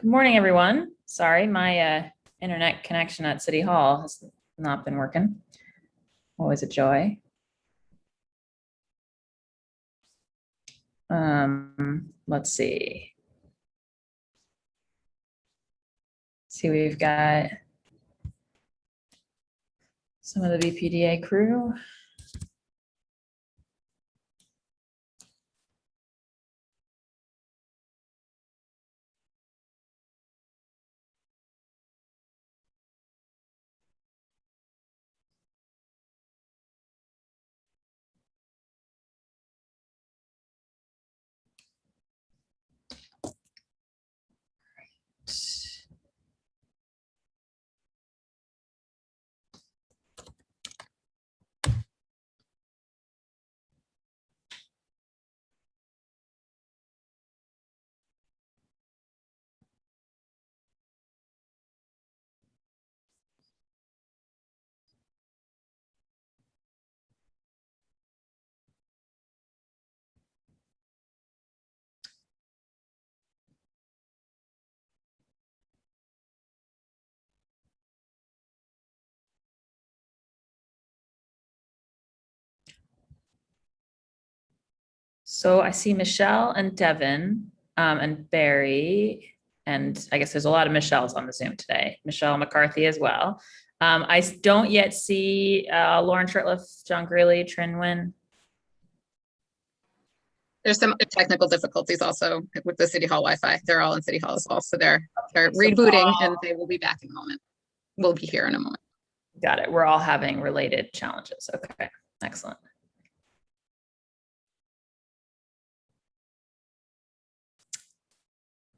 Good morning, everyone. Sorry, my internet connection at City Hall has not been working. Always a joy. Let's see. We've got some of the BPDA crew. So I see Michelle and Devin and Barry, and I guess there's a lot of Michelles on the Zoom today. Michelle McCarthy as well. I don't yet see Lauren Shirtliff, John Greeley, Trinwin. There's some technical difficulties also with the City Hall Wi-Fi. They're all in City Hall as well. So they're rebooting and they will be back in a moment. We'll be here in a moment. Got it. We're all having related challenges. Okay, excellent.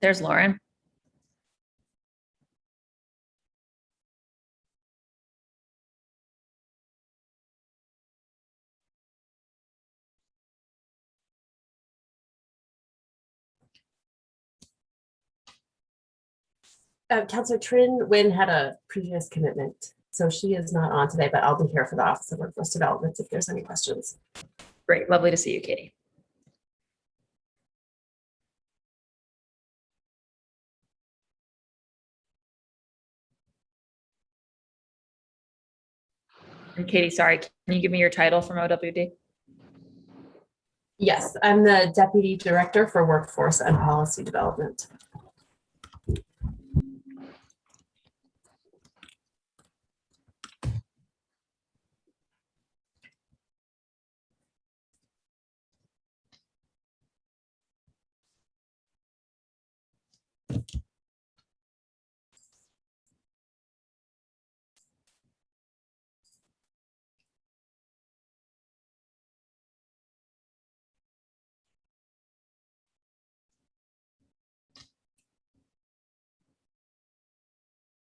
There's Lauren. Councillor Trin Wynn had a previous commitment, so she is not on today, but I'll be here for the Office of Workforce Development if there's any questions. Great. Lovely to see you, Katie. And Katie, sorry, can you give me your title from OWD? Yes, I'm the Deputy Director for Workforce and Policy Development.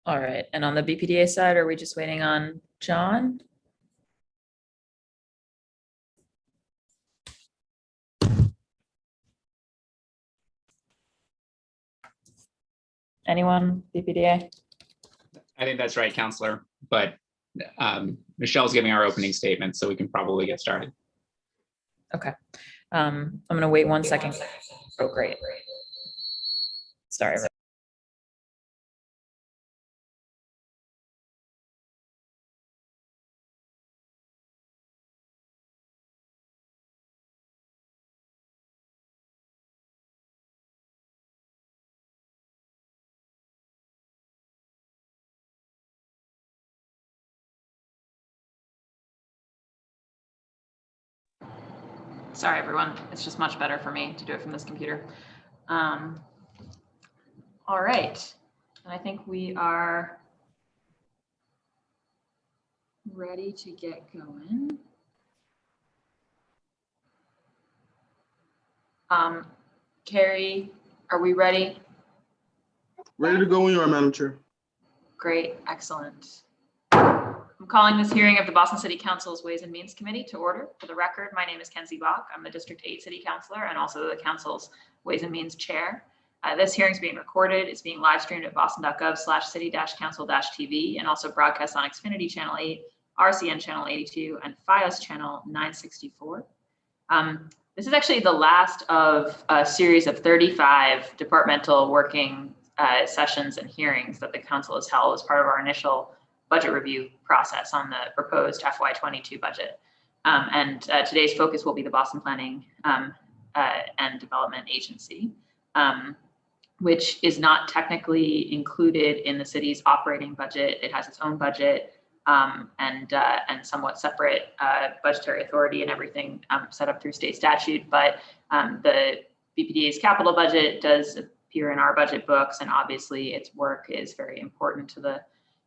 All right. And on the BPDA side, are we just waiting on John? Anyone, BPDA? I think that's right, Counselor, but Michelle's giving our opening statement, so we can probably get started. Okay. I'm going to wait 1 second. Oh, great. Sorry. Sorry, everyone. It's just much better for me to do it from this computer. All right. And I think we are ready to get going. Carrie, are we ready? Ready to go when you are, Madam Chair. Great, excellent. I'm calling this hearing of the Boston City Council's Ways and Means Committee to order. For the record, my name is Kenzie Bach. I'm the District 8 City Councilor and also the Council's Ways and Means Chair. This hearing is being recorded. It's being live streamed at boston.gov/city-council-tv and also broadcast on Xfinity Channel 8, RCN Channel 82, and FiOS Channel 964. This is actually the last of a series of 35 departmental working sessions and hearings that the council has held as part of our initial budget review process on the proposed FY22 budget. And today's focus will be the Boston Planning and Development Agency, which is not technically included in the city's operating budget. It has its own budget and somewhat separate budgetary authority and everything set up through state statute. But the BPDA's capital budget does appear in our budget books, and obviously its work is very important to the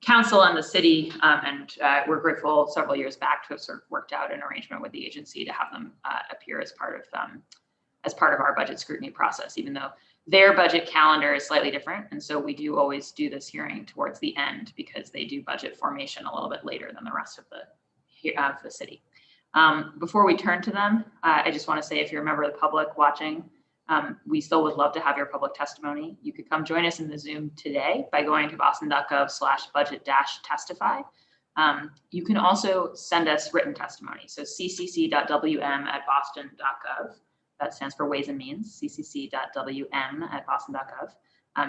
council and the city, and we're grateful several years back to have sort of worked out an arrangement with the agency to have them appear as part of our budget scrutiny process, even though their budget calendar is slightly different. And so we do always do this hearing towards the end because they do budget formation a little bit later than the rest of the city. Before we turn to them, I just want to say, if you're a member of the public watching, we still would love to have your public testimony. You could come join us in the Zoom today by going to boston.gov/budget-testify. You can also send us written testimony. So ccc.wm@boston.gov. That stands for Ways and Means, ccc.wm@boston.gov.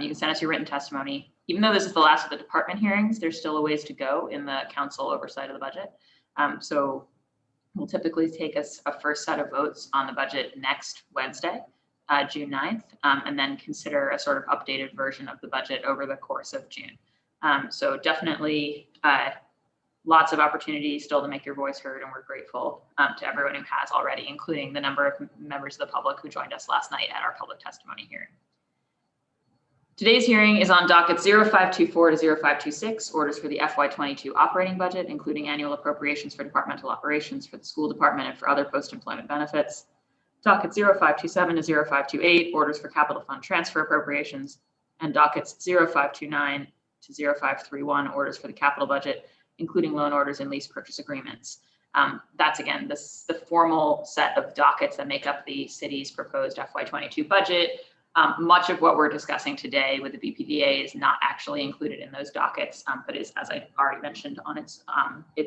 You can send us your written testimony. Even though this is the last of the department hearings, there's still a ways to go in the council oversight of the budget. So we'll typically take us a first set of votes on the budget next Wednesday, June 9th, and then consider a sort of updated version of the budget over the course of June. So definitely lots of opportunities still to make your voice heard, and we're grateful to everyone who has already, including the number of members of the public who joined us last night at our public testimony hearing. Today's hearing is on docket 0524 to 0526, orders for the FY22 operating budget, including annual appropriations for departmental operations for the school department and for other post-employment benefits. Docket 0527 to 0528, orders for capital fund transfer appropriations, and dockets 0529 to 0531, orders for the capital budget, including loan orders and lease purchase agreements. That's again, the formal set of dockets that make up the city's proposed FY22 budget. Much of what we're discussing today with the BPDA is not actually included in those dockets, but is, as I already mentioned, on its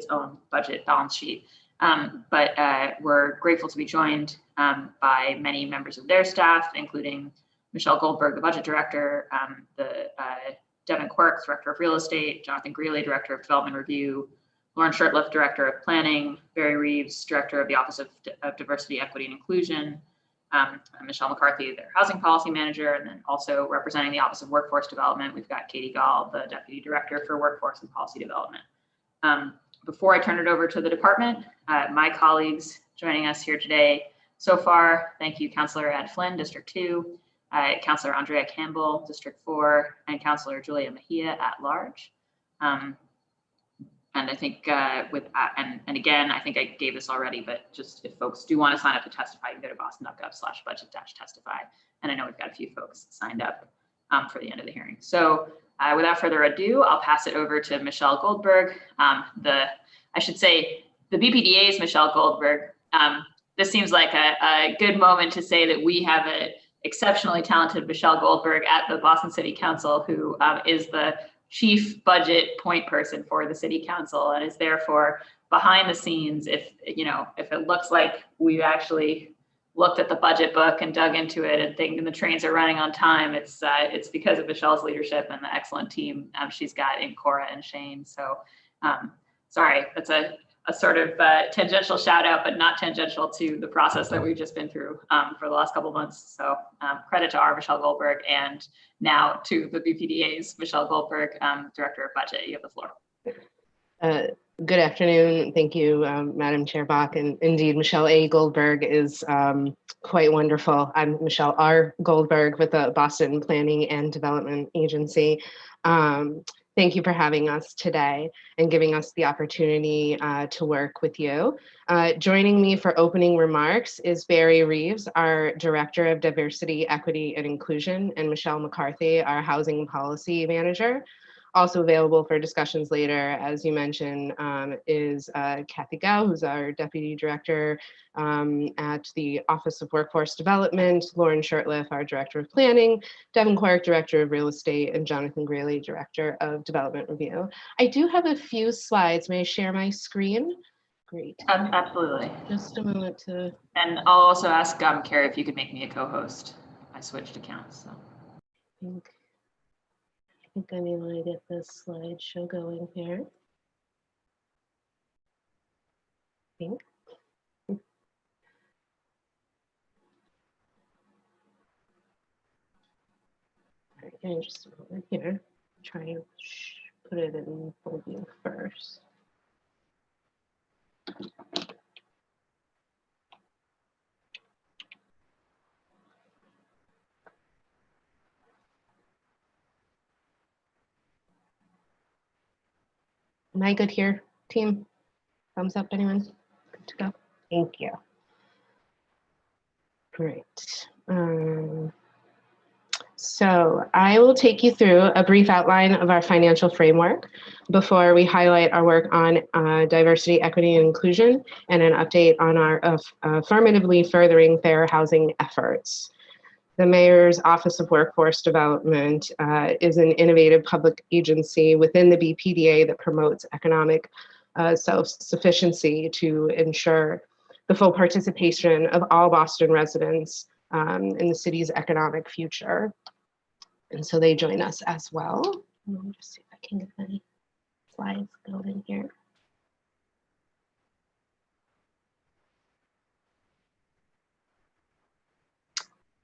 own budget balance sheet. But we're grateful to be joined by many members of their staff, including Michelle Goldberg, the budget director, Devin Quirk, director of real estate, Jonathan Greeley, director of development review, Lauren Shurtleff, director of planning, Barry Reeves, director of the Office of Diversity, Equity, and Inclusion, Michelle Mccarthy, their housing policy manager, and then also representing the Office of Workforce Development, we've got Katie Gall, the deputy director for workforce and policy development. Before I turn it over to the department, my colleagues joining us here today so far, thank you, Councillor Ed Flynn, District 2, Councillor Andrea Campbell, District 4, and Councillor Julia Mejia at large. And I think and again, I think I gave this already, but just if folks do want to sign up to testify, you can go to boston.gov/budget-testify. And I know we've got a few folks signed up for the end of the hearing. So without further ado, I'll pass it over to Michelle Goldberg. I should say the BPDA's Michelle Goldberg. This seems like a good moment to say that we have an exceptionally talented Michelle Goldberg at the Boston City Council, who is the chief budget point person for the city council and is therefore behind the scenes. If it looks like we've actually looked at the budget book and dug into it and think the trains are running on time, it's because of Michelle's leadership and the excellent team she's got in Cora and Shane. So sorry, that's a sort of tangential shout out, but not tangential to the process that we've just been through for the last couple of months. So credit to our Michelle Goldberg, and now to the BPDA's Michelle Goldberg, Director of Budget. You have the floor. Good afternoon. Thank you, Madam Chair Bach. And indeed, Michelle A. Goldberg is quite wonderful. I'm Michelle R. Goldberg with the Boston Planning and Development Agency. Thank you for having us today and giving us the opportunity to work with you. Joining me for opening remarks is Barry Reeves, our Director of Diversity, Equity, and Inclusion, and Michelle Mccarthy, our Housing Policy Manager. Also available for discussions later, as you mentioned, is Kathy Gao, who's our Deputy Director at the Office of Workforce Development, Lauren Shurtleff, our Director of Planning, Devin Quirk, Director of Real Estate, and Jonathan Greeley, Director of Development Review. I do have a few slides. May I share my screen? Great. Absolutely. Just a moment to... And I'll also ask Carrie if you could make me a co-host. I switched accounts. So. think I may want to get this slideshow going here. I think. All right, give me just a moment here. Try and put it in full view first. Am I good here, team? Thumbs up, anyone? Good to go. Thank you. Great. So I will take you through a brief outline of our financial framework before we highlight our work on diversity, equity, and inclusion, and an update on our affirmatively furthering fair housing efforts. The Mayor's Office of Workforce Development is an innovative public agency within the BPDA that promotes economic self-sufficiency to ensure the full participation of all Boston residents in the city's economic future. And so they join us as well. Let me just see if I can get any slides going here.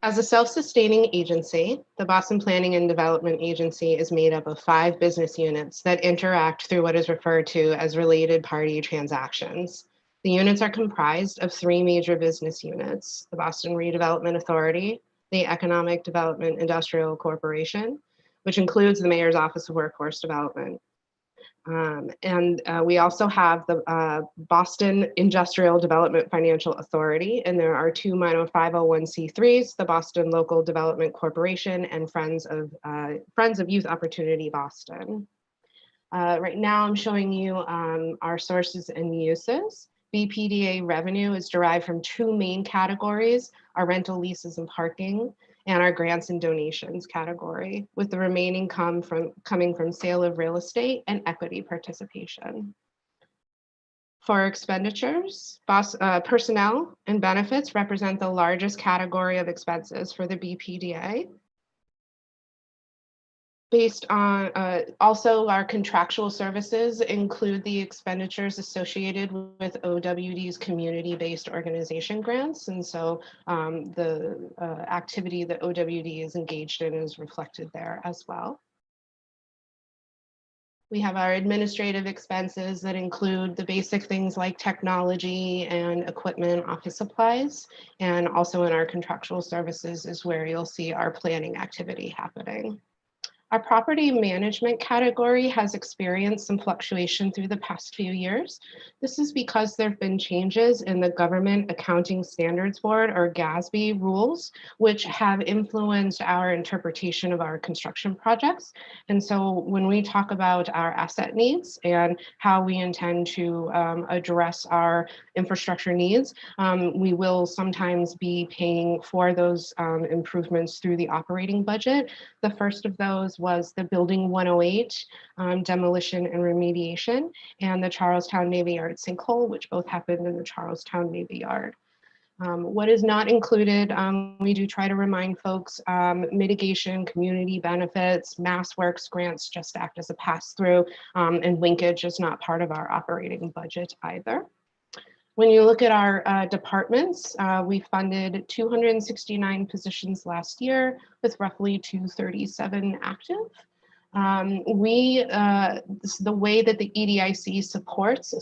As a self-sustaining agency, the Boston Planning and Development Agency is made up of 5 business units that interact through what is referred to as related party transactions. The units are comprised of 3 major business units: the Boston Redevelopment Authority, the Economic Development Industrial Corporation, which includes the Mayor's Office of Workforce Development. We also have the Boston Industrial Development Financial Authority, and there are 2 minor 501c3s, the Boston Local Development Corporation and Friends of Youth Opportunity Boston. Right now I'm showing you our sources and uses. BPDA revenue is derived from 2 main categories: our rental, leases, and parking, and our grants and donations category, with the remaining coming from sale of real estate and equity participation. For expenditures, personnel and benefits represent the largest category of expenses for the BPDA. Based on, also our contractual services include the expenditures associated with OWD's community-based organization grants. And so the activity that OWD is engaged in is reflected there as well. We have our administrative expenses that include the basic things like technology and equipment, office supplies, and also in our contractual services is where you'll see our planning activity happening. Our property management category has experienced some fluctuation through the past few years. This is because there have been changes in the Government Accounting Standards Board, or GASB, rules, which have influenced our interpretation of our construction projects. And so when we talk about our asset needs and how we intend to address our infrastructure needs, we will sometimes be paying for those improvements through the operating budget. The first of those was the Building 108 demolition and remediation, and the Charlestown Navy Yard sinkhole, which both happened in the Charlestown Navy Yard. What is not included, we do try to remind folks, mitigation, community benefits, mass works grants just act as a pass-through, and linkage is not part of our operating budget either. When you look at our departments, we funded 269 positions last year with roughly 237 active. The way that the EDIC supports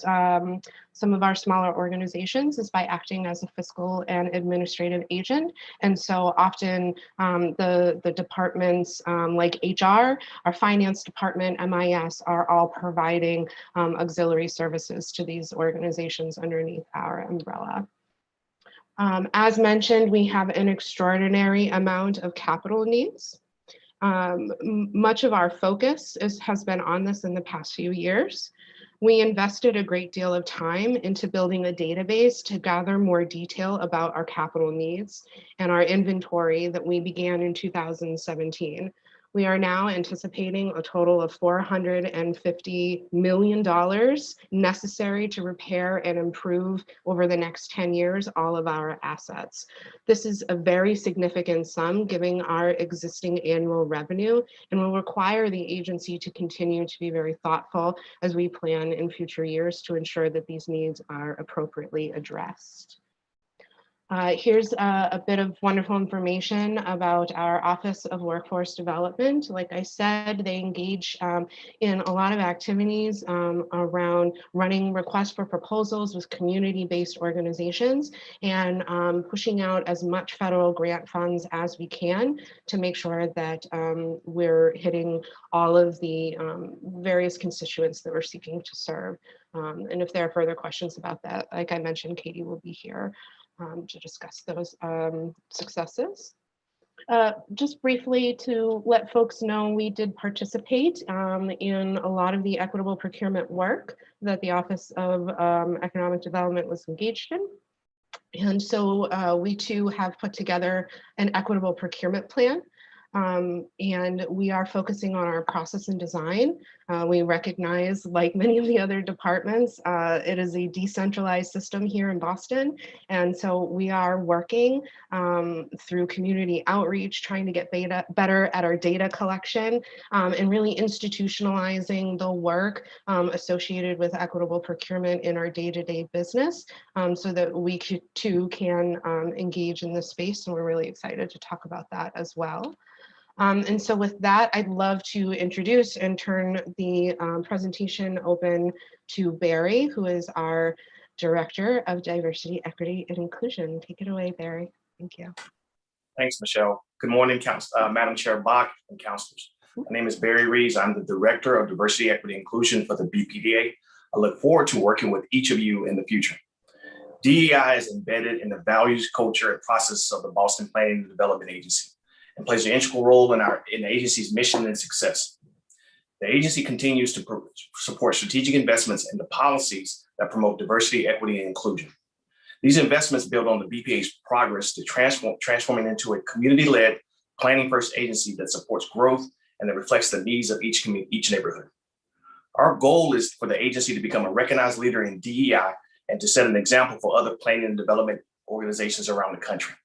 some of our smaller organizations is by acting as a fiscal and administrative agent. And so often the departments like HR, our finance department, MIS are all providing auxiliary services to these organizations underneath our umbrella. As mentioned, we have an extraordinary amount of capital needs. Much of our focus has been on this in the past few years. We invested a great deal of time into building a database to gather more detail about our capital needs and our inventory that we began in 2017. We are now anticipating a total of $450 million necessary to repair and improve over the next 10 years all of our assets. This is a very significant sum given our existing annual revenue and will require the agency to continue to be very thoughtful as we plan in future years to ensure that these needs are appropriately addressed. Here's a bit of wonderful information about our Office of Workforce Development. Like I said, they engage in a lot of activities around running requests for proposals with community-based organizations and pushing out as much federal grant funds as we can to make sure that we're hitting all of the various constituents that we're seeking to serve. And if there are further questions about that, like I mentioned, Katie will be here to discuss those successes. Just briefly to let folks know, we did participate in a lot of the equitable procurement work that the Office of Economic Development was engaged in. And so we too have put together an equitable procurement plan. And we are focusing on our process and design. We recognize, like many of the other departments, it is a decentralized system here in Boston. And so we are working through community outreach, trying to get better at our data collection and really institutionalizing the work associated with equitable procurement in our day-to-day business so that we too can engage in this space. And we're really excited to talk about that as well. And so with that, I'd love to introduce and turn the presentation open to Barry, who is our Director of Diversity, Equity, and Inclusion. Take it away, Barry. Thank you. Thanks, Michelle. Good morning, Madam Chair Bach and councilors. My name is Barry Reeves. I'm the Director of Diversity, Equity, and Inclusion for the BPDA. I look forward to working with each of you in the future. DEI is embedded in the values, culture, and process of the Boston Planning and Development Agency, and plays an integral role in the agency's mission and success. The agency continues to support strategic investments in the policies that promote diversity, equity, and inclusion. These investments build on the BPA's progress to transforming into a community-led, planning-first agency that supports growth and that reflects the needs of each neighborhood. Our goal is for the agency to become a recognized leader in DEI and to set an example for other planning and development organizations around the country.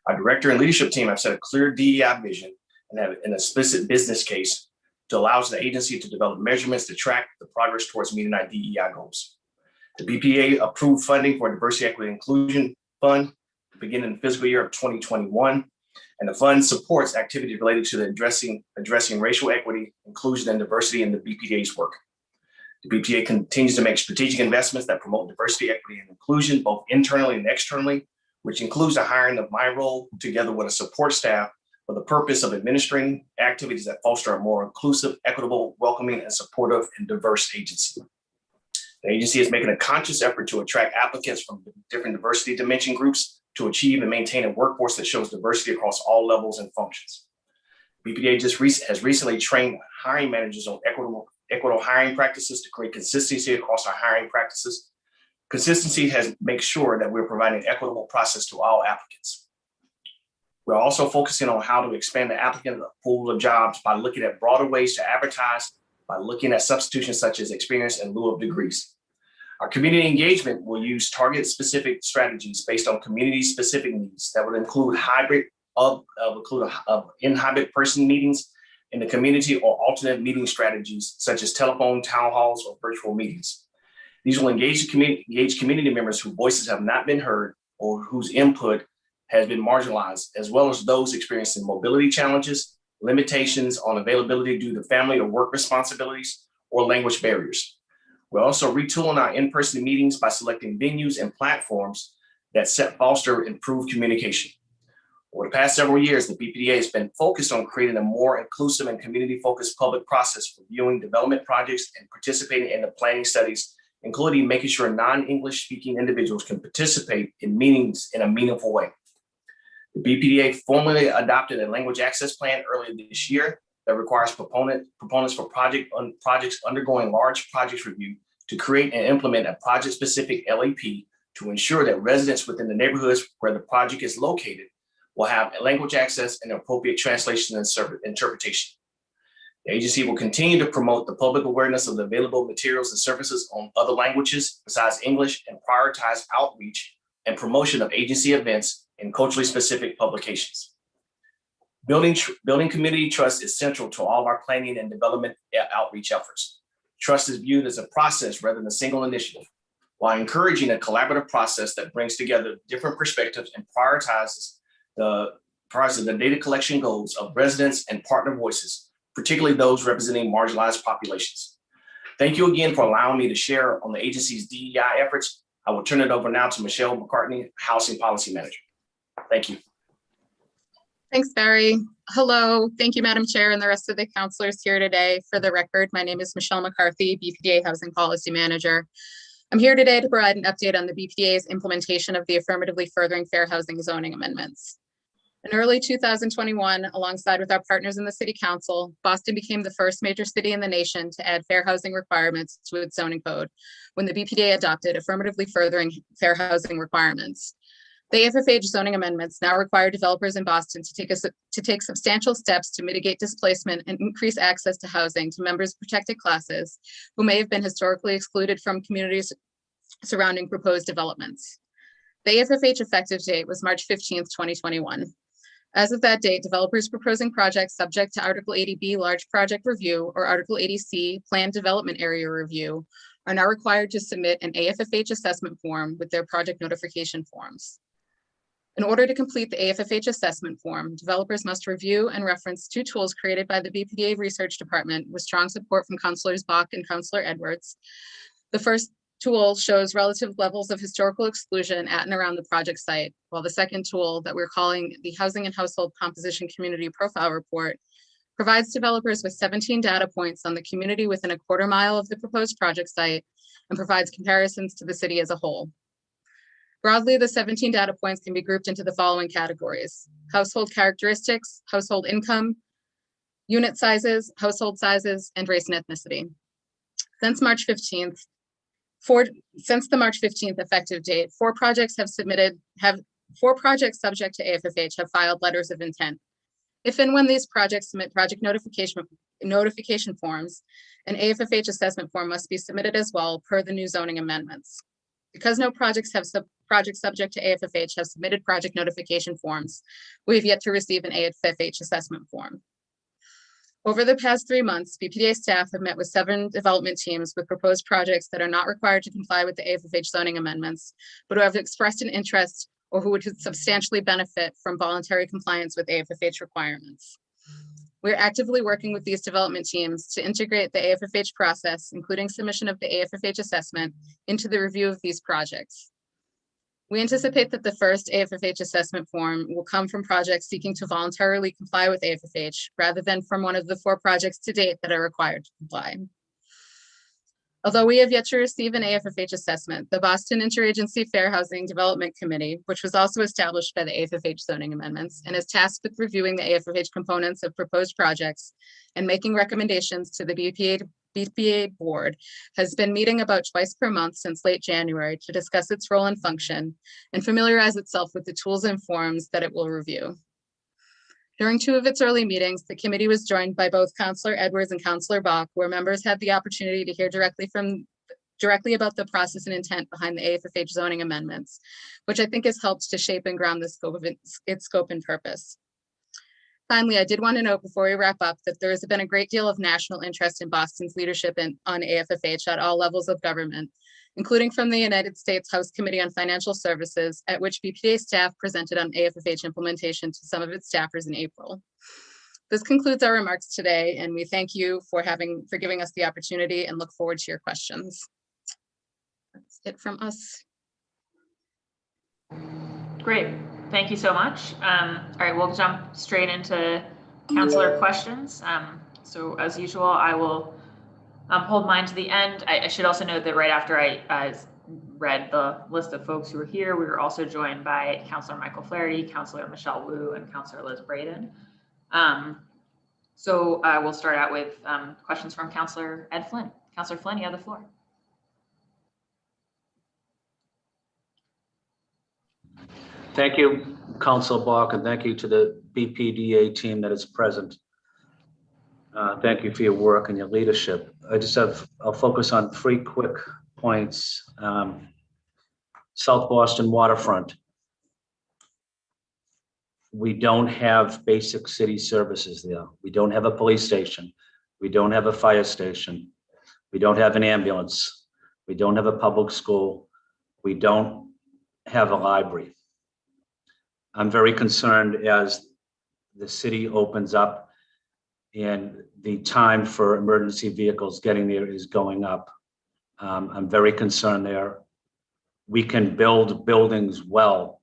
Our director and leadership team have set a clear DEI vision and have an explicit business case to allow the agency to develop measurements to track the progress towards meeting our DEI goals. The BPA approved funding for Diversity, Equity, and Inclusion Fund beginning in the fiscal year of 2021, and the fund supports activities related to addressing racial equity, inclusion, and diversity in the BPDA's work. The BPA continues to make strategic investments that promote diversity, equity, and inclusion, both internally and externally, which includes the hiring of my role together with a support staff for the purpose of administering activities that foster a more inclusive, equitable, welcoming, and supportive and diverse agency. The agency is making a conscious effort to attract applicants from different diversity dimension groups to achieve and maintain a workforce that shows diversity across all levels and functions. BPDA has recently trained hiring managers on equitable hiring practices to create consistency across our hiring practices. Consistency makes sure that we're providing an equitable process to all applicants. We're also focusing on how to expand the applicant pool of jobs by looking at broader ways to advertise, by looking at substitutions such as experience in lieu of degrees. Our community engagement will use target-specific strategies based on community-specific needs that would include in-hybrid person meetings in the community or alternate meeting strategies such as telephone, town halls, or virtual meetings. These will engage community members whose voices have not been heard or whose input has been marginalized, as well as those experiencing mobility challenges, limitations on availability due to family or work responsibilities, or language barriers. We're also retooling our in-person meetings by selecting venues and platforms that foster improved communication. Over the past several years, the BPDA has been focused on creating a more inclusive and community-focused public process for viewing development projects and participating in the planning studies, including making sure non-English speaking individuals can participate in meetings in a meaningful way. The BPDA formally adopted a language access plan earlier this year that requires proponents for projects undergoing large project review to create and implement a project-specific LAP to ensure that residents within the neighborhoods where the project is located will have language access and appropriate translation and interpretation. The agency will continue to promote the public awareness of the available materials and services on other languages besides English and prioritize outreach and promotion of agency events and culturally specific publications. Building community trust is central to all of our planning and development outreach efforts. Trust is viewed as a process rather than a single initiative, while encouraging a collaborative process that brings together different perspectives and prioritizes the data collection goals of residents and partner voices, particularly those representing marginalized populations. Thank you again for allowing me to share on the agency's DEI efforts. I will turn it over now to Michelle Mccarthy, Housing Policy Manager. Thank you. Thanks, Barry. Hello. Thank you, Madam Chair, and the rest of the counselors here today. For the record, my name is Michelle Mccarthy, BPDA Housing Policy Manager. I'm here today to provide an update on the BPDA's implementation of the Affirmatively Furthering Fair Housing zoning amendments. In early 2021, alongside with our partners in the City Council, Boston became the first major city in the nation to add fair housing requirements to its zoning code when the BPDA adopted Affirmatively Furthering Fair Housing requirements. The AFFH zoning amendments now require developers in Boston to take substantial steps to mitigate displacement and increase access to housing to members of protected classes who may have been historically excluded from communities surrounding proposed developments. The AFFH effective date was March 15th, 2021. As of that date, developers proposing projects subject to Article 80B Large Project Review or Article 80C Planned Development Area Review are now required to submit an AFFH assessment form with their project notification forms. In order to complete the AFFH assessment form, developers must review and reference two tools created by the BPDA Research Department with strong support from Councilors Bach and Councilor Edwards. The first tool shows relative levels of historical exclusion at and around the project site, while the second tool, that we're calling the Housing and Household Composition Community Profile Report, provides developers with 17 data points on the community within a quarter mile of the proposed project site and provides comparisons to the city as a whole. Broadly, the 17 data points can be grouped into the following categories: household characteristics, household income, unit sizes, household sizes, and race and ethnicity. Since the March 15th effective date, four projects subject to AFFH have filed letters of intent. If and when these projects submit project notification forms, an AFFH assessment form must be submitted as well per the new zoning amendments. Because no projects subject to AFFH have submitted project notification forms, we have yet to receive an AFFH assessment form. Over the past 3 months, BPDA staff have met with 7 development teams with proposed projects that are not required to comply with the AFFH zoning amendments, but who have expressed an interest or who would substantially benefit from voluntary compliance with AFFH requirements. We're actively working with these development teams to integrate the AFFH process, including submission of the AFFH assessment, into the review of these projects. We anticipate that the first AFFH assessment form will come from projects seeking to voluntarily comply with AFFH rather than from one of the 4 projects to date that are required to comply. Although we have yet to receive an AFFH assessment, the Boston Interagency Fair Housing Development Committee, which was also established by the AFFH zoning amendments and is tasked with reviewing the AFFH components of proposed projects and making recommendations to the BPA board, has been meeting about twice per month since late January to discuss its role and function and familiarize itself with the tools and forms that it will review. During 2 of its early meetings, the committee was joined by both Councilor Edwards and Councilor Bach, where members had the opportunity to hear directly about the process and intent behind the AFFH zoning amendments, which I think has helped to shape and ground the scope of its scope and purpose. Finally, I did want to note before we wrap up that there has been a great deal of national interest in Boston's leadership on AFFH at all levels of government, including from the United States House Committee on Financial Services, at which BPDA staff presented on AFFH implementation to some of its staffers in April. This concludes our remarks today, and we thank you for giving us the opportunity and look forward to your questions. That's it from us. Great, thank you so much. All right, we'll jump straight into councilor questions. So as usual, I will hold mine to the end. I should also note that right after I read the list of folks who were here, we were also joined by Councilor Michael Flaherty, Councilor Michelle Wu, and Councilor Liz Braden. So we'll start out with questions from Councilor Ed Flynn. Councilor Flynn, you have the floor. Thank you. Council Bach, and thank you to the BPDA team that is present. Thank you for your work and your leadership. I'll focus on 3 quick points. South Boston waterfront. We don't have basic city services there. We don't have a police station. We don't have a fire station. We don't have an ambulance. We don't have a public school. We don't have a library. I'm very concerned as the city opens up and the time for emergency vehicles getting there is going up. I'm very concerned there. We can build buildings well,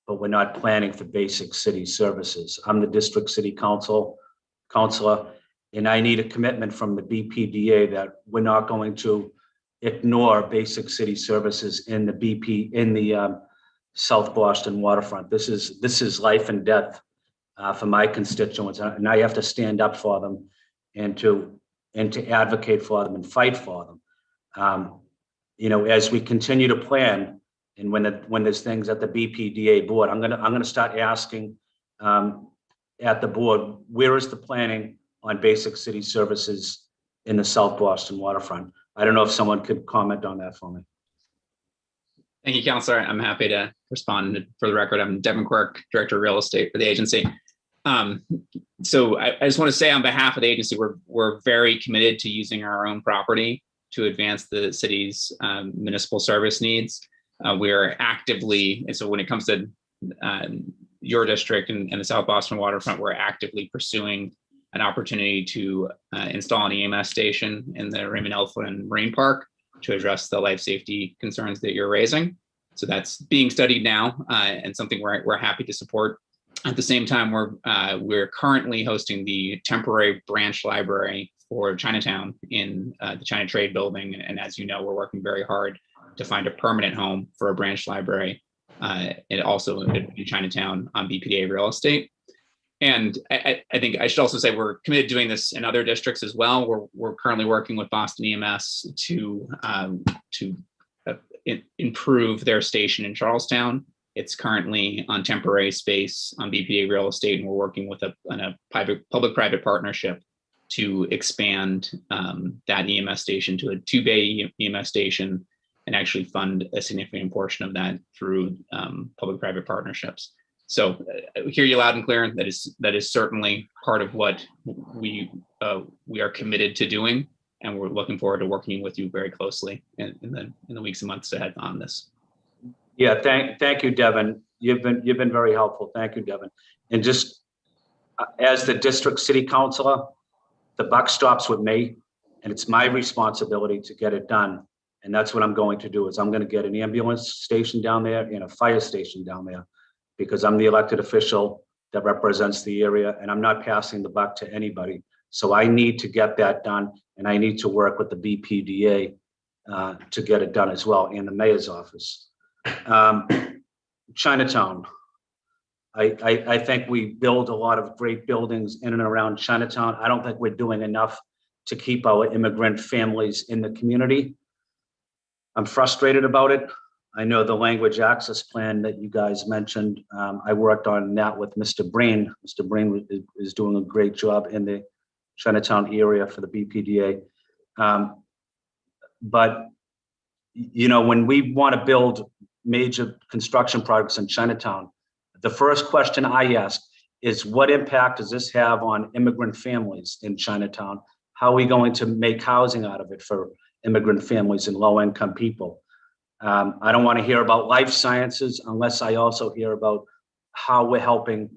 but we're not planning for basic city services. I'm the district city councilor, and I need a commitment from the BPDA that we're not going to ignore basic city services in the South Boston waterfront. This is life and death for my constituents, and I have to stand up for them and to advocate for them and fight for them. As we continue to plan, and when there's things at the BPDA board, I'm gonna start asking at the board, where is the planning on basic city services in the South Boston waterfront? I don't know if someone could comment on that for me. Thank you, Councilor. I'm happy to respond. For the record, I'm Devin Quirk, Director of Real Estate for the agency. So I just want to say on behalf of the agency, we're very committed to using our own property to advance the city's municipal service needs. We are actively, and so when it comes to your district and the South Boston waterfront, we're actively pursuing an opportunity to install an EMS station in the Raymond Elfland Marine Park to address the life safety concerns that you're raising. So that's being studied now and something we're happy to support. At the same time, we're currently hosting the temporary branch library for Chinatown in the China Trade Building. And as you know, we're working very hard to find a permanent home for a branch library and also in Chinatown on BPDA real estate. And I think I should also say we're committed to doing this in other districts as well. We're currently working with Boston EMS to improve their station in Charlestown. It's currently on temporary space on BPDA real estate, and we're working with a public-private partnership to expand that EMS station to a 2-bay EMS station and actually fund a significant portion of that through public-private partnerships. So I hear you loud and clear. That is certainly part of what we are committed to doing, and we're looking forward to working with you very closely in the weeks and months ahead on this. Yeah, thank you, Devin. You've been very helpful. Thank you, Devin. And just as the district city councilor, the buck stops with me, and it's my responsibility to get it done. And that's what I'm going to do. Is I'm going to get an ambulance station down there and a fire station down there, because I'm the elected official that represents the area, and I'm not passing the buck to anybody. So I need to get that done, and I need to work with the BPDA to get it done as well, in the mayor's office. Chinatown. I think we build a lot of great buildings in and around Chinatown. I don't think we're doing enough to keep our immigrant families in the community. I'm frustrated about it. I know the language access plan that you guys mentioned. I worked on that with Mr. Breen. Mr. Breen is doing a great job in the Chinatown area for the BPDA. But when we want to build major construction projects in Chinatown, the first question I ask is, what impact does this have on immigrant families in Chinatown? How are we going to make housing out of it for immigrant families and low-income people? I don't want to hear about life sciences unless I also hear about how we're helping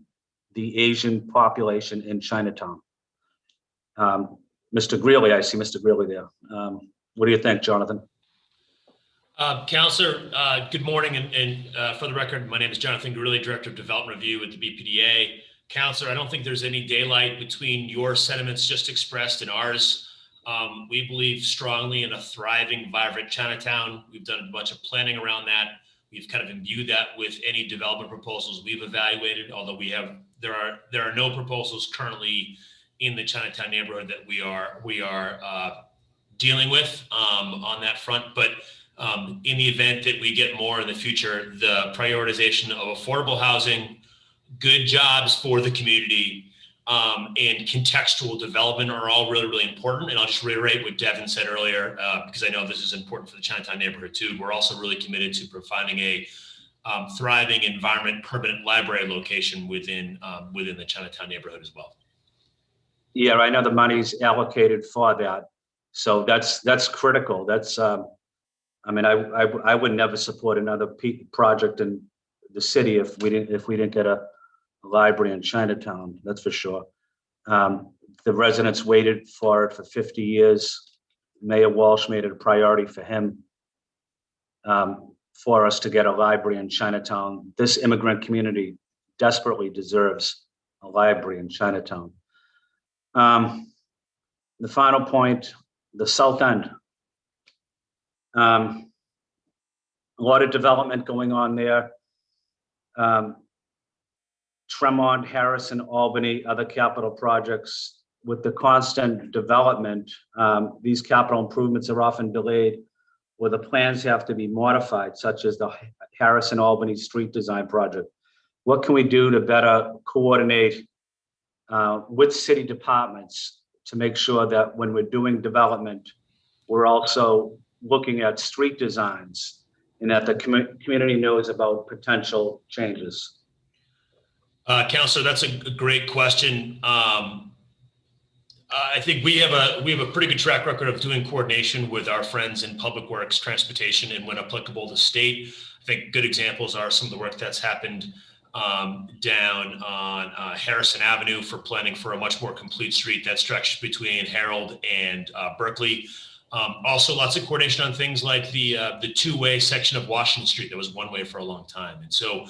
the Asian population in Chinatown. Mr. Greeley, I see Mr. Greeley there. What do you think, Jonathan? Councilor, good morning. And for the record, my name is Jonathan Greeley, Director of Development Review at the BPDA. Councilor, I don't think there's any daylight between your sentiments just expressed and ours. We believe strongly in a thriving, vibrant Chinatown. We've done a bunch of planning around that. We've kind of imbued that with any development proposals we've evaluated, although there are no proposals currently in the Chinatown neighborhood that we are dealing with on that front. But In the event that we get more in the future, the prioritization of affordable housing, good jobs for the community, and contextual development are all really, really important. And I'll just reiterate what Devin said earlier, because I know this is important for the Chinatown neighborhood too. We're also really committed to providing a thriving environment permanent library location within the Chinatown neighborhood as well. Yeah, I know the money's allocated for that. So that's critical. That's, I mean, I would never support another project in the city if we didn't get a library in Chinatown, that's for sure. The residents waited for it for 50 years. Mayor Walsh made it a priority for him for us to get a library in Chinatown. This immigrant community desperately deserves a library in Chinatown. The final point, the South End. A lot of development going on there. Tremont, Harrison, Albany, other capital projects. With the constant development, these capital improvements are often delayed, or the plans have to be modified, such as the Harrison Albany street design project. What can we do to better coordinate with city departments to make sure that when we're doing development, we're also looking at street designs and that the community knows about potential changes? Councilor, that's a great question. I think we have a pretty good track record of doing coordination with our friends in Public Works, Transportation, and when applicable, the state. I think good examples are some of the work that's happened down on Harrison Avenue for planning for a much more complete street that stretched between Harold and Berkeley. Also, lots of coordination on things like the two-way section of Washington Street that was one way for a long time. And so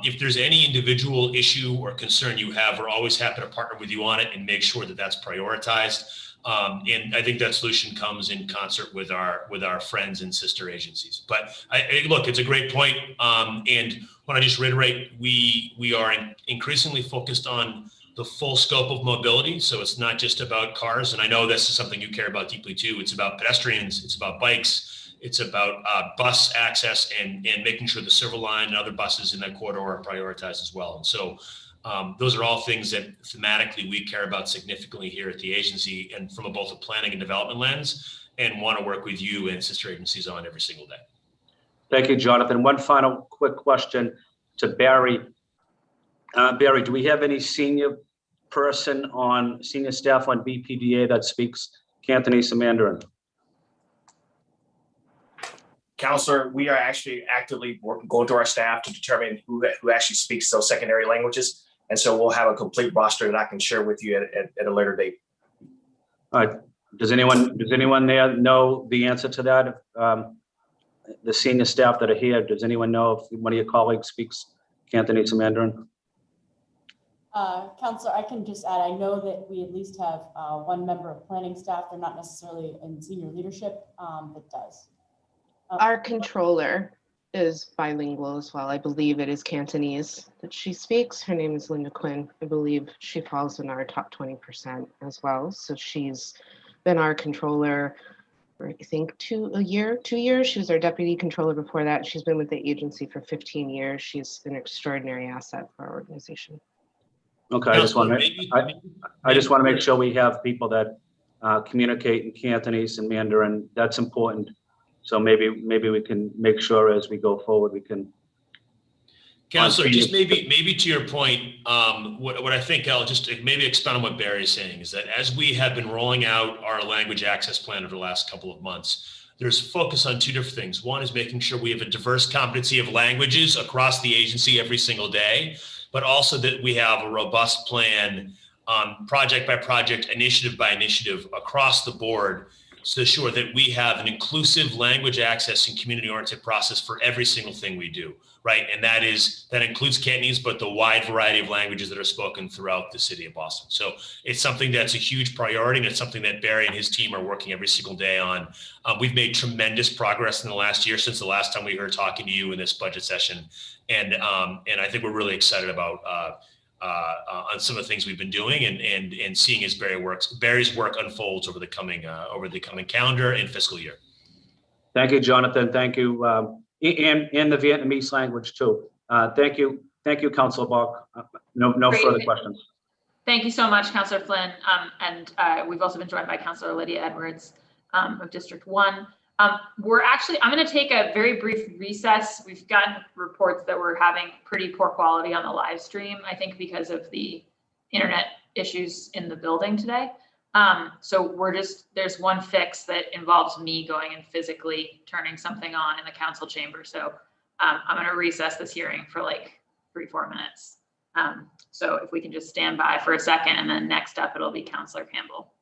if there's any individual issue or concern you have, we're always happy to partner with you on it and make sure that that's prioritized. And I think that solution comes in concert with our friends and sister agencies. But look, it's a great point. And when I just reiterate, we are increasingly focused on the full scope of mobility. So it's not just about cars. And I know this is something you care about deeply too. It's about pedestrians, it's about bikes, it's about bus access and making sure the Silver Line and other buses in that corridor are prioritized as well. And so those are all things that thematically we care about significantly here at the agency and from both a planning and development lens, and want to work with you and sister agencies on every single day. Thank you, Jonathan. One final quick question to Barry. Barry, do we have any senior staff on BPDA that speaks Cantonese and Mandarin? Counselor, we are actually actively going through our staff to determine who actually speaks those secondary languages. And so we'll have a complete roster that I can share with you at a later date. All right. Does anyone there know the answer to that? The senior staff that are here, does anyone know if one of your colleagues speaks Cantonese and Mandarin? Counselor, I can just add, I know that we at least have one member of planning staff. They're not necessarily in senior leadership that does. Our controller is bilingual as well. I believe it is Cantonese that she speaks. Her name is Linda Quinn. I believe she falls in our top 20% as well. So she's been our controller for, I think, 2 years. She was our deputy controller before that. She's been with the agency for 15 years. She's an extraordinary asset for our organization. Okay, I just want to make sure we have people that communicate in Cantonese and Mandarin. That's important. So maybe we can make sure as we go forward we can. Councilor, just maybe to your point, what I think I'll just maybe expand on what Barry is saying is that as we have been rolling out our language access plan over the last couple of months, there's focus on two different things. One is making sure we have a diverse competency of languages across the agency every single day, but also that we have a robust plan, project by project, initiative by initiative across the board to ensure that we have an inclusive language access and community-oriented process for every single thing we do, right? And that includes Cantonese, but the wide variety of languages that are spoken throughout the city of Boston. So it's something that's a huge priority, and it's something that Barry and his team are working every single day on. We've made tremendous progress in the last year since the last time we were talking to you in this budget session. And I think we're really excited about on some of the things we've been doing and seeing as Barry's work unfolds over the coming calendar and fiscal year. Thank you, Jonathan. Thank you. And the Vietnamese language too. Thank you. Thank you, Councilor Bach. No Great. further questions. Thank you so much, Councillor Flynn. And we've also been joined by Councillor Lydia Edwards of District 1. I'm going to take a very brief recess. We've gotten reports that we're having pretty poor quality on the live stream, I think because of the internet issues in the building today. So there's one fix that involves me going and physically turning something on in the council chamber. So I'm going to recess this hearing for like 3-4 minutes. So if we can just stand by for a second, and then next up it'll be Councillor Campbell.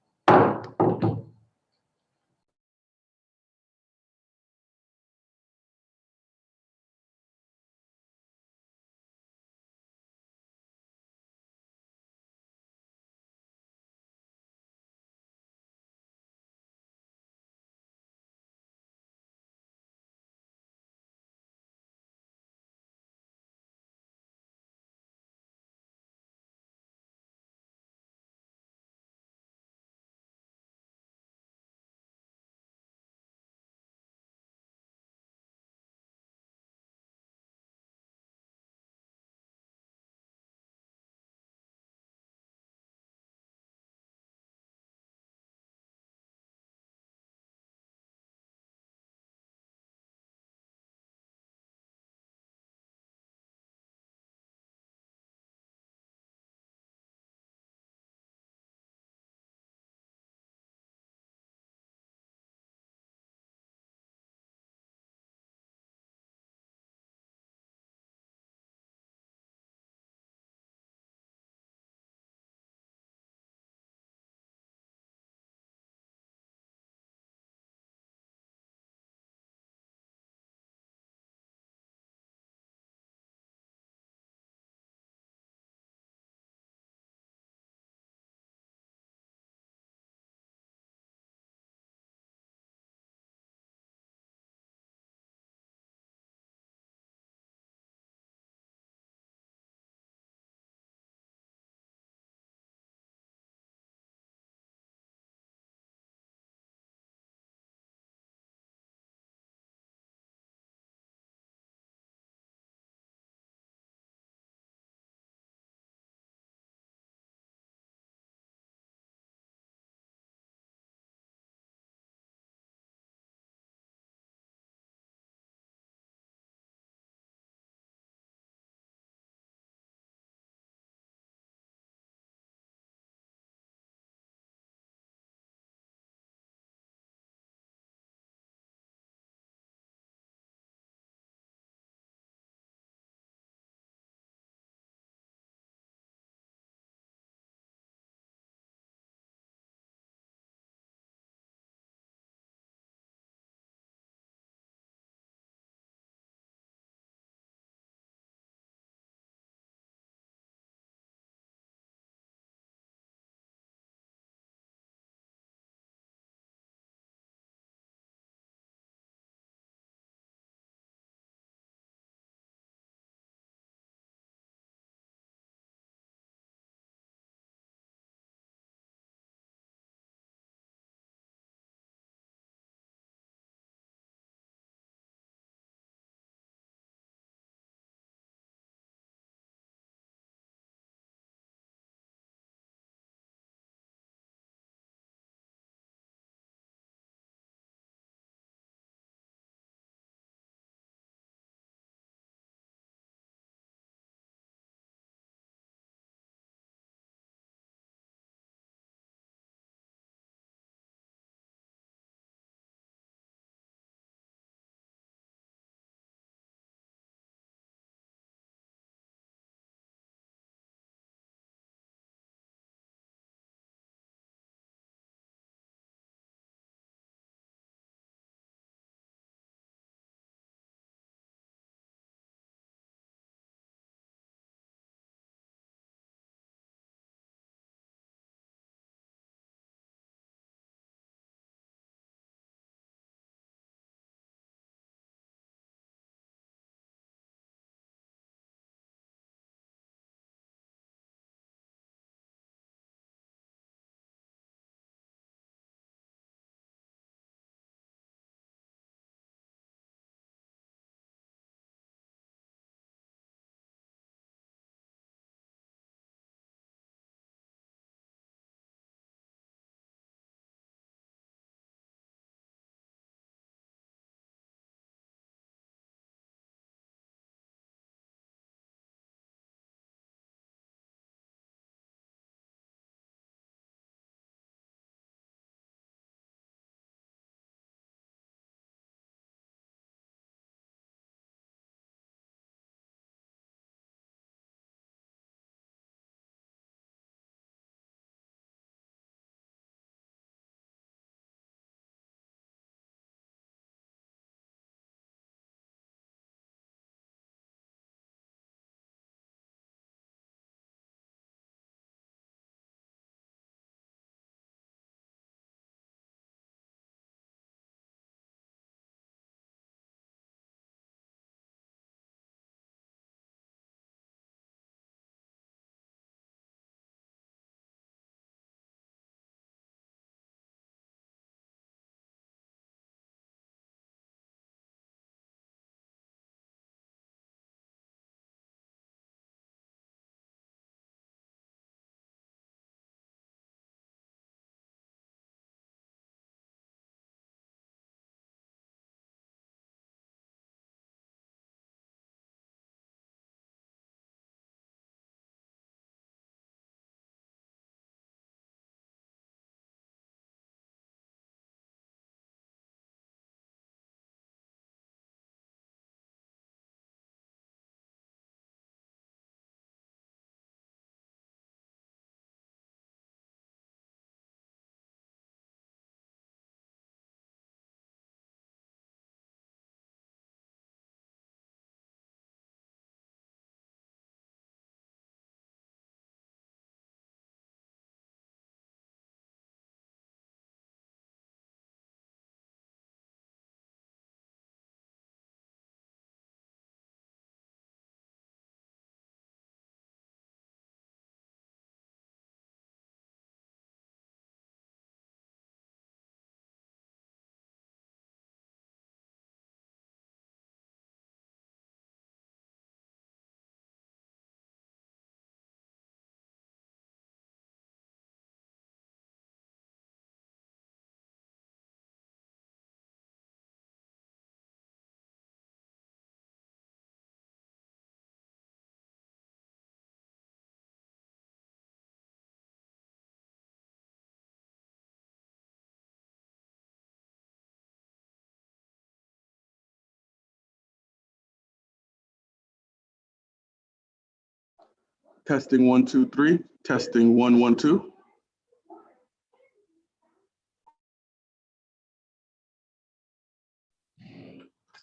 Testing 1, 2, 3. Testing 1, 1, 2.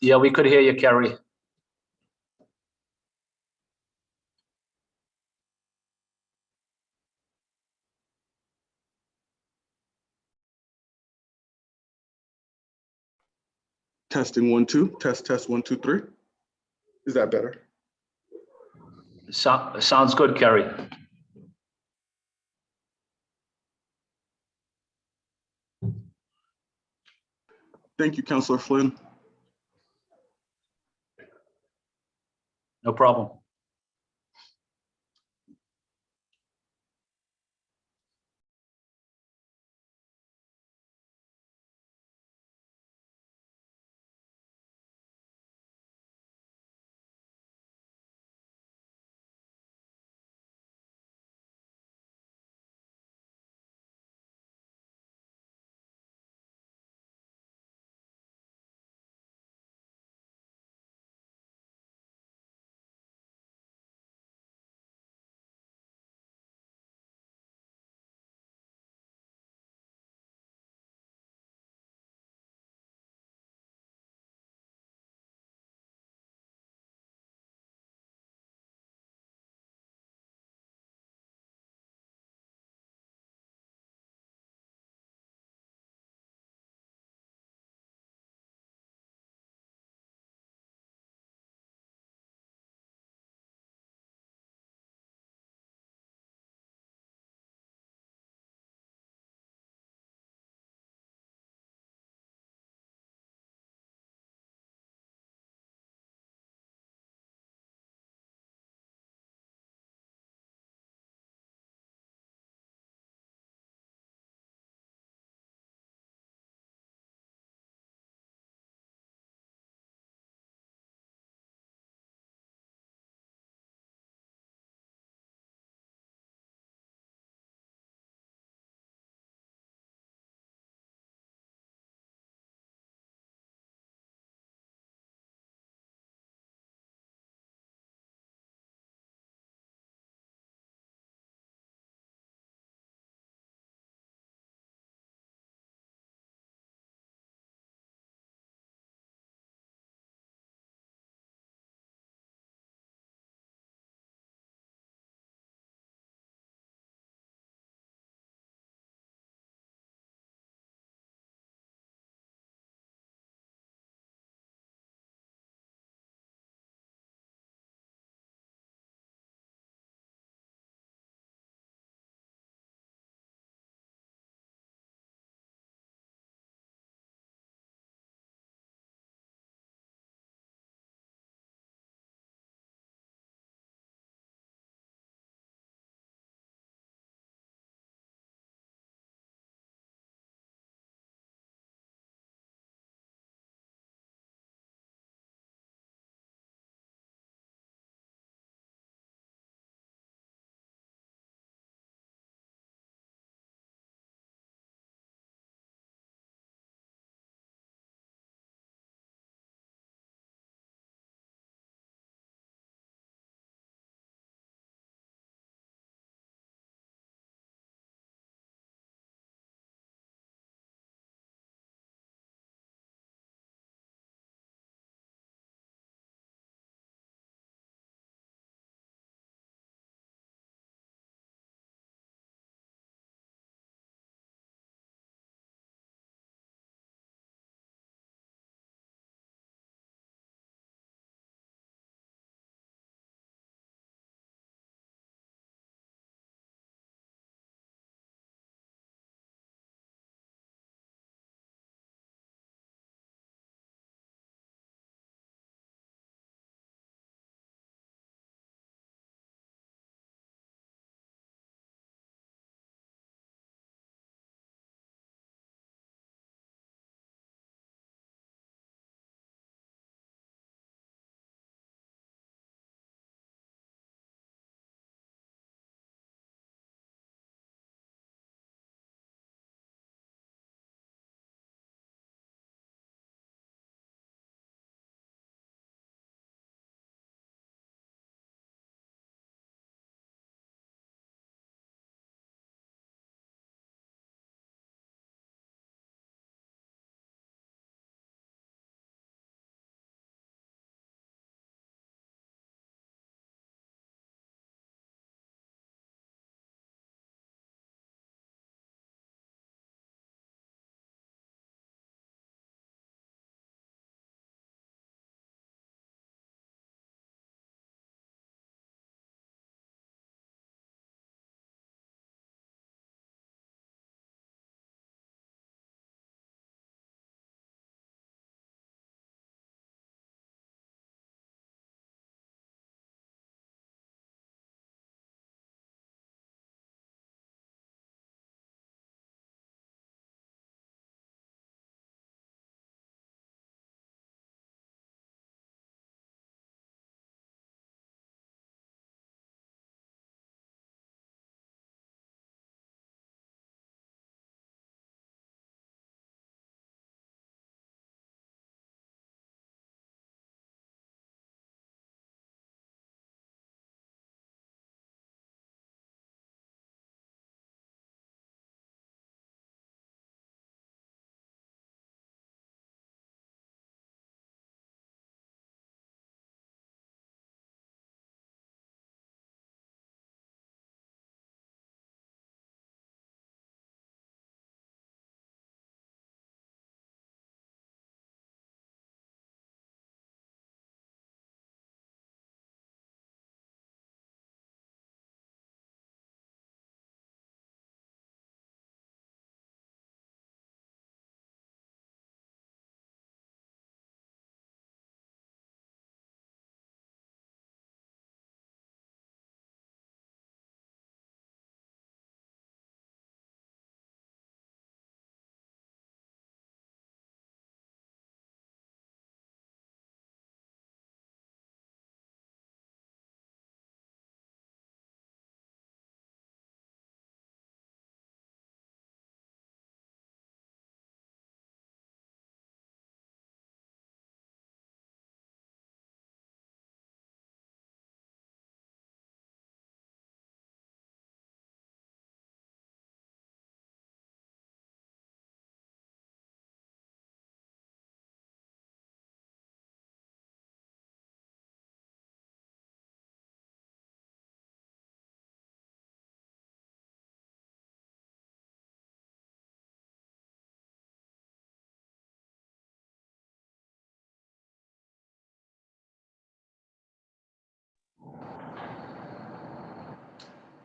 Yeah, we could hear you, Carrie. Testing 1, 2. Test 1, 2, 3. Is that better? Sounds good, Carrie. Thank you, Councilor Flynn. No problem.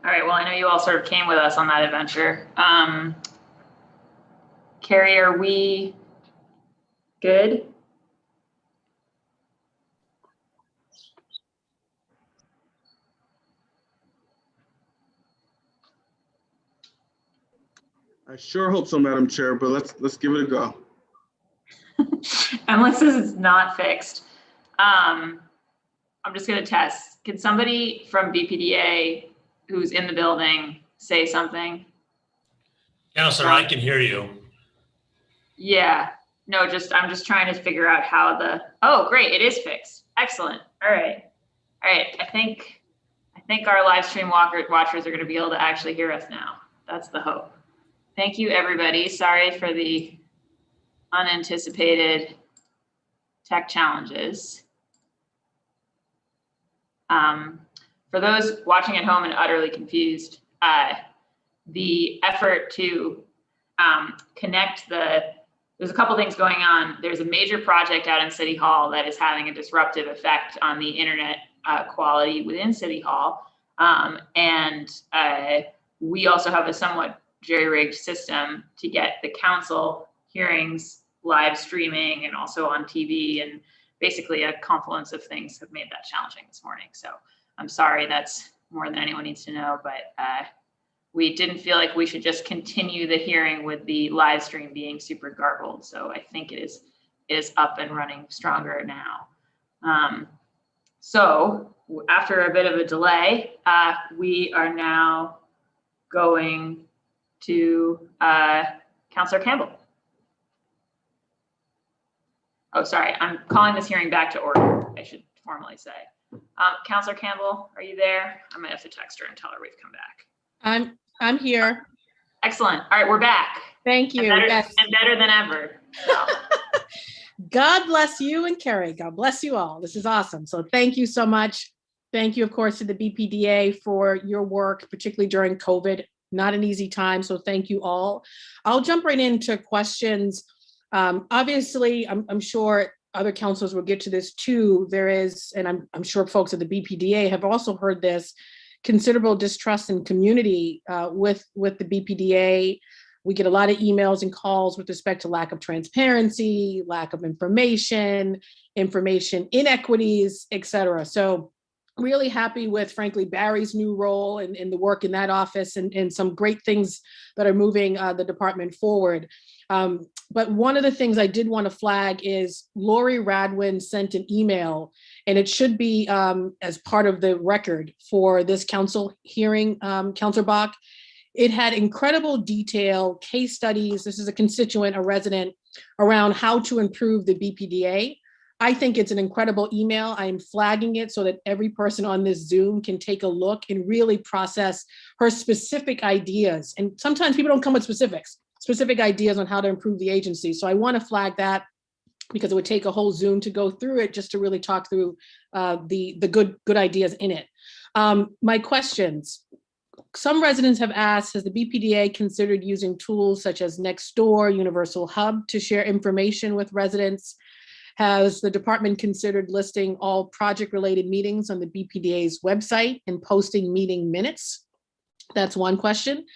All right, well, I know you all sort of came with us on that adventure. Carrie, are we good? I sure hope so, Madam Chair, but let's give it a go. Unless this is not fixed. I'm just gonna test. Can somebody from BPDA who's in the building say something? Counselor, I can hear you. Yeah, no, I'm just trying to figure out how oh, great, it is fixed. Excellent. All right. I think our live stream watchers are gonna be able to actually hear us now. That's the hope. Thank you, everybody. Sorry for the unanticipated tech challenges. For those watching at home and utterly confused, the effort to connect there's a couple things going on. There's a major project out in City Hall that is having a disruptive effect on the internet quality within City Hall. And we also have a somewhat jerry-rigged system to get the council hearings live streaming and also on TV, and basically a confluence of things have made that challenging this morning. So I'm sorry, that's more than anyone needs to know, but we didn't feel like we should just continue the hearing with the live stream being super garbled. So I think it is up and running stronger now. So after a bit of a delay, we are now going to Councillor Campbell. Oh, sorry, I'm calling this hearing back to order, I should formally say. Councillor Campbell, are you there? I'm gonna have to text her and tell her we've come back. I'm here. Excellent. All right, we're back. Thank you. And Yes. better than ever. So. God bless you and Carrie. God bless you all. This is awesome. So thank you so much. Thank you, of course, to the BPDA for your work, particularly during COVID. Not an easy time. So thank you all. I'll jump right into questions. Obviously, I'm sure other councils will get to this too. There is, and I'm sure folks at the BPDA have also heard this, considerable distrust in community with the BPDA. We get a lot of emails and calls with respect to lack of transparency, lack of information inequities, et cetera. So really happy with, frankly, Barry's new role and the work in that office and some great things that are moving the department forward. But one of the things I did want to flag is Lori Radwin sent an email, and it should be as part of the record for this council hearing, Councilor Bach. It had incredible detail, case studies. This is a constituent, a resident, around how to improve the BPDA. I think it's an incredible email. I am flagging it so that every person on this Zoom can take a look and really process her specific ideas. And sometimes people don't come with specific ideas on how to improve the agency. So I want to flag that because it would take a whole Zoom to go through it just to really talk through the good ideas in it. My questions. Some residents have asked, has the BPDA considered using tools such as Nextdoor, Universal Hub to share information with residents? Has the department considered listing all project-related meetings on the BPDA's website and posting meeting minutes? That's one question.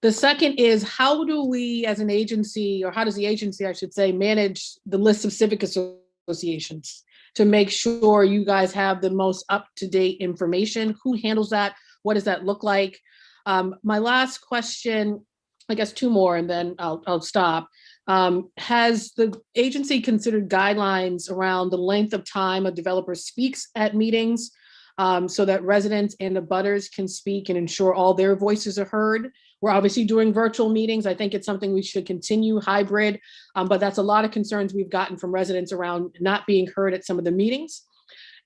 The second is, how do we as an agency, or how does the agency, I should say, manage the list of civic associations to make sure you guys have the most up-to-date information? Who handles that? What does that look like? My last question, I guess two more, and then I'll stop. Has the agency considered guidelines around the length of time a developer speaks at meetings so that residents and abutters can speak and ensure all their voices are heard? We're obviously doing virtual meetings. I think it's something we should continue hybrid, but that's a lot of concerns we've gotten from residents around not being heard at some of the meetings.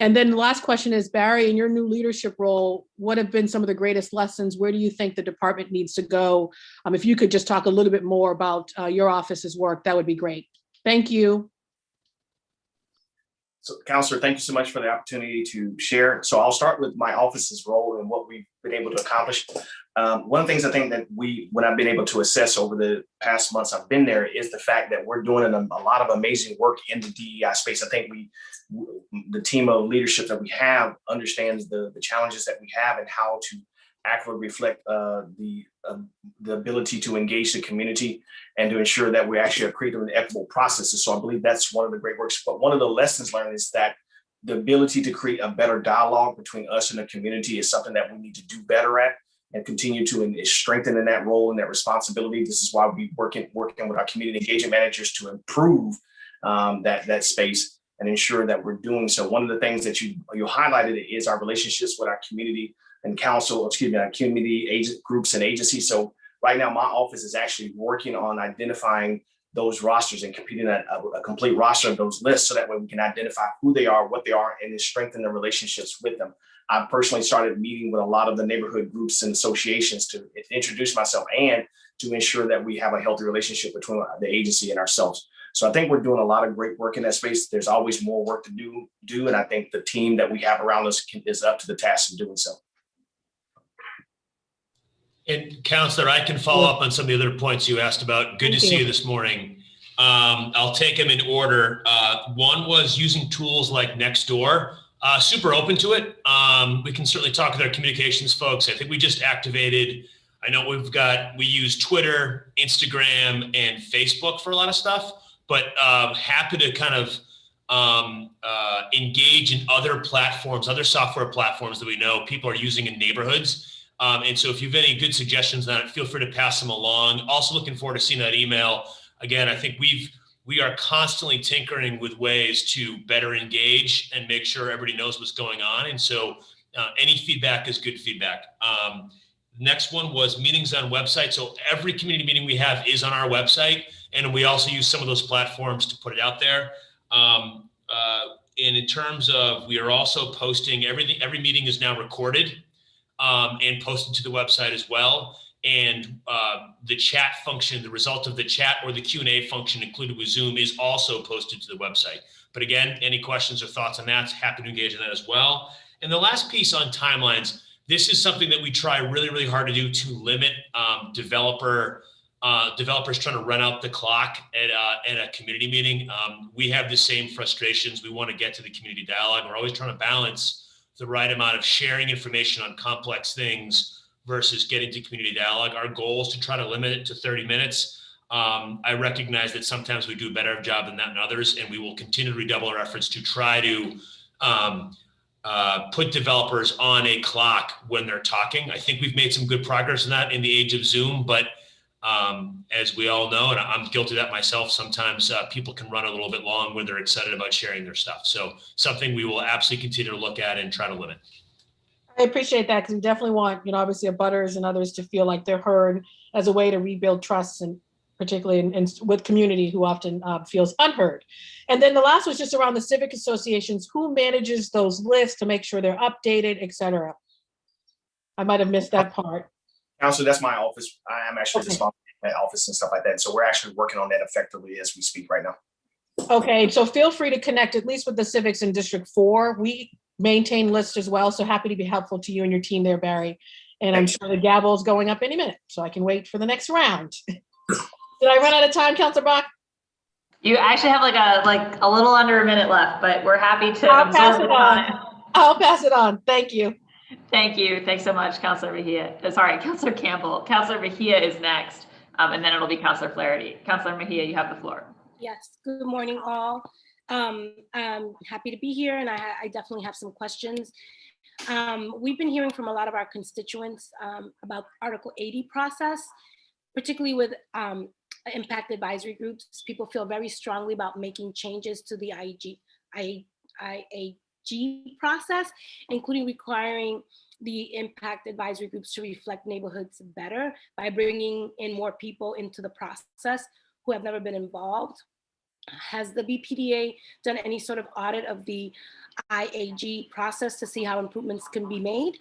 And then the last question is, Barry, in your new leadership role, what have been some of the greatest lessons? Where do you think the department needs to go? If you could just talk a little bit more about your office's work, that would be great. Thank you. So, Counselor, thank you so much for the opportunity to share. So I'll start with my office's role and what we've been able to accomplish. One of the things I think that when I've been able to assess over the past months I've been there is the fact that we're doing a lot of amazing work in the DEI space. I think the team of leadership that we have understands the challenges that we have and how to accurately reflect the ability to engage the community and to ensure that we actually are creating an equitable processes. So I believe that's one of the great works. But one of the lessons learned is that the ability to create a better dialogue between us and the community is something that we need to do better at and continue to strengthen in that role and that responsibility. This is why we working with our community engagement managers to improve that space and ensure that we're doing so. One of the things that you highlighted is our relationships with our community and our community agent groups and agencies. So right now, my office is actually working on identifying those rosters and completing a complete roster of those lists, so that way we can identify who they are, what they are, and then strengthen the relationships with them. I personally started meeting with a lot of the neighborhood groups and associations to introduce myself and to ensure that we have a healthy relationship between the agency and ourselves. So I think we're doing a lot of great work in that space. There's always more work to do, and I think the team that we have around us is up to the task of doing so. And Counselor, I can follow up on some of the other points you asked about. Good to see you this morning. I'll take them in order. One was using tools like Nextdoor. Super open to it. We can certainly talk with our communications folks. I think we just activated, I know we use Twitter, Instagram, and Facebook for a lot of stuff, but happy to kind of engage in other platforms, other software platforms that we know people are using in neighborhoods. And so if you have any good suggestions on it, feel free to pass them along. Also looking forward to seeing that email. Again, I think we are constantly tinkering with ways to better engage and make sure everybody knows what's going on. And so any feedback is good feedback. Next one was meetings on website. So every community meeting we have is on our website. And we also use some of those platforms to put it out there. And in terms of, we are also posting everything, every meeting is now recorded and posted to the website as well. And the chat function, the result of the chat or the Q&A function included with Zoom is also posted to the website. But again, any questions or thoughts on that, happy to engage in that as well. And the last piece on timelines, this is something that we try really, really hard to do to limit developers trying to run out the clock at a community meeting. We have the same frustrations. We want to get to the community dialogue. We're always trying to balance the right amount of sharing information on complex things versus getting to community dialogue. Our goal is to try to limit it to 30 minutes. I recognize that sometimes we do a better job than that in others, and we will continue to redouble our efforts to try to put developers on a clock when they're talking. I think we've made some good progress in that in the age of Zoom, but as we all know, and I'm guilty of that myself, sometimes people can run a little bit long when they're excited about sharing their stuff. So something we will absolutely continue to look at and try to limit. I appreciate that, because we definitely want, obviously abutters and others to feel like they're heard as a way to rebuild trust, and particularly with community who often feels unheard. And then the last was just around the civic associations. Who manages those lists to make sure they're updated, et cetera? I might have missed that part. Council, that's my office. I am actually responsible for that office and stuff like that. So we're actually working on that effectively as we speak right now. Okay, so feel free to connect at least with the civics in District 4. We maintain lists as well, so happy to be helpful to you and your team there, Barry. And I'm sure the gavel is going up any minute, so I can wait for the next round. Did I run out of time, Councilor Bach? You actually have like a little under a minute left, but we're happy to I'll pass it on. I'll pass it on. Thank you. Thank you. Thanks so much, Councilor Mejia. Sorry, Councilor Campbell. Councilor Mejia is next, and then it'll be Councilor Flaherty. Councilor Mejia, you have the floor. Yes, good morning all. I'm happy to be here, and I definitely have some questions. We've been hearing from a lot of our constituents about Article 80 process, particularly with impact advisory groups. People feel very strongly about making changes to the IAG process, including requiring the impact advisory groups to reflect neighborhoods better by bringing in more people into the process who have never been involved. Has the BPDA done any sort of audit of the IAG process to see how improvements can be made?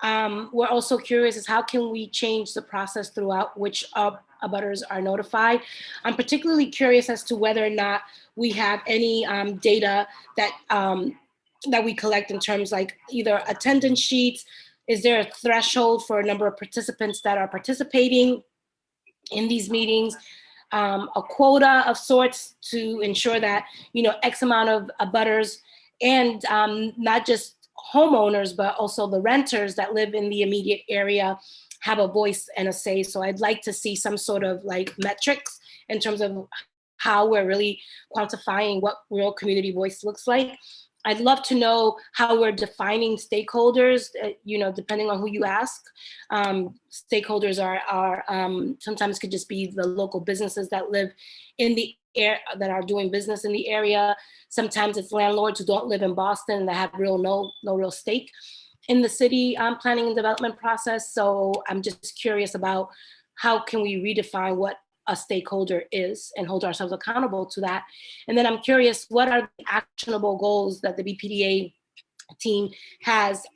We're also curious as how can we change the process throughout which abutters are notified. I'm particularly curious as to whether or not we have any data that we collect in terms like either attendance sheets. Is there a threshold for a number of participants that are participating in these meetings? A quota of sorts to ensure that, X amount of abutters and not just homeowners, but also the renters that live in the immediate area have a voice and a say. So I'd like to see some sort of like metrics in terms of how we're really quantifying what real community voice looks like. I'd love to know how we're defining stakeholders, depending on who you ask. Stakeholders are sometimes could just be the local businesses that live in the area, that are doing business in the area. Sometimes it's landlords who don't live in Boston and that have no real stake in the city planning and development process. So I'm just curious about how can we redefine what a stakeholder is and hold ourselves accountable to that. And then I'm curious, what are the actionable goals that the BPDA team has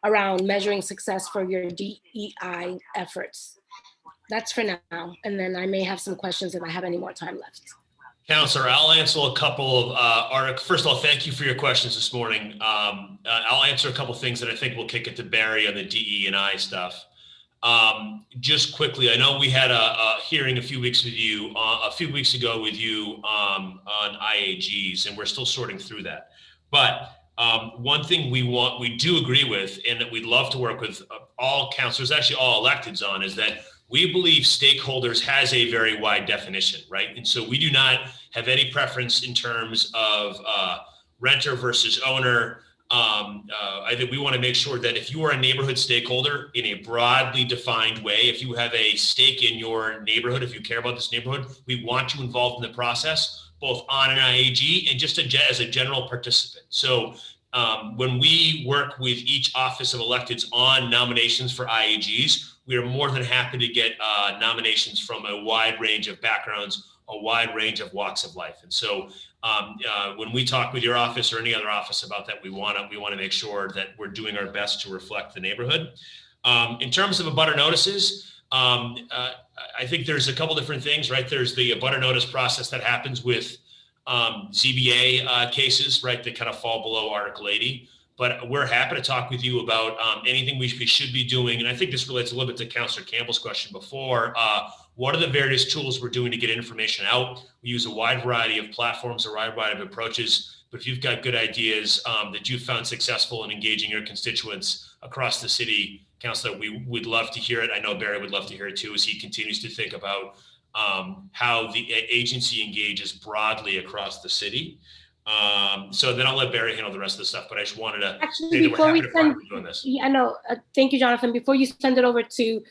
around measuring success for your DEI efforts? That's for now. And then I may have some questions if I have any more time left. Counselor, I'll answer a couple of articles. First of all, thank you for your questions this morning. I'll answer a couple of things that I think will kick it to Barry on the DE&I stuff. Just quickly, I know we had a hearing a few weeks ago with you on IAGs, and we're still sorting through that. But one thing we do agree with, and that we'd love to work with all counselors, actually all electeds on, is that we believe stakeholders has a very wide definition, right? And so we do not have any preference in terms of renter versus owner. I think we want to make sure that if you are a neighborhood stakeholder in a broadly defined way, if you have a stake in your neighborhood, if you care about this neighborhood, we want you involved in the process, both on an IAG and just as a general participant. So when we work with each office of electeds on nominations for IAGs, we are more than happy to get nominations from a wide range of backgrounds, a wide range of walks of life. And so when we talk with your office or any other office about that, we want to make sure that we're doing our best to reflect the neighborhood. In terms of abutter notices, I think there's a couple different things, right? There's the abutter notice process that happens with ZBA cases, right, that kind of fall below Article 80. But we're happy to talk with you about anything we should be doing. And I think this relates a little bit to Councilor Campbell's question before. What are the various tools we're doing to get information out? We use a wide variety of platforms, a wide variety of approaches. But if you've got good ideas that you've found successful in engaging your constituents across the city, Councilor, we would love to hear it. I know Barry would love to hear it too, as he continues to think about how the agency engages broadly across the city. So then I'll let Barry handle the rest of the stuff, but I just wanted to say that we're happy to partner with doing this. Yeah, I know. Thank you, Jonathan. Before you send it over to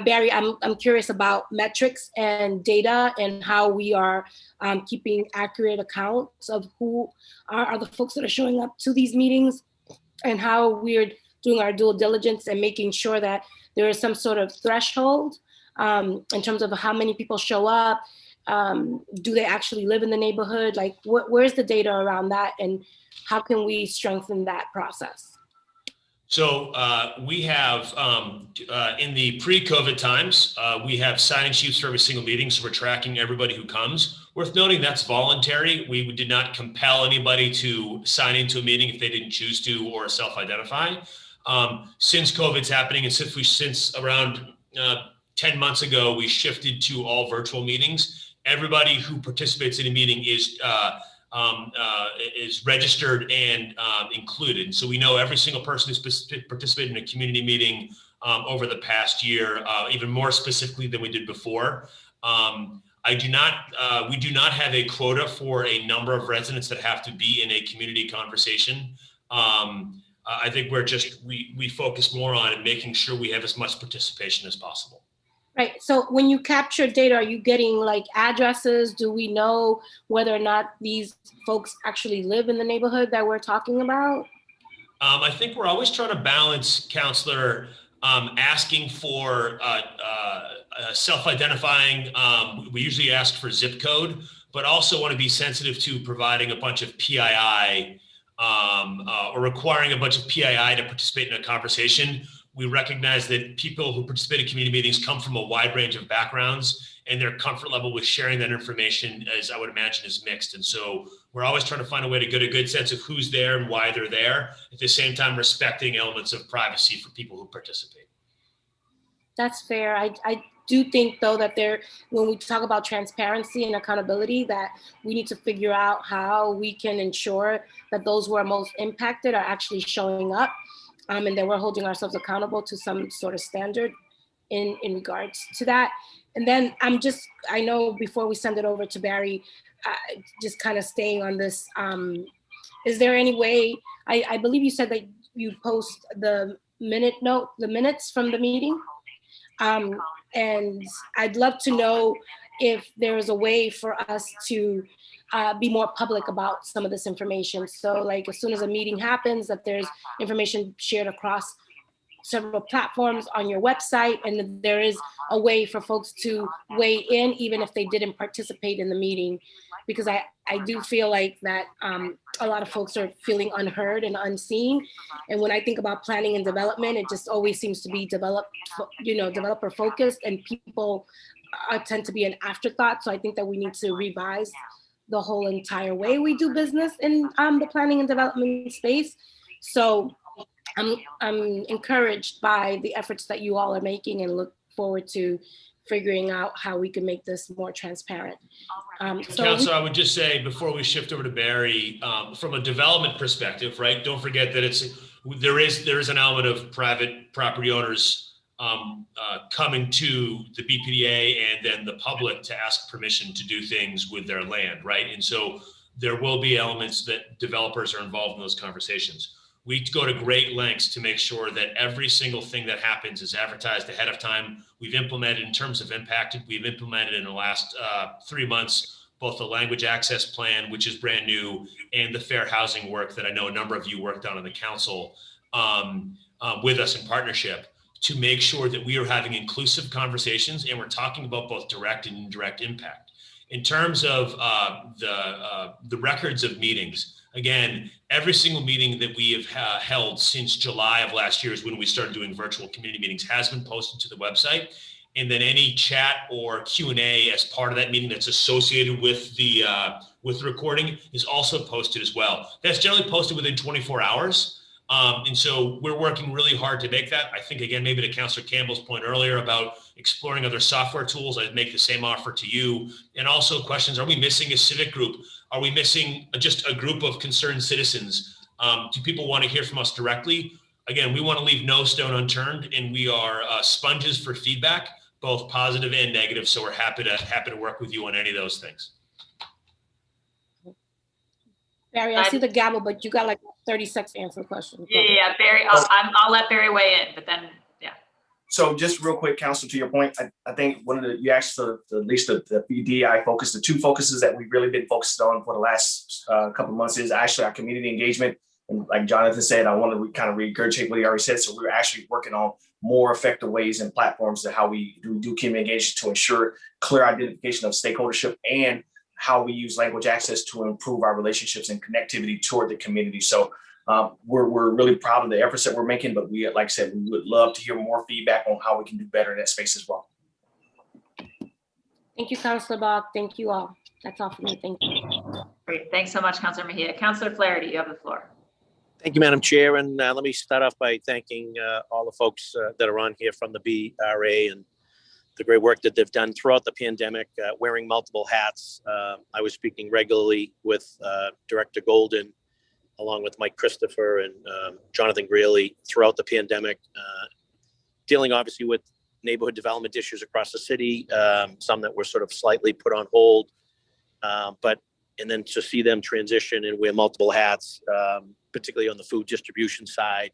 Barry, I'm curious about metrics and data and how we are keeping accurate accounts of who are the folks that are showing up to these meetings and how we're doing our due diligence and making sure that there is some sort of threshold in terms of how many people show up. Do they actually live in the neighborhood? Like, where's the data around that, and how can we strengthen that process? So we have, in the pre-COVID times, we have sign-in sheets for every single meeting, so we're tracking everybody who comes. Worth noting, that's voluntary. We did not compel anybody to sign into a meeting if they didn't choose to or self-identify. Since COVID's happening, and since around 10 months ago, we shifted to all virtual meetings. Everybody who participates in a meeting is registered and included. So we know every single person who's participated in a community meeting over the past year, even more specifically than we did before. We do not have a quota for a number of residents that have to be in a community conversation. I think we focus more on making sure we have as much participation as possible. Right. So when you capture data, are you getting like addresses? Do we know whether or not these folks actually live in the neighborhood that we're talking about? I think we're always trying to balance, Counselor, asking for self-identifying. We usually ask for zip code, but also want to be sensitive to providing a bunch of PII or requiring a bunch of PII to participate in a conversation. We recognize that people who participate in community meetings come from a wide range of backgrounds, and their comfort level with sharing that information, as I would imagine, is mixed. And so we're always trying to find a way to get a good sense of who's there and why they're there, at the same time respecting elements of privacy for people who participate. That's fair. I do think though that when we talk about transparency and accountability, that we need to figure out how we can ensure that those who are most impacted are actually showing up, and that we're holding ourselves accountable to some sort of standard in regards to that. And then I know before we send it over to Barry, just kind of staying on this, is there any way, I believe you said that you post the minutes from the meeting. And I'd love to know if there is a way for us to be more public about some of this information. So like as soon as a meeting happens, that there's information shared across several platforms on your website, and that there is a way for folks to weigh in even if they didn't participate in the meeting, because I do feel like that a lot of folks are feeling unheard and unseen. And when I think about planning and development, it just always seems to be developer focused, and people tend to be an afterthought. So I think that we need to revise the whole entire way we do business in the planning and development space. So I'm encouraged by the efforts that you all are making, and look forward to figuring out how we can make this more transparent. Councilor, I would just say before we shift over to Barry, from a development perspective, right? Don't forget that there is an element of private property owners coming to the BPDA and then the public to ask permission to do things with their land, right? And so there will be elements that developers are involved in those conversations. We go to great lengths to make sure that every single thing that happens is advertised ahead of time. We've implemented in terms of impacted, we've implemented in the last 3 months, both the language access plan, which is brand new, and the fair housing work that I know a number of you worked on in the council with us in partnership, to make sure that we are having inclusive conversations and we're talking about both direct and indirect impact. In terms of the records of meetings, again, every single meeting that we have held since July of last year is when we started doing virtual community meetings, has been posted to the website. And then any chat or Q&A as part of that meeting that's associated with the recording is also posted as well. That's generally posted within 24 hours. And so we're working really hard to make that. I think, again, maybe to Councilor Campbell's point earlier about exploring other software tools, I'd make the same offer to you. And also questions, are we missing a civic group? Are we missing just a group of concerned citizens? Do people want to hear from us directly? Again, we want to leave no stone unturned, and we are sponges for feedback, both positive and negative. So we're happy to work with you on any of those things. Barry, I see the gavel, but you got like 30 seconds to answer the question. Yeah, Barry, I'll let Barry weigh in, but then, yeah. So just real quick, Council, to your point, I think you asked for at least the BDI focus, the two focuses that we've really been focused on for the last couple of months is actually our community engagement. And like Jonathan said, I want to kind of regurgitate what he already said. So we're actually working on more effective ways and platforms to how we do community engagement to ensure clear identification of stakeholdership, and how we use language access to improve our relationships and connectivity toward the community. So we're really proud of the efforts that we're making, but we, like I said, we would love to hear more feedback on how we can do better in that space as well. Thank you, Councilor Bach. Thank you all. That's all for me. Thank you. Great. Thanks so much, Councilor Mejia. Councilor Flaherty, you have the floor. Thank you, Madam Chair. And let me start off by thanking all the folks that are on here from the BRA and the great work that they've done throughout the pandemic, wearing multiple hats. I was speaking regularly with Director Golden, along with Mike Christopher and Jonathan Greeley throughout the pandemic, dealing obviously with neighborhood development issues across the city, some that were sort of slightly put on hold, and then to see them transition and wear multiple hats, particularly on the food distribution side,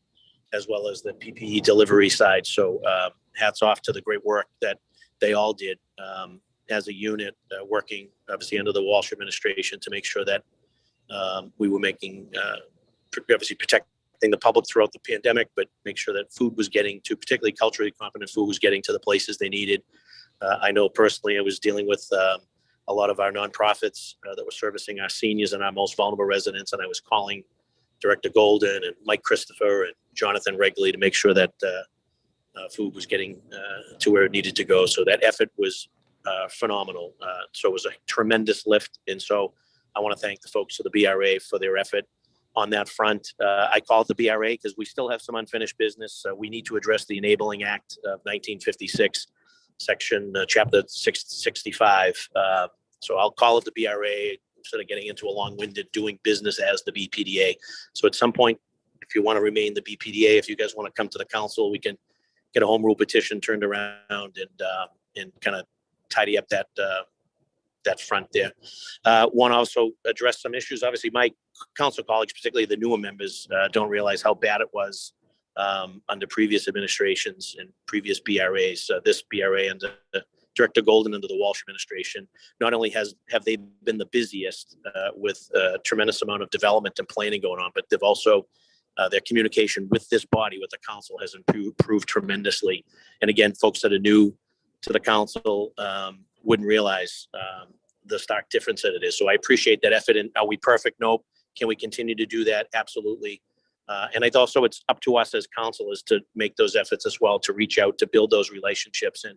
as well as the PPE delivery side. So hats off to the great work that they all did as a unit, working obviously under the Walsh administration to make sure that we were making, obviously protecting the public throughout the pandemic, but make sure that food was getting to, particularly culturally competent food was getting to the places they needed. I know personally I was dealing with a lot of our nonprofits that were servicing our seniors and our most vulnerable residents, and I was calling Director Golden and Mike Christopher and Jonathan regularly to make sure that food was getting to where it needed to go. So that effort was phenomenal. So it was a tremendous lift. And so I want to thank the folks of the BRA for their effort on that front. I call it the BRA because we still have some unfinished business. We need to address the Enabling Act of 1956 chapter 665. So I'll call it the BRA instead of getting into a long-winded doing business as the BPDA. So at some point, if you want to remain the BPDA, if you guys want to come to the council, we can get a home rule petition turned around and kind of tidy up that front there. Want to also address some issues. Obviously, my council colleagues, particularly the newer members, don't realize how bad it was under previous administrations and previous BRAs. This BRA under Director Golden under the Walsh administration, not only have they been the busiest with a tremendous amount of development and planning going on, but they've also their communication with this body, with the council, has improved tremendously. And again, folks that are new to the council wouldn't realize the stark difference that it is. So I appreciate that effort. And are we perfect? No. Can we continue to do that? Absolutely. And it's up to us as councilors to make those efforts as well, to reach out, to build those relationships. And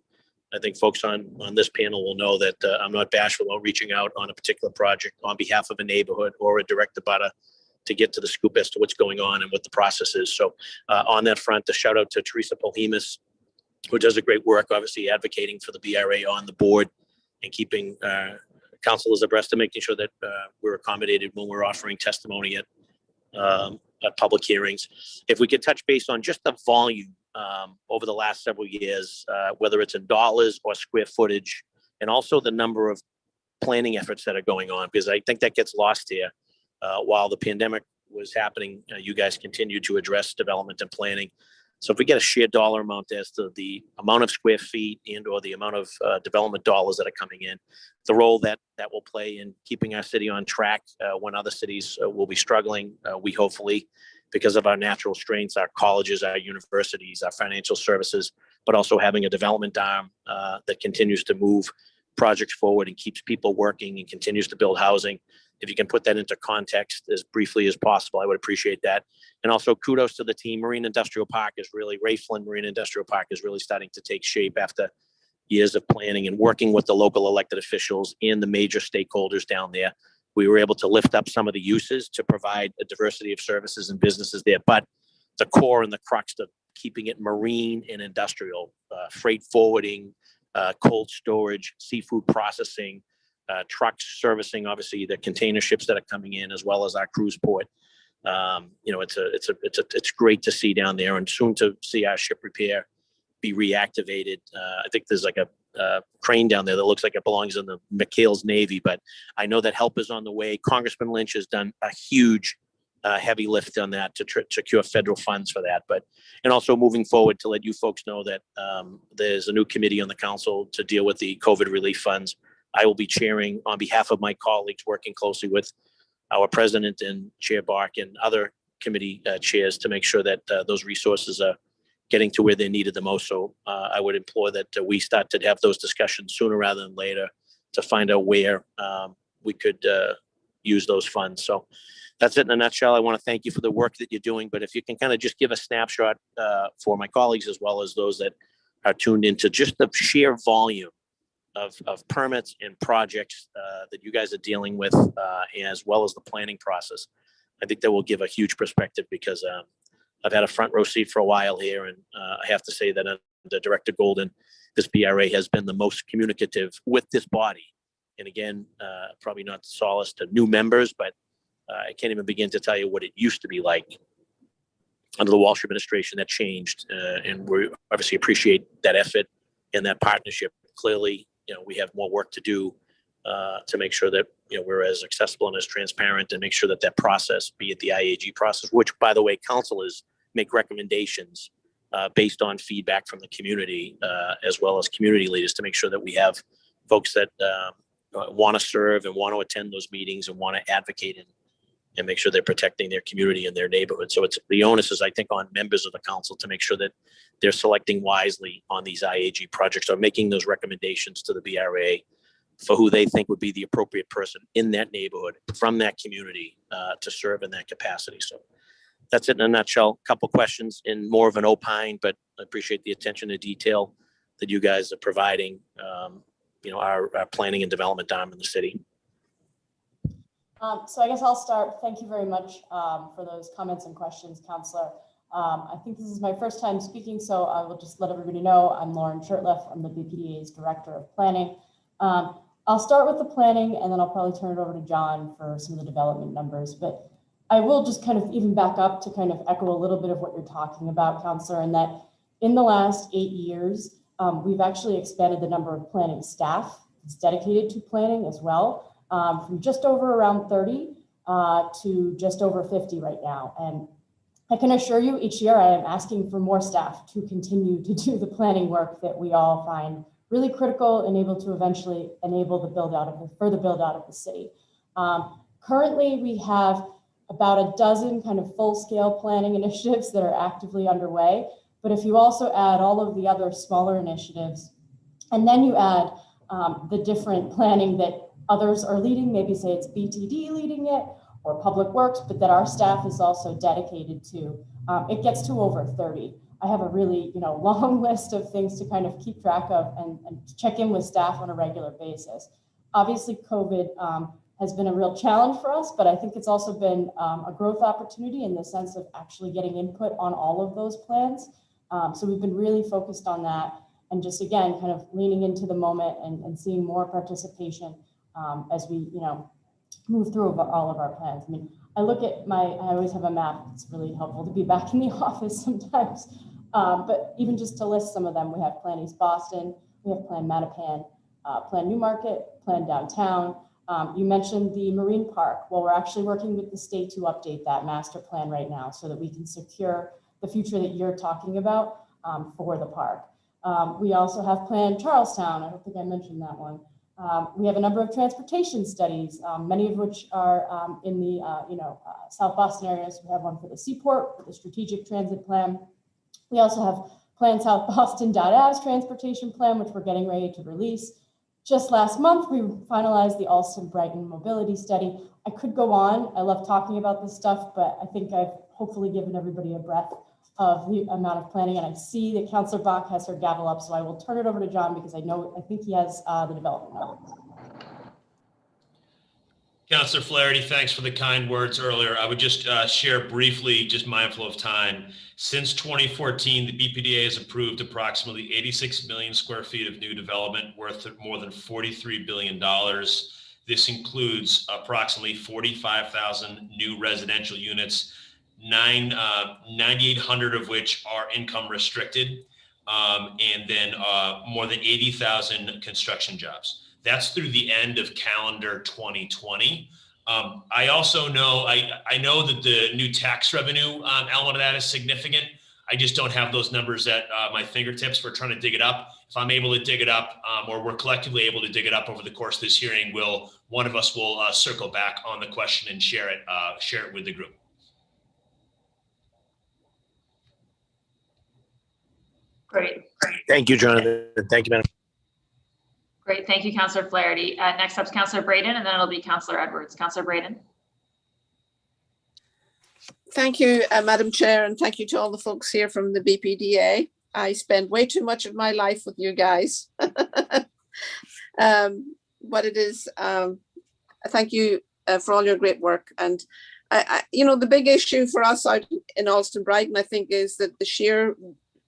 I think folks on this panel will know that I'm not bashful about reaching out on a particular project on behalf of a neighborhood or a direct abutter to get to the scoop as to what's going on and what the process is. So on that front, a shout out to Teresa Polhemus, who does a great work, obviously advocating for the BRA on the board and keeping councilors abreast of making sure that we're accommodated when we're offering testimony at public hearings. If we could touch base on just the volume over the last several years, whether it's in dollars or square footage, and also the number of planning efforts that are going on, because I think that gets lost here. While the pandemic was happening, you guys continued to address development and planning. So if we get a sheer dollar amount as to the amount of square feet and or the amount of development dollars that are coming in, the role that will play in keeping our city on track when other cities will be struggling, we hopefully, because of our natural strengths, our colleges, our universities, our financial services, but also having a development arm that continues to move projects forward and keeps people working and continues to build housing. If you can put that into context as briefly as possible, I would appreciate that. And also kudos to the team. Marine Industrial Park is really, Ray Flynn Marine Industrial Park is really starting to take shape after years of planning and working with the local elected officials and the major stakeholders down there. We were able to lift up some of the uses to provide a diversity of services and businesses there. But the core and the crux of keeping it marine and industrial, freight forwarding, cold storage, seafood processing, trucks servicing, obviously the container ships that are coming in, as well as our cruise port. It's great to see down there, and soon to see our ship repair be reactivated. I think there's like a crane down there that looks like it belongs in the McHale's Navy, but I know that help is on the way. Congressman Lynch has done a huge heavy lift on that to secure federal funds for that. And also moving forward to let you folks know that there's a new committee on the council to deal with the COVID relief funds. I will be chairing on behalf of my colleagues, working closely with our president and Chair Bark and other committee chairs to make sure that those resources are getting to where they're needed the most. So I would implore that we start to have those discussions sooner rather than later to find out where we could use those funds. So that's it in a nutshell. I want to thank you for the work that you're doing, but if you can kind of just give a snapshot for my colleagues as well as those that are tuned into just the sheer volume of permits and projects that you guys are dealing with, as well as the planning process. I think that will give a huge perspective because I've had a front row seat for a while here, and I have to say that under Director Golden, this BRA has been the most communicative with this body. And again, probably not solace to new members, but I can't even begin to tell you what it used to be like under the Walsh administration. That changed, and we obviously appreciate that effort and that partnership. Clearly, we have more work to do to make sure that we're as accessible and as transparent, and make sure that that process, be it the IAG process, which by the way, councilors make recommendations based on feedback from the community, as well as community leaders, to make sure that we have folks that want to serve and want to attend those meetings and want to advocate and make sure they're protecting their community and their neighborhood. So it's the onus is, I think, on members of the council to make sure that they're selecting wisely on these IAG projects, or making those recommendations to the BRA for who they think would be the appropriate person in that neighborhood from that community to serve in that capacity. So that's it in a nutshell. Couple questions in more of an opine, but I appreciate the attention to detail that you guys are providing, our planning and development arm in the city. So I guess I'll start. Thank you very much for those comments and questions, Councillor. I think this is my first time speaking, so I will just let everybody know I'm Lauren Shurtleff. I'm the BPDA's Director of Planning. I'll start with the planning and then I'll probably turn it over to John for some of the development numbers. But I will just kind of even back up to kind of echo a little bit of what you're talking about, Councillor, and that in the last 8 years, we've actually expanded the number of planning staff that's dedicated to planning as well, from just over around 30 to just over 50 right now. And I can assure you each year I am asking for more staff to continue to do the planning work that we all find really critical and able to eventually enable the further build out of the city. Currently, we have about a dozen kind of full-scale planning initiatives that are actively underway. But if you also add all of the other smaller initiatives, and then you add the different planning that others are leading, maybe say it's BTD leading it or Public Works, but that our staff is also dedicated to, it gets to over 30. I have a really long list of things to kind of keep track of and check in with staff on a regular basis. Obviously, COVID has been a real challenge for us, but I think it's also been a growth opportunity in the sense of actually getting input on all of those plans. So we've been really focused on that and just, again, kind of leaning into the moment and seeing more participation as we, move through all of our plans. I mean, I always have a map. It's really helpful to be back in the office sometimes. But even just to list some of them, we have Plan East Boston, we have Plan Mattapan, Plan Newmarket, Plan Downtown. You mentioned the Marine Park. Well, we're actually working with the state to update that master plan right now so that we can secure the future that you're talking about for the park. We also have Plan Charlestown. I don't think I mentioned that one. We have a number of transportation studies, many of which are in the South Boston area. So we have one for the Seaport, for the Strategic Transit Plan. We also have Plan South Boston.Av's transportation plan, which we're getting ready to release. Just last month, we finalized the Alston-Brighton mobility study. I could go on. I love talking about this stuff, but I think I've hopefully given everybody a breath of the amount of planning. And I see that Councillor Bach has her gavel up, so I will turn it over to John because I think he has the development numbers. Councillor Flaherty, thanks for the kind words earlier. I would just share briefly, just mindful of time. Since 2014, the BPDA has approved approximately 86 million square feet of new development worth more than $43 billion. This includes approximately 45,000 new residential units, 9,800 of which are income restricted, and then more than 80,000 construction jobs. That's through the end of calendar 2020. I also know, I know that the new tax revenue element of that is significant. I just don't have those numbers at my fingertips. We're trying to dig it up. If I'm able to dig it up, or we're collectively able to dig it up over the course of this hearing, one of us will circle back on the question and share it with the group. Great. Thank you, Jonathan. Thank you, Madam. Great. Thank you, Councillor Flaherty. Next up is Councillor Braden, and then it'll be Councillor Edwards. Councillor Braden. Thank you, Madam Chair, and thank you to all the folks here from the BPDA. I spend way too much of my life with you guys. But it is, thank you for all your great work. And, the big issue for us out in Alston-Brighton, I think, is that the sheer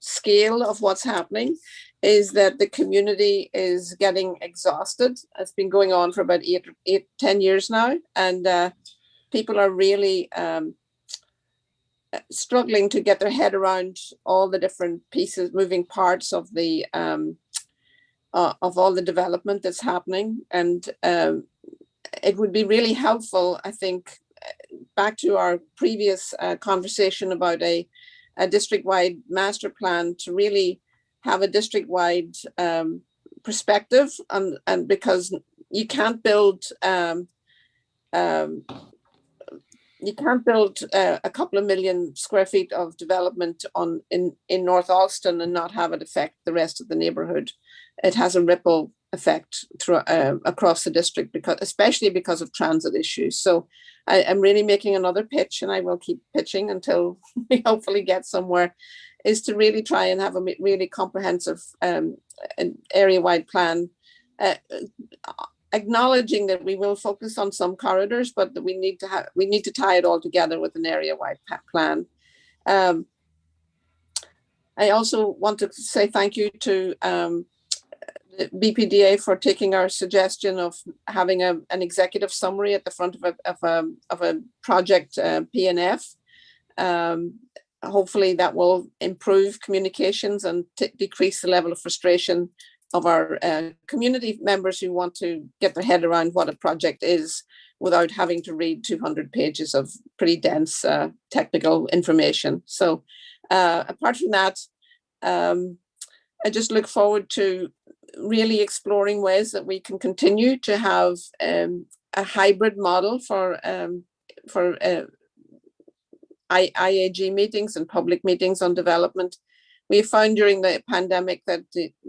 scale of what's happening is that the community is getting exhausted. It's been going on for about 10 years now. And people are really struggling to get their head around all the different pieces, moving parts of the of all the development that's happening. And it would be really helpful, I think, back to our previous conversation about a district-wide master plan, to really have a district-wide perspective, and because you can't build a couple of million square feet of development in North Alston and not have it affect the rest of the neighborhood. It has a ripple effect across the district, especially because of transit issues. So I'm really making another pitch, and I will keep pitching until we hopefully get somewhere, is to really try and have a really comprehensive an area-wide plan, acknowledging that we will focus on some corridors, but that we need to tie it all together with an area-wide plan. I also want to say thank you to the BPDA for taking our suggestion of having an executive summary at the front of a project P&F. Hopefully that will improve communications and decrease the level of frustration of our community members who want to get their head around what a project is without having to read 200 pages of pretty dense technical information. So apart from that, I just look forward to really exploring ways that we can continue to have a hybrid model for IAG meetings and public meetings on development. We found during the pandemic that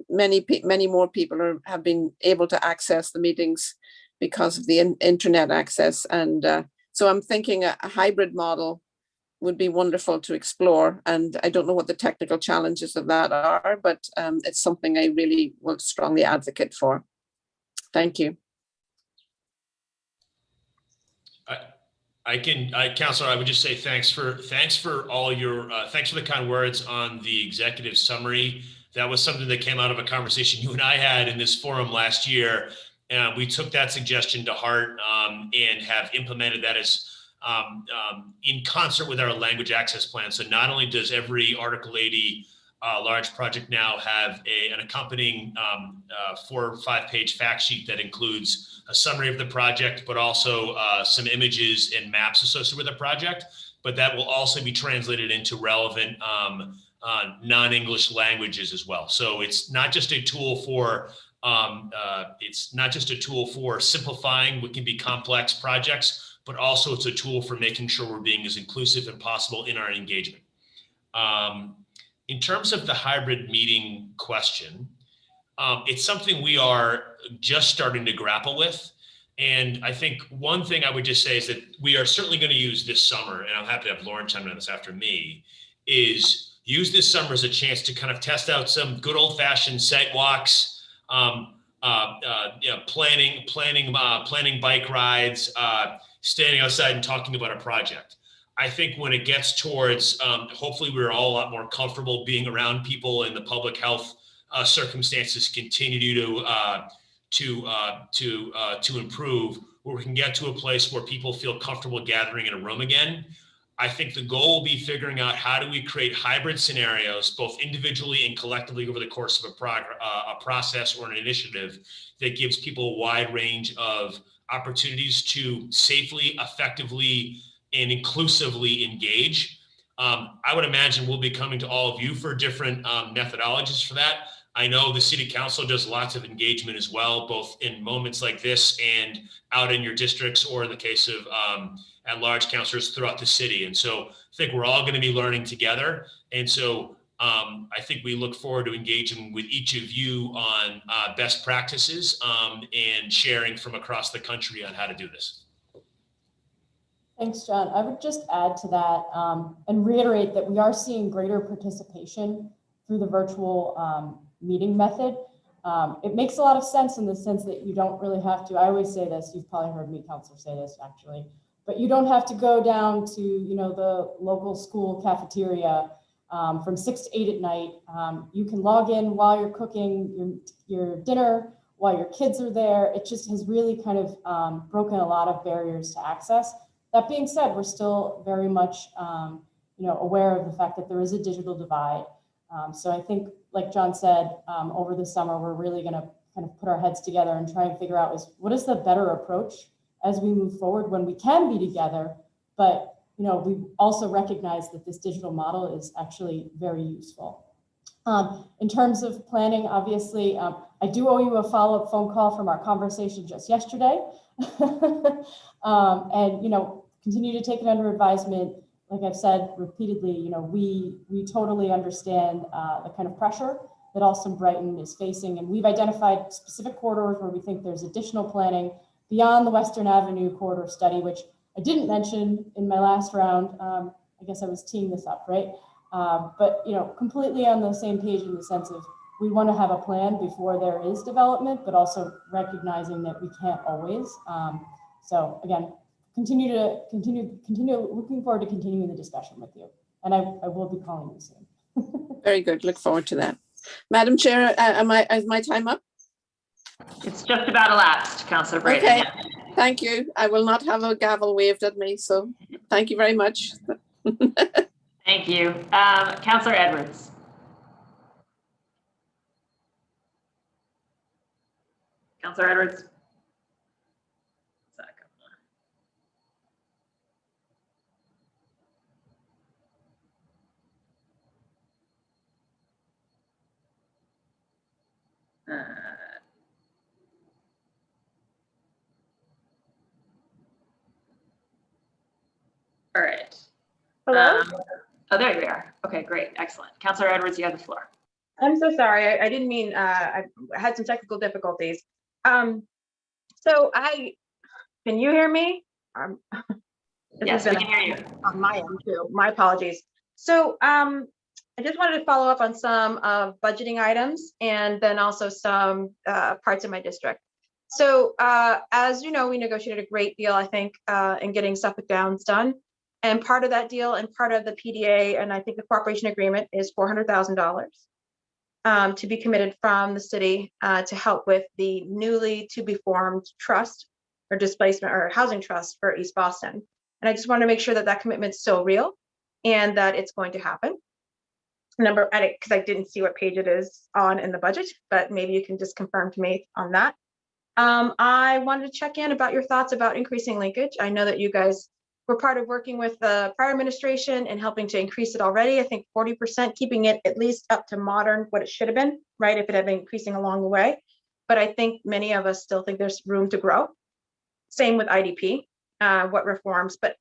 many more people have been able to access the meetings because of the internet access. And so I'm thinking a hybrid model would be wonderful to explore. And I don't know what the technical challenges of that are, but it's something I really will strongly advocate for. Thank you. Counselor, I would just say thanks for all your thanks for the kind words on the executive summary. That was something that came out of a conversation you and I had in this forum last year. We took that suggestion to heart and have implemented that as in concert with our language access plan. So not only does every Article 80 large project now have an accompanying 4 or 5 page fact sheet that includes a summary of the project, but also some images and maps associated with the project. But that will also be translated into relevant non-English languages as well. So it's not just a tool for simplifying what can be complex projects, but also it's a tool for making sure we're being as inclusive as possible in our engagement. In terms of the hybrid meeting question, it's something we are just starting to grapple with. And I think one thing I would just say is that we are certainly going to use this summer, and I'm happy to have Lauren chime in on this after me, is use this summer as a chance to kind of test out some good old fashioned site walks, planning bike rides, standing outside and talking about a project. I think when it gets towards, hopefully we're all a lot more comfortable being around people and the public health circumstances continue to improve, where we can get to a place where people feel comfortable gathering in a room again. I think the goal will be figuring out how do we create hybrid scenarios, both individually and collectively over the course of a process or an initiative that gives people a wide range of opportunities to safely, effectively, and inclusively engage. I would imagine we'll be coming to all of you for different methodologies for that. I know the City Council does lots of engagement as well, both in moments like this and out in your districts, or in the case of at-large councilors throughout the city. And so I think we're all going to be learning together. And so I think we look forward to engaging with each of you on best practices and sharing from across the country on how to do this. Thanks, John. I would just add to that and reiterate that we are seeing greater participation through the virtual meeting method. It makes a lot of sense in the sense that you don't really have to, I always say this, you've probably heard me, Counselor, say this actually, but you don't have to go down to, the local school cafeteria from 6 to 8 at night. You can log in while you're cooking your dinner, while your kids are there. It just has really kind of broken a lot of barriers to access. That being said, we're still very much aware of the fact that there is a digital divide. So I think, like John said, over the summer, we're really going to kind of put our heads together and try and figure out what is the better approach as we move forward when we can be together. But we also recognize that this digital model is actually very useful. In terms of planning, obviously, I do owe you a follow-up phone call from our conversation just yesterday. And continue to take it under advisement. Like I've said repeatedly, we totally understand the kind of pressure that Alston Brighton is facing, and we've identified specific corridors where we think there's additional planning beyond the Western Avenue corridor study, which I didn't mention in my last round. I guess I was teeing this up, right? But completely on the same page in the sense of we want to have a plan before there is development, but also recognizing that we can't always. So again, continue looking forward to continuing the discussion with you. And I will be calling you soon. Very good. Look forward to that. Madam Chair, is my time up? It's just about elapsed, Councillor Brayden. Okay, Yeah. thank you. I will not have a gavel waved at me, so thank you very much. Thank you. Councillor Edwards. Councillor Edwards. All right. Hello? Oh, there we are. Okay, great. Excellent. Councillor Edwards, you have the floor. I'm so sorry. I didn't mean, I had some technical difficulties. Can you hear me? Yes, we can hear you. On my end too. My apologies. So I just wanted to follow up on some budgeting items and then also some parts of my district. So as you know, we negotiated a great deal, I think, in getting Suffolk Downs done. And part of that deal and part of the PDA, and I think the cooperation agreement is $400,000 to be committed from the city to help with the newly to be formed trust or displacement or housing trust for East Boston. And I just want to make sure that that commitment's still real and that it's going to happen. Because I didn't see what page it is on in the budget, but maybe you can just confirm to me on that. I wanted to check in about your thoughts about increasing linkage. I know that you guys were part of working with the prior administration and helping to increase it already. I think 40%, keeping it at least up to modern what it should have been, right? If it had been increasing along the way. But I think many of us still think there's room to grow. Same with IDP, what reforms, but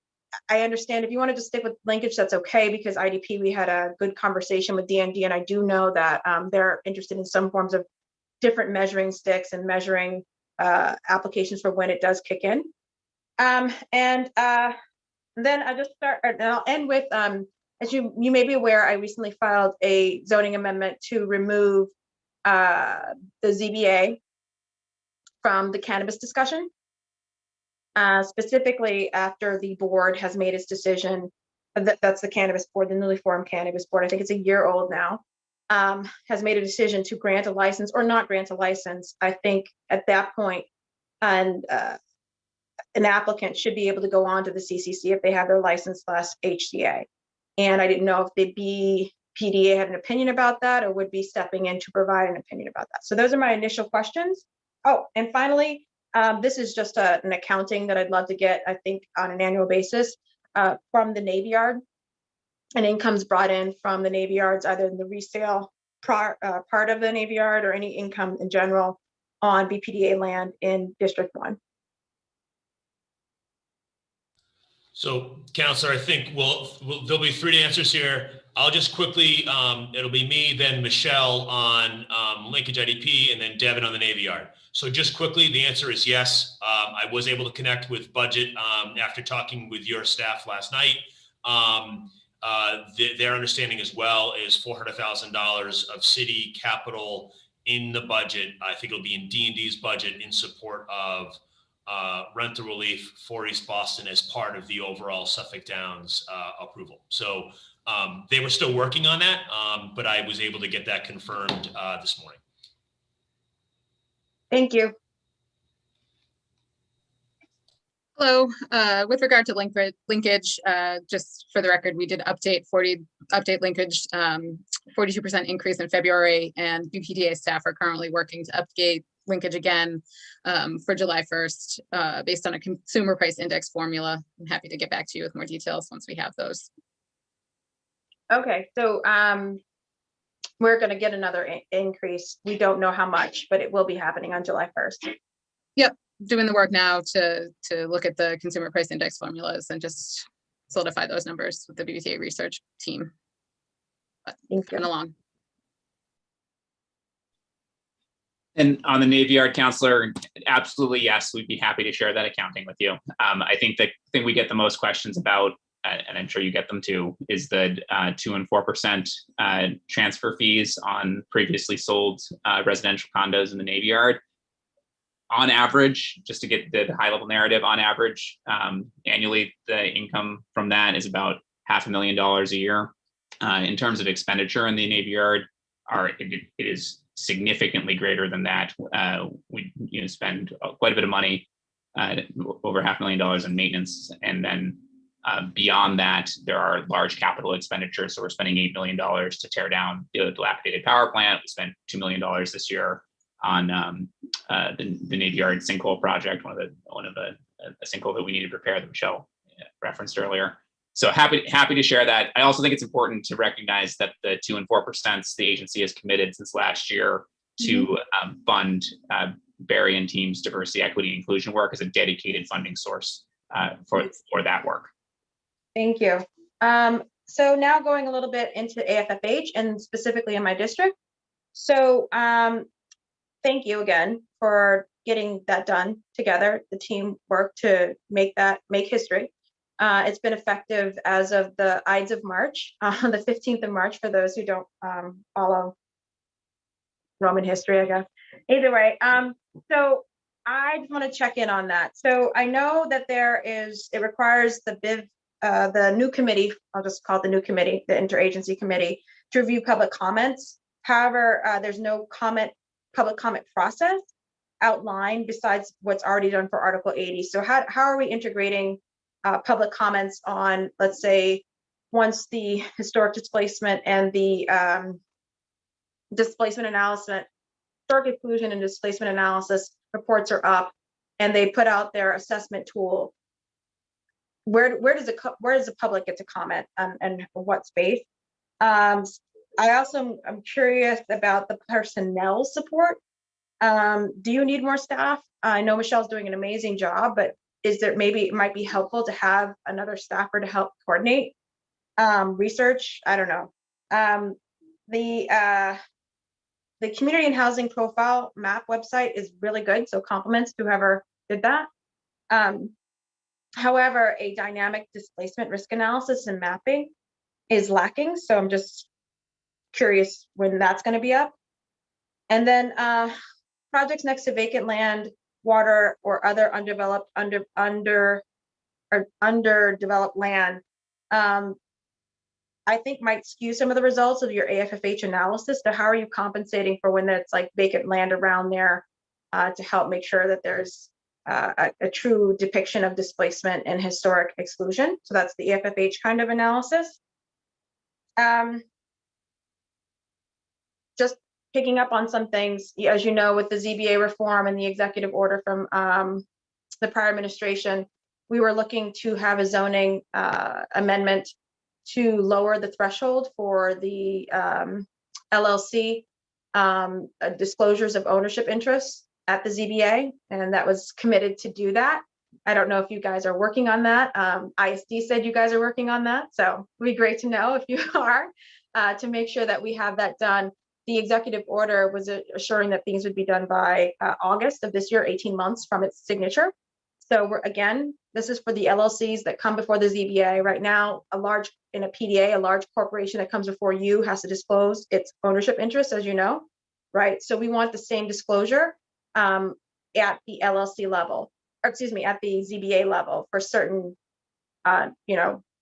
I understand if you wanted to stick with linkage, that's okay, because IDP, we had a good conversation with DND, and I do know that they're interested in some forms of different measuring sticks and measuring applications for when it does kick in. Then I just start, and I'll end with, as you may be aware, I recently filed a zoning amendment to remove the ZBA from the cannabis discussion. Specifically after the board has made its decision, that's the cannabis board, the newly formed cannabis board, I think it's a year old now, has made a decision to grant a license or not grant a license. I think at that point, and an applicant should be able to go on to the CCC if they have their license plus HCA. And I didn't know if the BPDA had an opinion about that or would be stepping in to provide an opinion about that. So those are my initial questions. Oh, and finally, this is just an accounting that I'd love to get, I think, on an annual basis from the Navy Yard. And incomes brought in from the Navy Yards, either in the resale part of the Navy Yard or any income in general on BPDA land in District 1. So, Counselor, I think there'll be 3 answers here. I'll just quickly, it'll be me, then Michelle on linkage IDP, and then Devin on the Navy Yard. So just quickly, the answer is yes. I was able to connect with budget after talking with your staff last night. Their understanding as well is $400,000 of city capital in the budget. I think it'll be in D&D's budget in support of rental relief for East Boston as part of the overall Suffolk Downs approval. So they were still working on that, but I was able to get that confirmed this morning. Thank you. Hello, with regard to linkage, just for the record, we did update linkage, 42% increase in February, and BPDA staff are currently working to update linkage again for July 1st, based on a consumer price index formula. I'm happy to get back to you with more details once we have those. Okay, so we're going to get another increase. We don't know how much, but it will be happening on July 1st. Yep, doing the work now to look at the consumer price index formulas and just solidify those numbers with the BPDA research team. But going along. And on the Navy Yard, Counselor, absolutely yes, we'd be happy to share that accounting with you. I think the thing we get the most questions about, and I'm sure you get them too, is the 2% and 4% transfer fees on previously sold residential condos in the Navy Yard. On average, just to get the high level narrative, on average, annually, the income from that is about $500,000 a year. In terms of expenditure in the Navy Yard, it is significantly greater than that. We spend quite a bit of money, over $500,000 in maintenance, and then beyond that, there are large capital expenditures. So we're spending $8 million to tear down the dilapidated power plant. We spent $2 million this year on the Navy Yard sinkhole project, one of the sinkhole that we need to repair that Michelle referenced earlier. So happy to share that. I also think it's important to recognize that the 2% and 4% the agency has committed since last year to fund Barry and team's diversity, equity, and inclusion work as a dedicated funding source for that work. Thank you. So now going a little bit into AFFH and specifically in my district. So thank you again for getting that done together. The team worked to make history. It's been effective as of the Ides of March, the 15th of March, for those who don't follow Roman history, I guess. Either way, so I just want to check in on that. So I know that it requires the BIV, the new committee, I'll just call it the new committee, the interagency committee, to review public comments. However, there's no public comment process outlined besides what's already done for Article 80. So how are we integrating public comments on, let's say, once the historic displacement and the displacement analysis, historic exclusion and displacement analysis reports are up, and they put out their assessment tool? Where does the public get to comment and what space? I also am curious about the personnel support. Do you need more staff? I know Michelle's doing an amazing job, but it might be helpful to have another staffer to help coordinate research? I don't know. The community and housing profile map website is really good, so compliments to whoever did that. However, a dynamic displacement risk analysis and mapping is lacking, so I'm just curious when that's going to be up. And then projects next to vacant land, water, or other underdeveloped land, I think might skew some of the results of your AFFH analysis. So how are you compensating for when there's like vacant land around there to help make sure that there's a true depiction of displacement and historic exclusion? So that's the AFFH kind of analysis. Just picking up on some things, as you know, with the ZBA reform and the executive order from the prior administration, we were looking to have a zoning amendment to lower the threshold for the LLC disclosures of ownership interests at the ZBA, and that was committed to do that. I don't know if you guys are working on that. ISD said you guys are working on that, so it'd be great to know if you are, to make sure that we have that done. The executive order was assuring that things would be done by August of this year, 18 months from its signature. So again, this is for the LLCs that come before the ZBA. Right now, in a PDA, a large corporation that comes before you has to disclose its ownership interest, as you know, right? So we want the same disclosure at the LLC level, or excuse me, at the ZBA level for certain,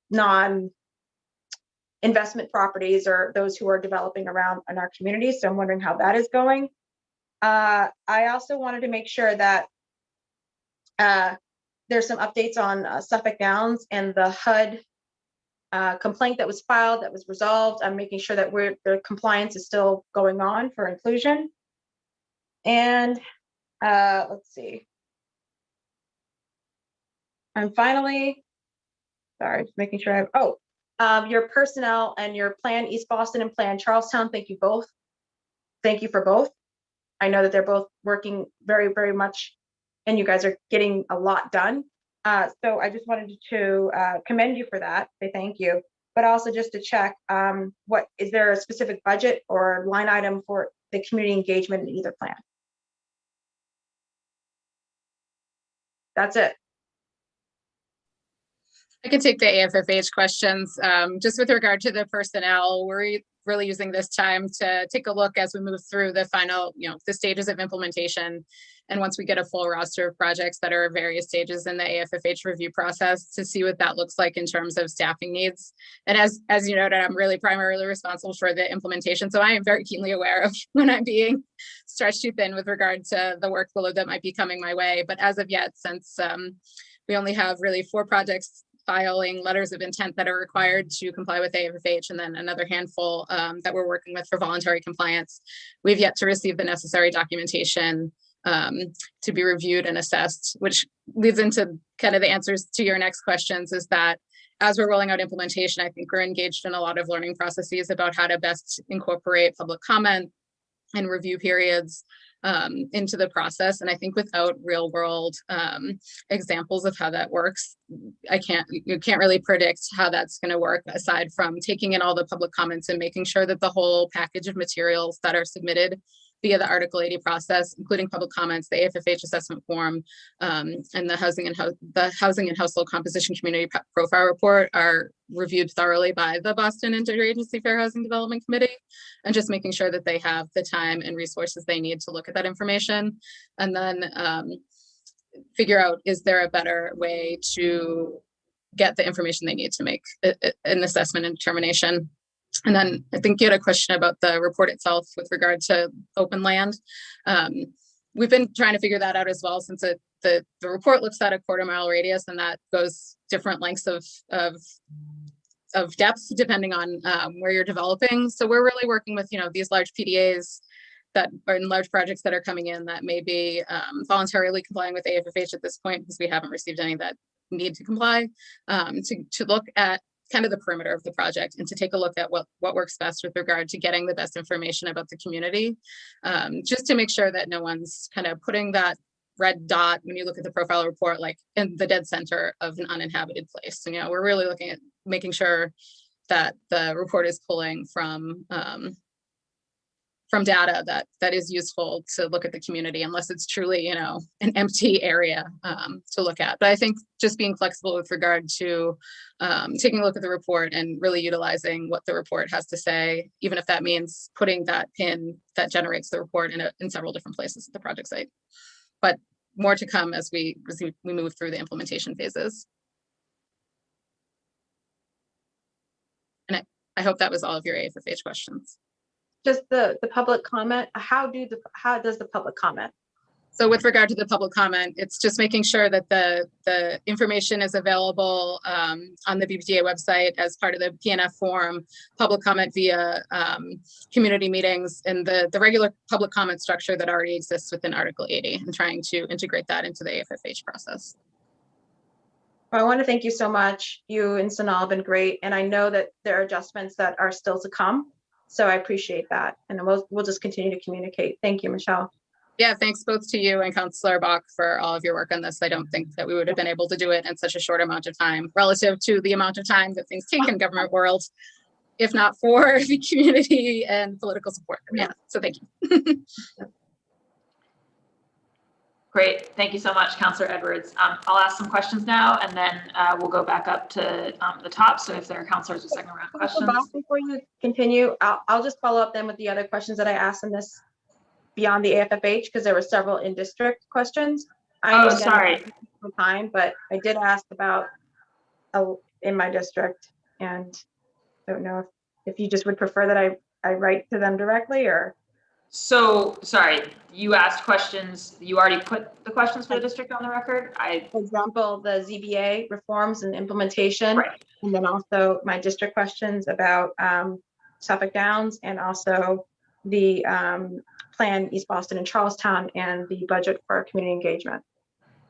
non-investment properties or those who are developing around in our community. So I'm wondering how that is going. I also wanted to make sure that there's some updates on Suffolk Downs and the HUD complaint that was filed, that was resolved. I'm making sure that the compliance is still going on for inclusion. And let's see. And finally, sorry, just making sure your personnel and your Plan East Boston and Plan Charlestown, thank you both. Thank you for both. I know that they're both working very, very much, and you guys are getting a lot done. So I just wanted to commend you for that, say thank you, but also just to check, is there a specific budget or line item for the community engagement in either plan? That's it. I can take the AFFH questions. Just with regard to the personnel, we're really using this time to take a look as we move through the final, the stages of implementation. And once we get a full roster of projects that are at various stages in the AFFH review process, to see what that looks like in terms of staffing needs. And as you noted, I'm really primarily responsible for the implementation. So I am very keenly aware of when I'm being stretched too thin with regard to the workload that might be coming my way. But as of yet, since we only have really 4 projects filing letters of intent that are required to comply with AFFH, and then another handful that we're working with for voluntary compliance, we've yet to receive the necessary documentation to be reviewed and assessed, which leads into kind of the answers to your next questions, is that as we're rolling out implementation, I think we're engaged in a lot of learning processes about how to best incorporate public comment and review periods into the process. And I think without real world examples of how that works, you can't really predict how that's going to work, aside from taking in all the public comments and making sure that the whole package of materials that are submitted via the Article 80 process, including public comments, the AFFH assessment form, and the housing and household composition community profile report, are reviewed thoroughly by the Boston Interagency Fair Housing Development Committee, and just making sure that they have the time and resources they need to look at that information. And then figure out, is there a better way to get the information they need to make an assessment and determination. And then I think you had a question about the report itself with regard to open land. We've been trying to figure that out as well, since the report looks at a 1/4-mile radius, and that goes different lengths of depth depending on where you're developing. So we're really working with these large PDAs that are in large projects that are coming in that may be voluntarily complying with AFFH at this point, because we haven't received any that need to comply, to look at kind of the perimeter of the project and to take a look at what works best with regard to getting the best information about the community, just to make sure that no one's kind of putting that red dot when you look at the profile report, like in the dead center of an uninhabited place. So, we're really looking at making sure that the report is pulling from data that is useful to look at the community, unless it's truly, an empty area to look at. But I think just being flexible with regard to taking a look at the report and really utilizing what the report has to say, even if that means putting that pin that generates the report in several different places at the project site. But more to come as we move through the implementation phases. And I hope that was all of your AFFH questions. Just the public comment, how does the public comment? So with regard to the public comment, it's just making sure that the information is available on the BPDA website as part of the PNF form, public comment via community meetings, and the regular public comment structure that already exists within Article 80, and trying to integrate that into the AFFH process. Well, I want to thank you so much. You and Sanal have been great, and I know that there are adjustments that are still to come. So I appreciate that, and we'll just continue to communicate. Thank you, Michelle. Yeah, thanks both to you and Councillor Bach for all of your work on this. I don't think that we would have been able to do it in such a short amount of time relative to the amount of time that things take in government world, if not for the community and political support. Yeah, so thank you. Great, thank you so much, Councillor Edwards. I'll ask some questions now, and then we'll go back up to the top. So if there are councillors with second round questions. Before you continue, I'll just follow up then with the other questions that I asked in this beyond the AFFH, because there were several in-district questions. Oh, sorry. Time, but I did ask about in my district, and don't know if you just would prefer that I write to them directly, or. So, sorry, you asked questions, you already put the questions for the district on the record? For example, the ZBA reforms and implementation, right. And then also my district questions about Suffolk Downs, and also the plan East Boston and Charlestown, and the budget for community engagement.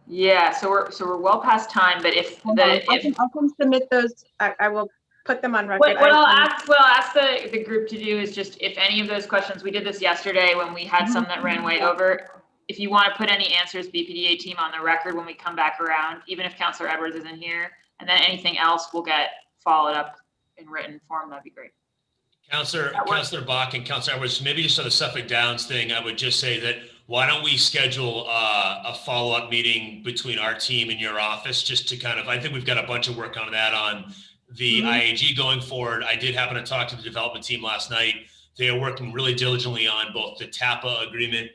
Yeah, so we're well past time, but if I can submit those, I will put them on record. What I'll ask the group to do is just, if any of those questions, we did this yesterday when we had some that ran way over, if you want to put any answers, BPDA team, on the record when we come back around, even if Councillor Edwards isn't here, and then anything else will get followed up in written form, that'd be great. Councillor Bach and Councillor Edwards, maybe just on the Suffolk Downs thing, I would just say that why don't we schedule a follow-up meeting between our team and your office just to kind of, I think we've got a bunch of work on that on the IAG going forward. I did happen to talk to the development team last night. They are working really diligently on both the TAPA agreement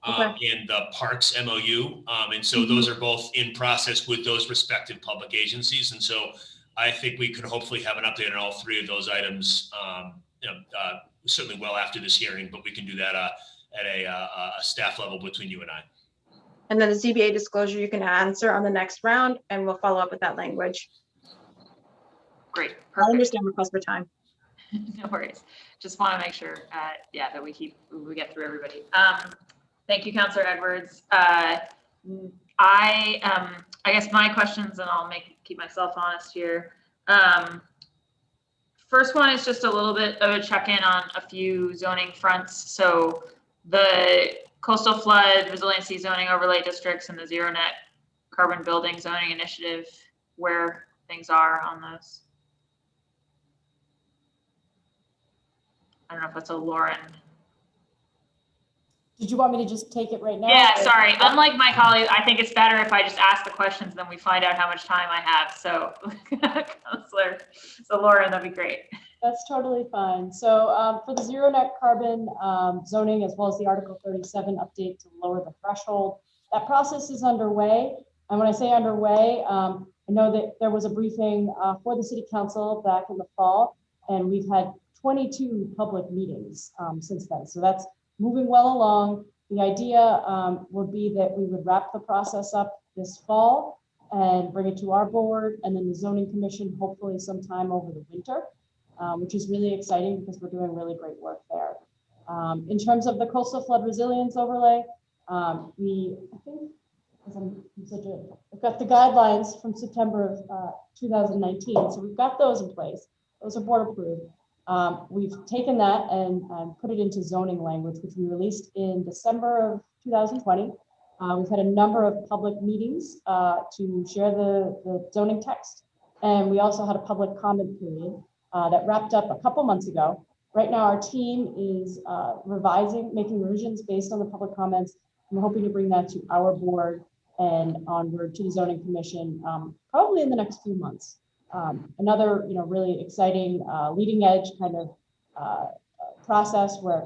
and the Parks MOU. And so those are both in process with those respective public agencies. And so I think we could hopefully have an update on all three of those items, certainly well after this hearing, but we can do that at a staff level between you and I. And then the ZBA disclosure you can answer on the next round, and we'll follow up with that language. Great. I understand request for time. No worries. Just want to make sure, that we get through everybody. Thank you, Councilor Edwards. I guess my questions, and I'll keep myself honest here. First one is just a little bit of a check-in on a few zoning fronts. So the coastal flood resiliency zoning overlay districts and the zero net carbon building zoning initiative, where things are on those. I don't know if that's a Lauren. Did you want me to just take it right now? Yeah, sorry. Unlike my colleague, I think it's better if I just ask the questions, then we find out how much time I have. So, Councilor, Lauren, that'd be great. That's totally fine. So for the zero net carbon zoning, as well as the Article 37 update to lower the threshold, that process is underway. And when I say underway, I know that there was a briefing for the City Council back in the fall, and we've had 22 public meetings since then. So that's moving well along. The idea would be that we would wrap the process up this fall and bring it to our board, and then the zoning commission hopefully sometime over the winter, which is really exciting because we're doing really great work there. In terms of the coastal flood resilience overlay, I've got the guidelines from September of 2019. So we've got those in place. Those are board approved. We've taken that and put it into zoning language, which we released in December of 2020. We've had a number of public meetings to share the zoning text. And we also had a public comment period that wrapped up a couple months ago. Right now, our team is making revisions based on the public comments. I'm hoping to bring that to our board and onward to the zoning commission probably in the next few months. Another, really exciting leading edge kind of process where,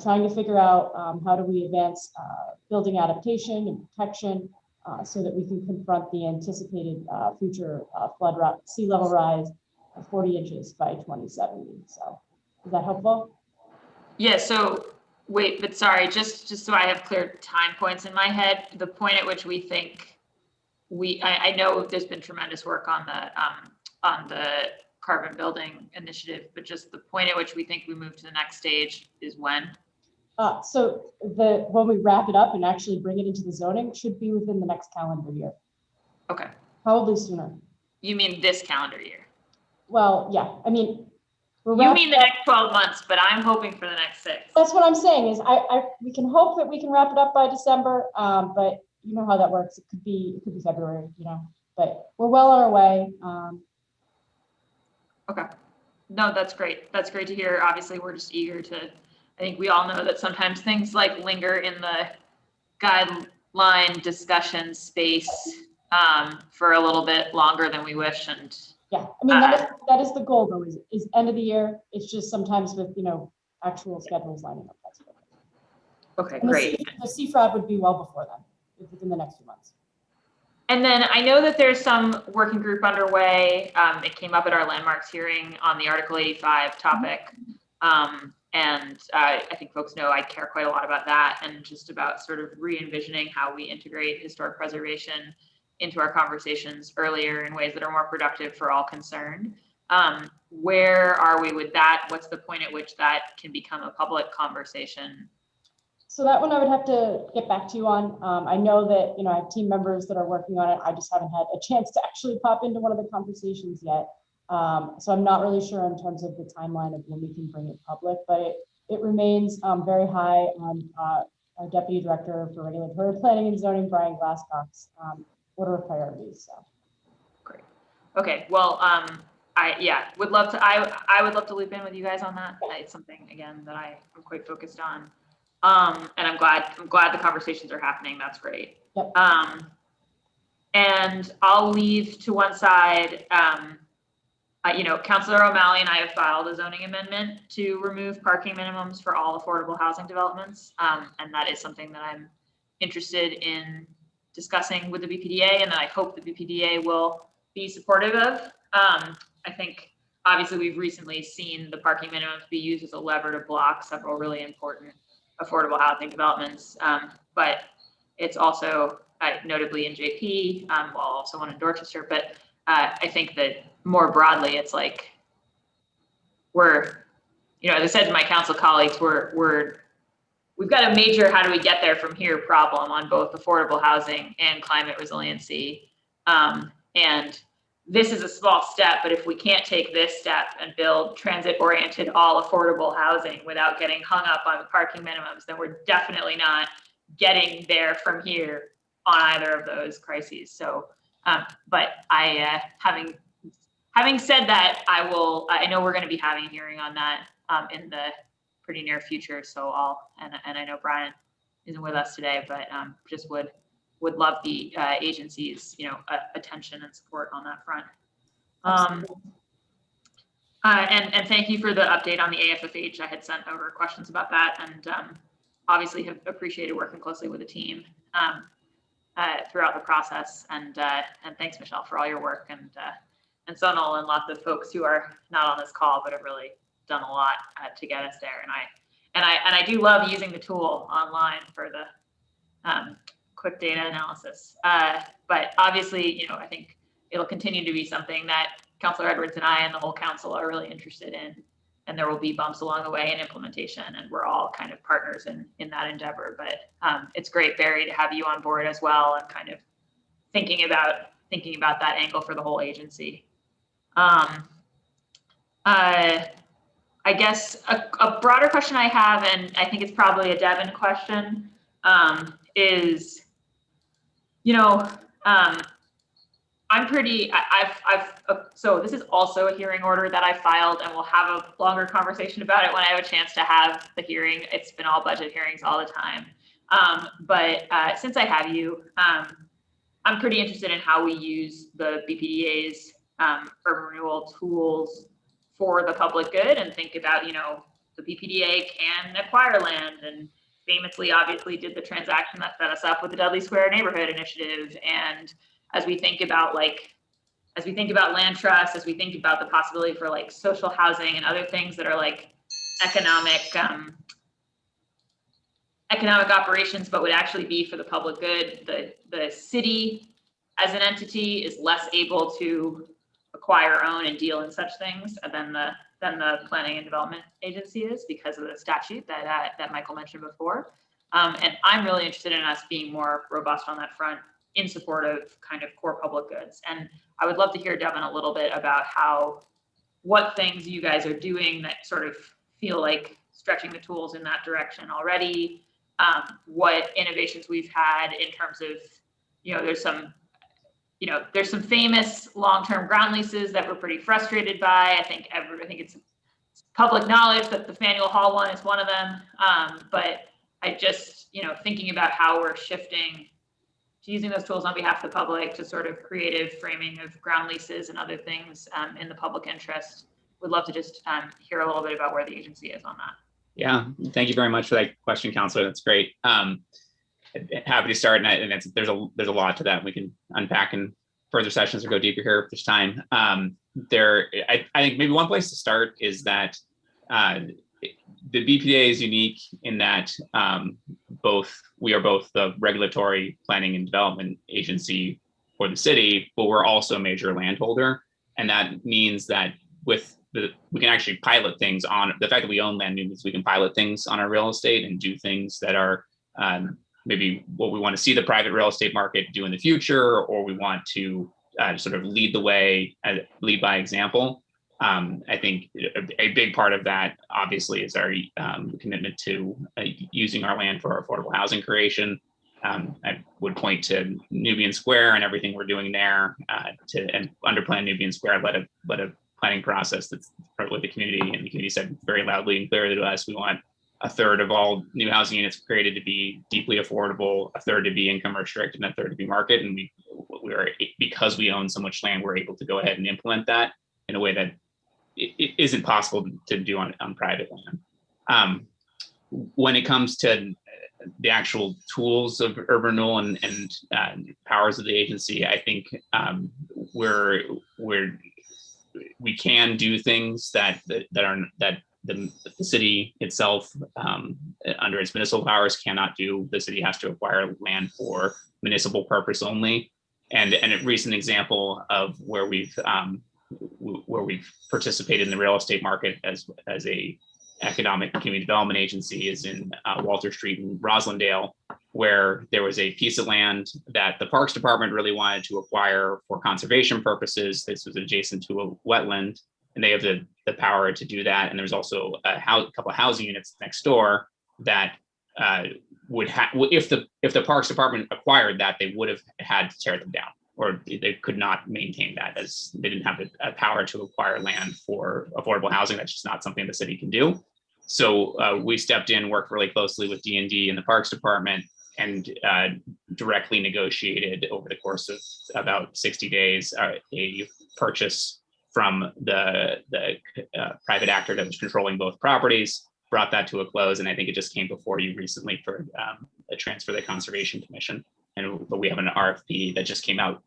trying to figure out how do we advance building adaptation and protection so that we can confront the anticipated future sea level rise of 40 inches by 2070. So is that helpful? Yeah, so wait, but sorry, just so I have clear time points in my head, the point at which we think I know there's been tremendous work on the carbon building initiative, but just the point at which we think we move to the next stage is when? So when we wrap it up and actually bring it into the zoning should be within the next calendar year. Okay. Probably sooner. You mean this calendar year? Well, yeah, I mean, you mean the next 12 months, but I'm hoping for the next 6. That's what I'm saying is we can hope that we can wrap it up by December, but you know how that works. It could be February, but we're well on our way. Okay. No, that's great. That's great to hear. Obviously, we're just eager to, I think we all know that sometimes things like linger in the guideline discussion space for a little bit longer than we wish. And yeah, I mean, that is the goal though, is end of the year. It's just sometimes with, actual schedules lining up. That's okay, great. The CFRAD would be well before then, within the next few months. And then I know that there's some working group underway. It came up at our landmarks hearing on the Article 85 topic. And I think folks know I care quite a lot about that and just about sort of re-envisioning how we integrate historic preservation into our conversations earlier in ways that are more productive for all concerned. Where are we with that? What's the point at which that can become a public conversation? So that one I would have to get back to you on. I know that, I have team members that are working on it. I just haven't had a chance to actually pop into one of the conversations yet. So I'm not really sure in terms of the timeline of when we can bring it public, but it remains very high on our Deputy Director for Regulatory Planning and Zoning, Brian Glasscock's order of priorities. So great. Okay. Well, I would love to. I would love to loop in with you guys on that. It's something again that I'm quite focused on. And I'm glad the conversations are happening. That's great. Yep. And I'll leave to one side, Councilor O'Malley and I have filed a zoning amendment to remove parking minimums for all affordable housing developments. And that is something that I'm interested in discussing with the BPDA, and that I hope the BPDA will be supportive of. I think obviously we've recently seen the parking minimums be used as a lever to block several really important affordable housing developments. But it's also notably in JP, well, also one in Dorchester, but I think that more broadly, it's like as I said to my council colleagues, we've got a major how do we get there from here problem on both affordable housing and climate resiliency. And this is a small step, but if we can't take this step and build transit-oriented, all affordable housing without getting hung up on parking minimums, then we're definitely not getting there from here on either of those crises. So, but having said that, I know we're going to be having a hearing on that in the pretty near future. So and I know Brian isn't with us today, but just would love the agency's, attention and support on that front. And thank you for the update on the AFFH. I had sent over questions about that, and obviously have appreciated working closely with the team throughout the process. And thanks, Michelle, for all your work, and Sonal and lots of folks who are not on this call but have really done a lot to get us there. And I do love using the tool online for the quick data analysis. But obviously, I think it'll continue to be something that Councilor Edwards and I and the whole council are really interested in. And there will be bumps along the way in implementation, and we're all kind of partners in that endeavor. But it's great, Barry, to have you on board as well, and kind of thinking about that angle for the whole agency. I guess a broader question I have, and I think it's probably a Devin question, is, so this is also a hearing order that I filed, and we'll have a longer conversation about it when I have a chance to have the hearing. It's been all budget hearings all the time. But since I have you, I'm pretty interested in how we use the BPDA's urban renewal tools for the public good, and think about, the BPDA can acquire land, and famously, obviously, did the transaction that set us up with the Dudley Square Neighborhood Initiative. And as we think about land trust, as we think about the possibility for social housing and other things that are economic operations, but would actually be for the public good, the city as an entity is less able to acquire, own, and deal in such things than the Planning and Development Agency is, because of the statute that Michael mentioned before. And I'm really interested in us being more robust on that front in support of kind of core public goods. And I would love to hear, Devin, a little bit about what things you guys are doing that sort of feel like stretching the tools in that direction already. What innovations we've had in terms of, there's some famous long-term ground leases that we're pretty frustrated by. I think it's public knowledge that the Faneuil Hall one is one of them. But I just, thinking about how we're shifting to using those tools on behalf of the public to sort of creative framing of ground leases and other things in the public interest. Would love to just hear a little bit about where the agency is on that. Yeah, thank you very much for that question, Councilor. That's great. Happy to start, and there's a lot to that. We can unpack in further sessions or go deeper here if there's time. I think maybe one place to start is that the BPDA is unique in that we are both the regulatory planning and development agency for the city, but we're also a major landholder, and that means that we can actually pilot things on the fact that we own land means we can pilot things on our real estate and do things that are maybe what we want to see the private real estate market do in the future, or we want to sort of lead the way, lead by example. I think a big part of that obviously is our commitment to using our land for affordable housing creation. I would point to Nubian Square and everything we're doing there and under Plan Nubian Square led a planning process that's with the community, and the community said very loudly and clearly to us, we want a third of all new housing units created to be deeply affordable, a third to be income restricted, and a third to be market. And we are, because we own so much land, we're able to go ahead and implement that in a way that it isn't possible to do on private land. When it comes to the actual tools of urban renewal and powers of the agency, I think we can do things that the city itself, under its municipal powers, cannot do. The city has to acquire land for municipal purpose only. And a recent example of where we've participated in the real estate market as a economic community development agency is in Walter Street in Roslindale, where there was a piece of land that the Parks Department really wanted to acquire for conservation purposes. This was adjacent to a wetland, and they have the power to do that. And there's also a couple of housing units next door that would have, if the Parks Department acquired that, they would have had to tear them down, or they could not maintain that, as they didn't have a power to acquire land for affordable housing. That's just not something the city can do. So we stepped in, worked really closely with D&D and the Parks Department, and directly negotiated over the course of about 60 days a purchase from the private actor that was controlling both properties, brought that to a close. And I think it just came before you recently for a transfer to the Conservation Commission. But we have an RFP that just came out,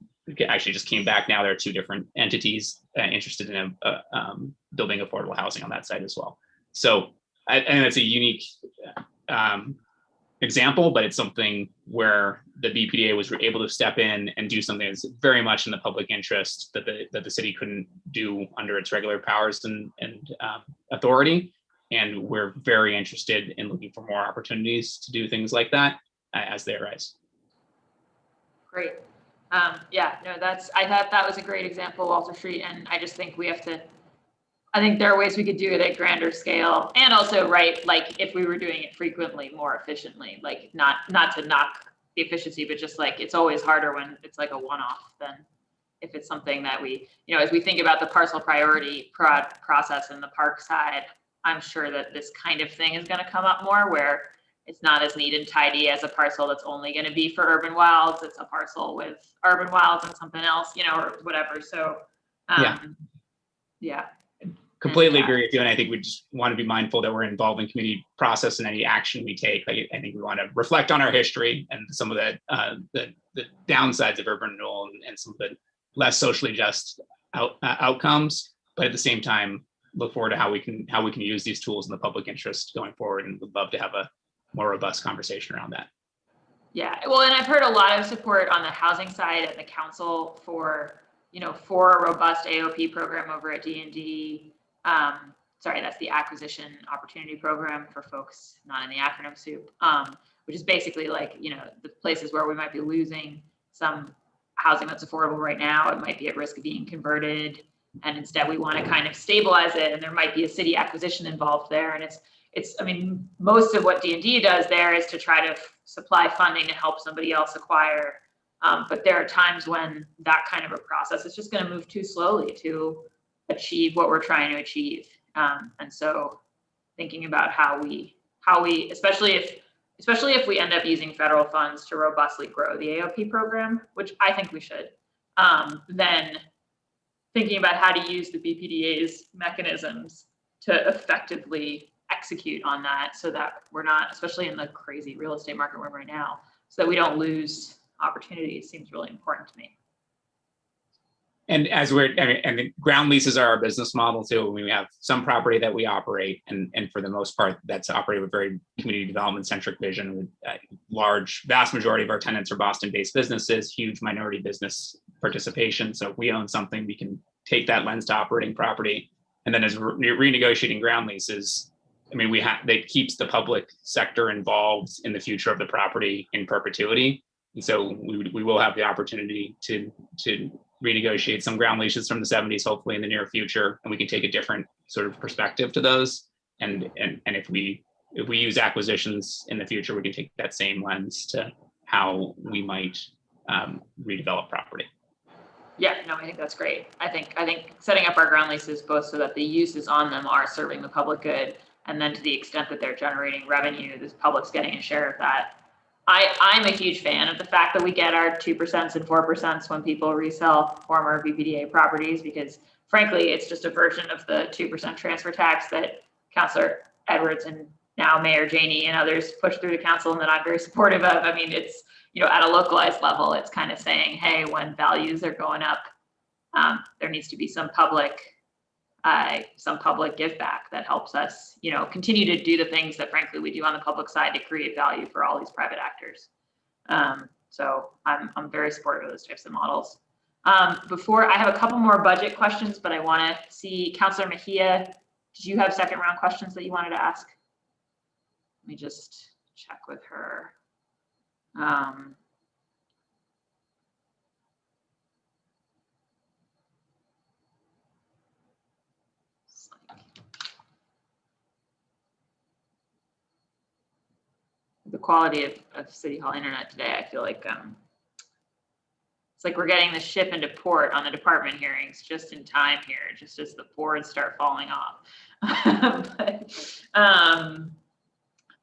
actually just came back now. There are two different entities interested in building affordable housing on that site as well. So and it's a unique example, but it's something where the BPDA was able to step in and do something that's very much in the public interest that the city couldn't do under its regular powers and authority. And we're very interested in looking for more opportunities to do things like that as they arise. Great. Yeah, no, I thought that was a great example, Walter Street. And I just think I think there are ways we could do it at grander scale, and also, right, like if we were doing it frequently, more efficiently, like not to knock the efficiency, but just like, it's always harder when it's like a one-off than if it's something that we, as we think about the parcel priority process and the park side, I'm sure that this kind of thing is going to come up more, where it's not as neat and tidy as a parcel that's only going to be for urban wilds. It's a parcel with urban wilds and something else, or whatever. So yeah. Completely agree with you. And I think we just want to be mindful that we're involved in community process and any action we take. I think we want to reflect on our history and some of the downsides of urban renewal and some of the less socially just outcomes, but at the same time, look forward to how we can use these tools in the public interest going forward, and would love to have a more robust conversation around that. Yeah, well, and I've heard a lot of support on the housing side at the council for a robust AOP program over at D&D. Sorry, that's the Acquisition Opportunity Program for folks not in the acronym soup, which is basically like, the places where we might be losing some housing that's affordable right now. It might be at risk of being converted, and instead we want to kind of stabilize it. And there might be a city acquisition involved there. And I mean, most of what D&D does there is to try to supply funding to help somebody else acquire. But there are times when that kind of a process is just going to move too slowly to achieve what we're trying to achieve. And so thinking about how we, especially if we end up using federal funds to robustly grow the AOP program, which I think we should, then thinking about how to use the BPDA's mechanisms to effectively execute on that, so that we're not, especially in the crazy real estate market we're in right now, so that we don't lose opportunities, seems really important to me. And and the ground leases are our business model too. We have some property that we operate, and for the most part, that's operated with very community development centric vision. With vast majority of our tenants are Boston-based businesses, huge minority business participation. So if we own something, we can take that lens to operating property. And then as renegotiating ground leases, I mean, that keeps the public sector involved in the future of the property in perpetuity. And so we will have the opportunity to renegotiate some ground leases from the 70s, hopefully in the near future, and we can take a different sort of perspective to those. And if we use acquisitions in the future, we can take that same lens to how we might redevelop property. Yeah, no, I think that's great. I think setting up our ground leases both so that the uses on them are serving the public good, And then to the extent that they're generating revenue, the public's getting a share of that. I'm a huge fan of the fact that we get our 2% and 4% when people resell former BPDA properties, because frankly, it's just a version of the 2% transfer tax that Councilor Edwards and now Mayor Janey and others push through the council, and that I'm very supportive of. I mean, it's, you know, at a localized level, it's kind of saying, hey, when values are going up, there needs to be some public give back that helps us, you know, continue to do the things that frankly we do on the public side to create value for all these private actors. So I'm very supportive of those types of models. Before, I have a couple more budget questions, but I want to see Councilor Mejia. Did you have second round questions that you wanted to ask? Let me just check with her. The quality of City Hall internet today, I feel like it's like we're getting the ship into port on the department hearings just in time here, just as the boards start falling off.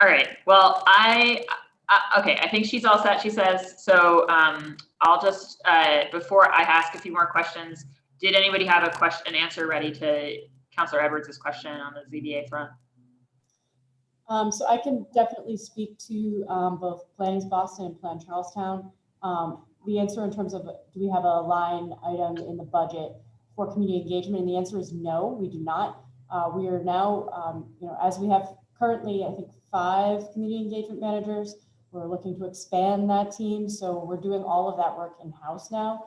All right, well, okay, I think she's all set, she says. So I'll just, before I ask a few more questions, did anybody have an answer ready to Councilor Edwards' question on the ZBA front? So I can definitely speak to both Plan East Boston and Plan Charlestown. The answer in terms of, do we have a line item in the budget for community engagement? And the answer is no, we do not. We are now, you know, as we have currently, I think 5 community engagement managers, we're looking to expand that team. So we're doing all of that work in-house now.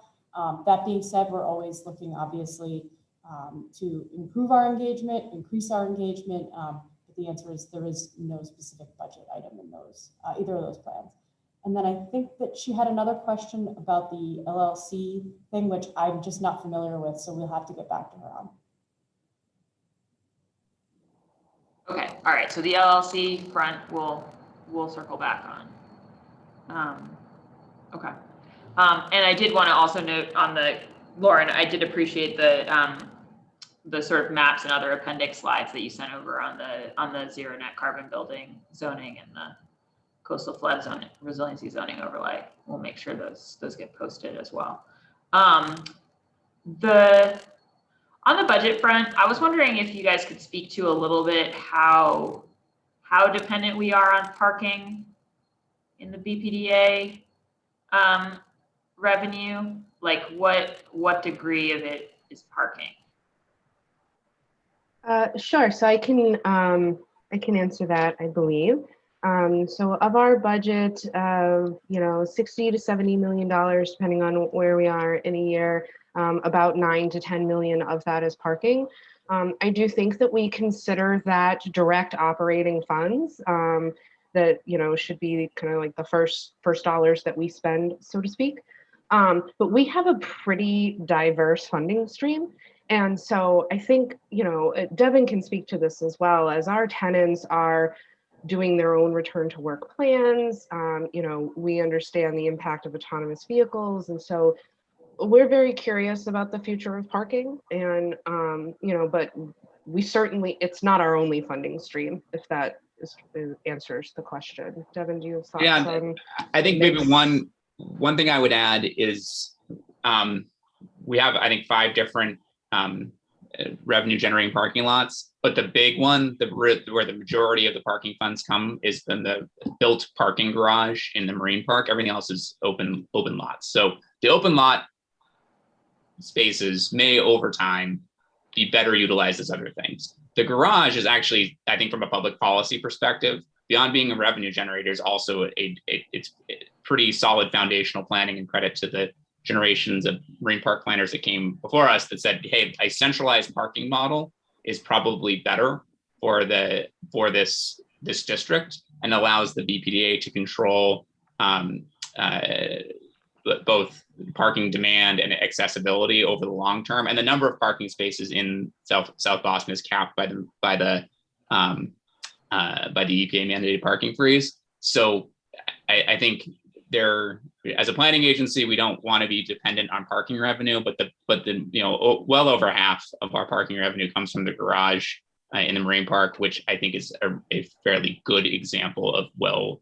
That being said, we're always looking, obviously, to improve our engagement, increase our engagement. But the answer is there is no specific budget item in those, either of those plans. And then I think that she had another question about the LLC thing, which I'm just not familiar with. So we'll have to get back to her on. Okay, all right, so the LLC front we'll circle back on. Okay, and I did want to also note on the, Lauren, I did appreciate the sort of maps and other appendix slides that you sent over on the zero net carbon building zoning and the coastal flood zone resiliency zoning overlay. We'll make sure those get posted as well. On the budget front, I was wondering if you guys could speak to a little bit how dependent we are on parking in the BPDA revenue. Like what degree of it is parking? Sure. So I can answer that, I believe. So of our budget of, you know, $60 to $70 million, depending on where we are in a year, about 9 to 10 million of that is parking. I do think that we consider that direct operating funds that, you know, should be kind of like the first dollars that we spend, so to speak. But we have a pretty diverse funding stream. And so I think, you know, Devin can speak to this as well, as our tenants are doing their own return to work plans. You know, we understand the impact of autonomous vehicles. And so we're very curious about the future of parking. And, you know, but we certainly, it's not our only funding stream, if that answers the question. Devin, do you have thoughts? Yeah, I think maybe one thing I would add is we have, I think, 5 different revenue generating parking lots, but the big one, where the majority of the parking funds come, is in the built parking garage in the Marine Park. Everything else is open lots. So the open lot spaces may over time be better utilized as other things. The garage is actually, I think, from a public policy perspective, beyond being a revenue generator, is also it's pretty solid foundational planning, and credit to the generations of Marine Park planners that came before us that said, hey, a centralized parking model is probably better for this district, and allows the BPDA to control both parking demand and accessibility over the long term. And the number of parking spaces in South Boston is capped by the EPA mandated parking freeze. So I think as a planning agency, we don't want to be dependent on parking revenue, but the you know, well over half of our parking revenue comes from the garage in the Marine Park, which I think is a fairly good example of well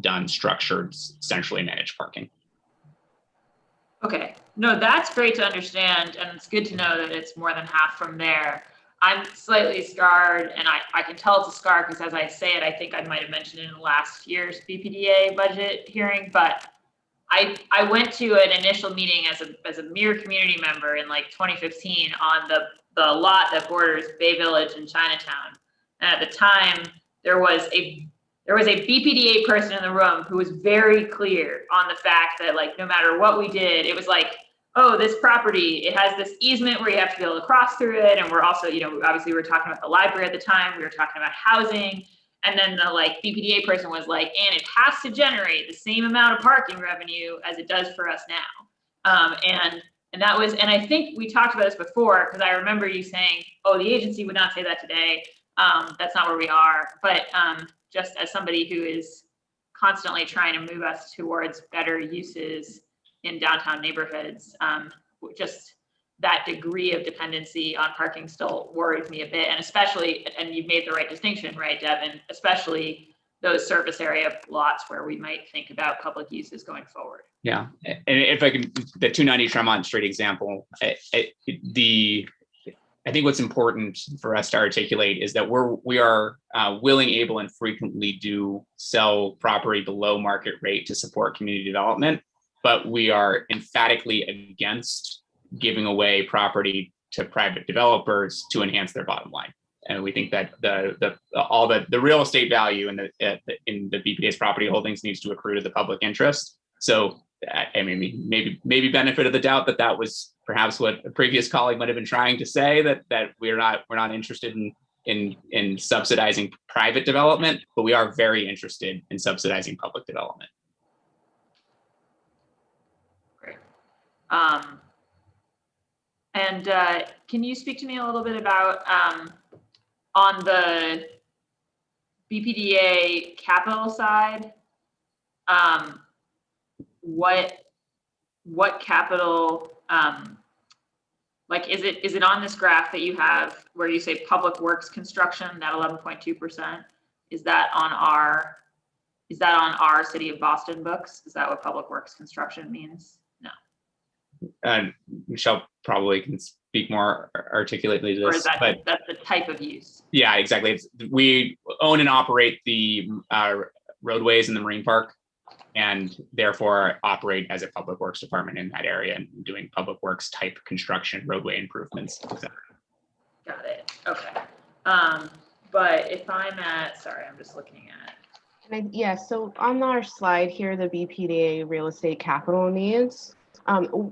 done, structured, centrally managed parking. Okay, no, that's great to understand, and it's good to know that it's more than half from there. I'm slightly scarred, and I can tell it's a scar because as I say it, I think I might have mentioned it in last year's BPDA budget hearing, but I went to an initial meeting as a mere community member in like 2015 on the lot that borders Bay Village and Chinatown. And at the time, there was a BPDA person in the room who was very clear on the fact that like no matter what we did, it was like, oh, this property, it has this easement where you have to be able to cross through it. And we're also, you know, obviously we were talking about the library at the time, we were talking about housing. And then the like BPDA person was like, and it has to generate the same amount of parking revenue as it does for us now. And that was, and I think we talked about this before, because I remember you saying, oh, the agency would not say that today. That's not where we are. But just as somebody who is constantly trying to move us towards better uses in downtown neighborhoods, just that degree of dependency on parking still worries me a bit. And especially, and you've made the right distinction, right, Devin, especially those service area lots where we might think about public uses going forward. Yeah, and if I can, the 290 Tremont Street example, I think what's important for us to articulate is that we are willing, able, and frequently do sell property below market rate to support community development, but we are emphatically against giving away property to private developers to enhance their bottom line. And we think that the real estate value in the BPDA's property holdings needs to accrue to the public interest. So I mean, maybe benefit of the doubt that was perhaps what a previous colleague might have been trying to say, that we're not interested in subsidizing private development, but we are very interested in subsidizing public development. Great. And can you speak to me a little bit about on the BPDA capital side, what capital, like is it on this graph that you have where you say public works construction, that 11.2%? Is that on our City of Boston books? Is that what public works construction means? No. Michelle probably can speak more articulately to this. Or is that, but that's the type of use? Yeah, exactly. We own and operate the roadways in the Marine Park, and therefore operate as a public works department in that area and doing public works type construction, roadway improvements, etc. Got it. Okay. But if I'm sorry, I'm just looking at. Yeah, so on our slide here, the BPDA real estate capital needs,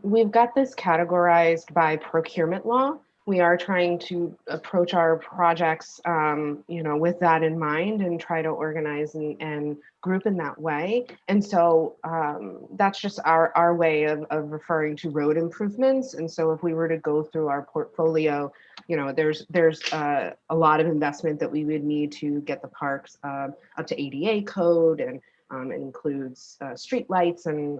we've got this categorized by procurement law. We are trying to approach our projects, with that in mind and try to organize and group in that way. And so that's just our way of referring to road improvements. And so if we were to go through our portfolio, there's a lot of investment that we would need to get the parks up to ADA code, and it includes street lights and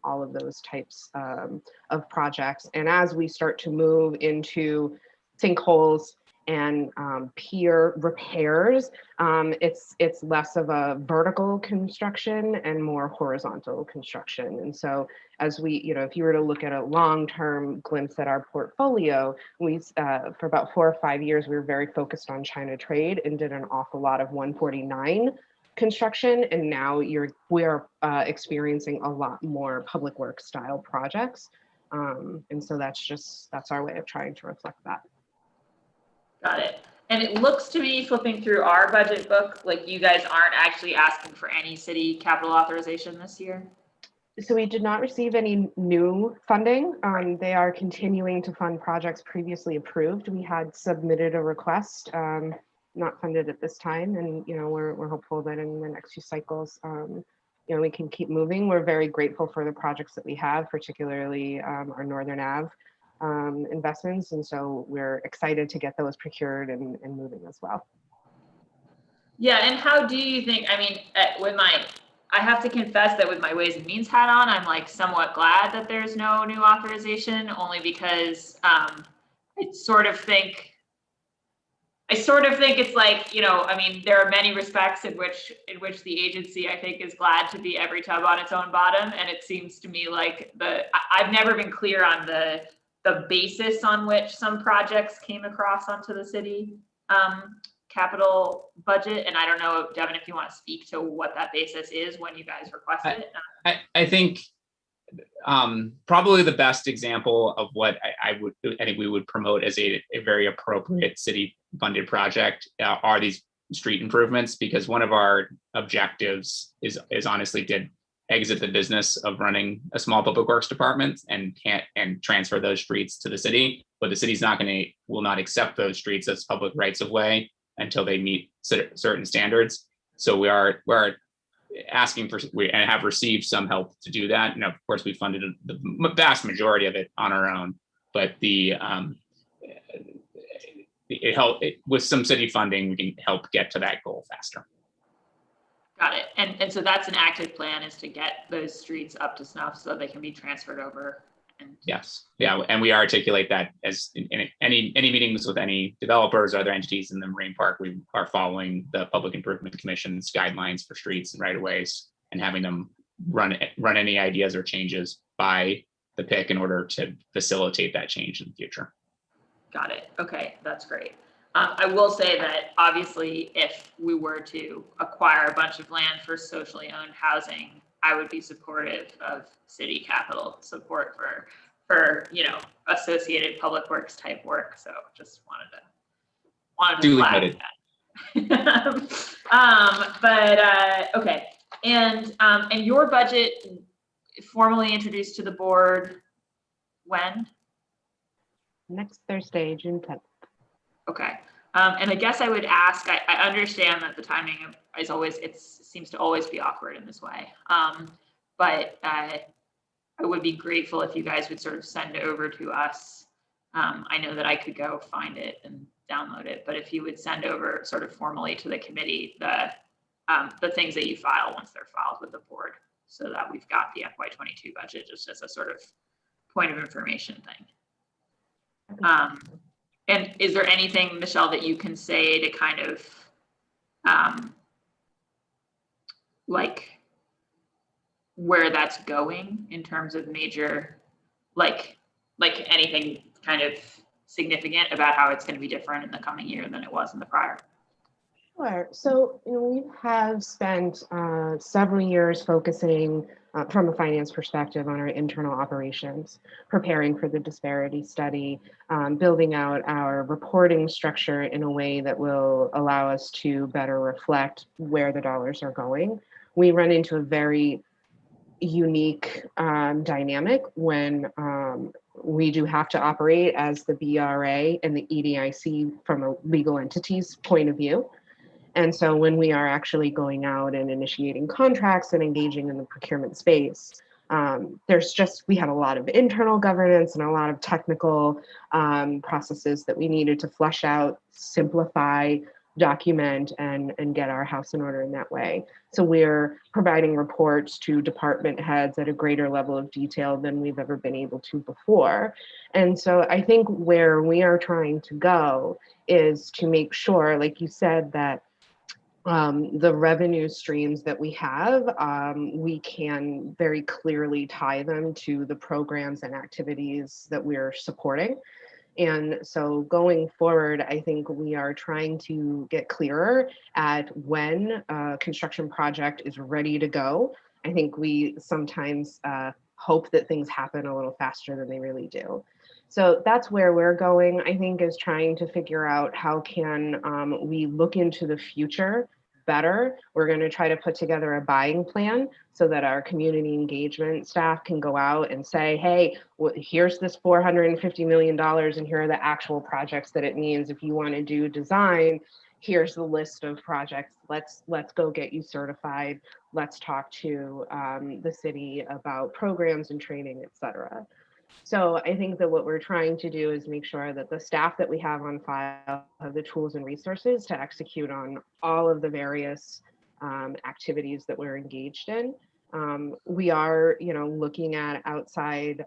all of those types of projects. And as we start to move into sinkholes and pier repairs, it's less of a vertical construction and more horizontal construction. And so as we, if you were to look at a long-term glimpse at our portfolio, we, for about 4 or 5 years, we were very focused on China trade and did an awful lot of 149 construction, and now we're experiencing a lot more public works style projects, and so that's our way of trying to reflect that. Got it. And it looks to me, flipping through our budget book, like you guys aren't actually asking for any city capital authorization this year. So we did not receive any new funding. They are continuing to fund projects previously approved. We had submitted a request, not funded at this time, and we're hopeful that in the next few cycles we can keep moving. We're very grateful for the projects that we have, particularly our Northern Ave investments, and so we're excited to get those procured and moving as well. Yeah, and how do you think, I mean, I have to confess that with my Ways and Means hat on, I'm like somewhat glad that there's no new authorization, only because I sort of think it's like, I mean, there are many respects in which the agency, I think, is glad to be every tub on its own bottom. And it seems to me like I've never been clear on the basis on which some projects came across onto the city capital budget. And I don't know, Devin, if you want to speak to what that basis is when you guys request it. I think probably the best example of what I think we would promote as a very appropriate city funded project are these street improvements, because one of our objectives is honestly to exit the business of running a small public works department and transfer those streets to the city. But the city's will not accept those streets as public rights of way until they meet certain standards. So we're asking for, and have received some help to do that. And of course, we funded the vast majority of it on our own, but with some city funding, we can help get to that goal faster. Got it. And so that's an active plan, is to get those streets up to snuff so they can be transferred over. Yes. Yeah. And we articulate that as in any meetings with any developers or other entities in the Marine Park. We are following the Public Improvement Commission's guidelines for streets and right of ways, and having them run any ideas or changes by the PIC in order to facilitate that change in the future. Got it. Okay, that's great. I will say that obviously, if we were to acquire a bunch of land for socially owned housing, I would be supportive of city capital support for associated public works type work. So just wanted to flag that. Okay. And your budget formally introduced to the board when? Next Thursday, June 10th. Okay. And I guess I would ask, I understand that the timing is always, it seems to always be awkward in this way. But I would be grateful if you guys would sort of send over to us. I know that I could go find it and download it, but if you would send over sort of formally to the committee, the things that you file once they're filed with the board, so that we've got the FY22 budget just as a sort of point of information thing. And is there anything, Michelle, that you can say to kind of like where that's going in terms of major, like anything kind of significant about how it's going to be different in the coming year than it was in the prior? Sure. So, we have spent several years focusing from a finance perspective on our internal operations, preparing for the disparity study, building out our reporting structure in a way that will allow us to better reflect where the dollars are going. We run into a very unique dynamic when we do have to operate as the BRA and the EDIC from a legal entity's point of view. And so when we are actually going out and initiating contracts and engaging in the procurement space, we had a lot of internal governance and a lot of technical processes that we needed to flesh out, simplify, document, and get our house in order in that way. So we're providing reports to department heads at a greater level of detail than we've ever been able to before. And so I think where we are trying to go is to make sure, like you said, that the revenue streams that we have, we can very clearly tie them to the programs and activities that we're supporting. And so going forward, I think we are trying to get clearer at when a construction project is ready to go. I think we sometimes hope that things happen a little faster than they really do. So that's where we're going, I think, is trying to figure out how can we look into the future better. We're going to try to put together a buying plan so that our community engagement staff can go out and say, hey, well, here's this $450 million and here are the actual projects that it means. If you want to do design, here's the list of projects. Let's go get you certified. Let's talk to the city about programs and training, et cetera. So I think that what we're trying to do is make sure that the staff that we have on file have the tools and resources to execute on all of the various activities that we're engaged in. We are, looking at outside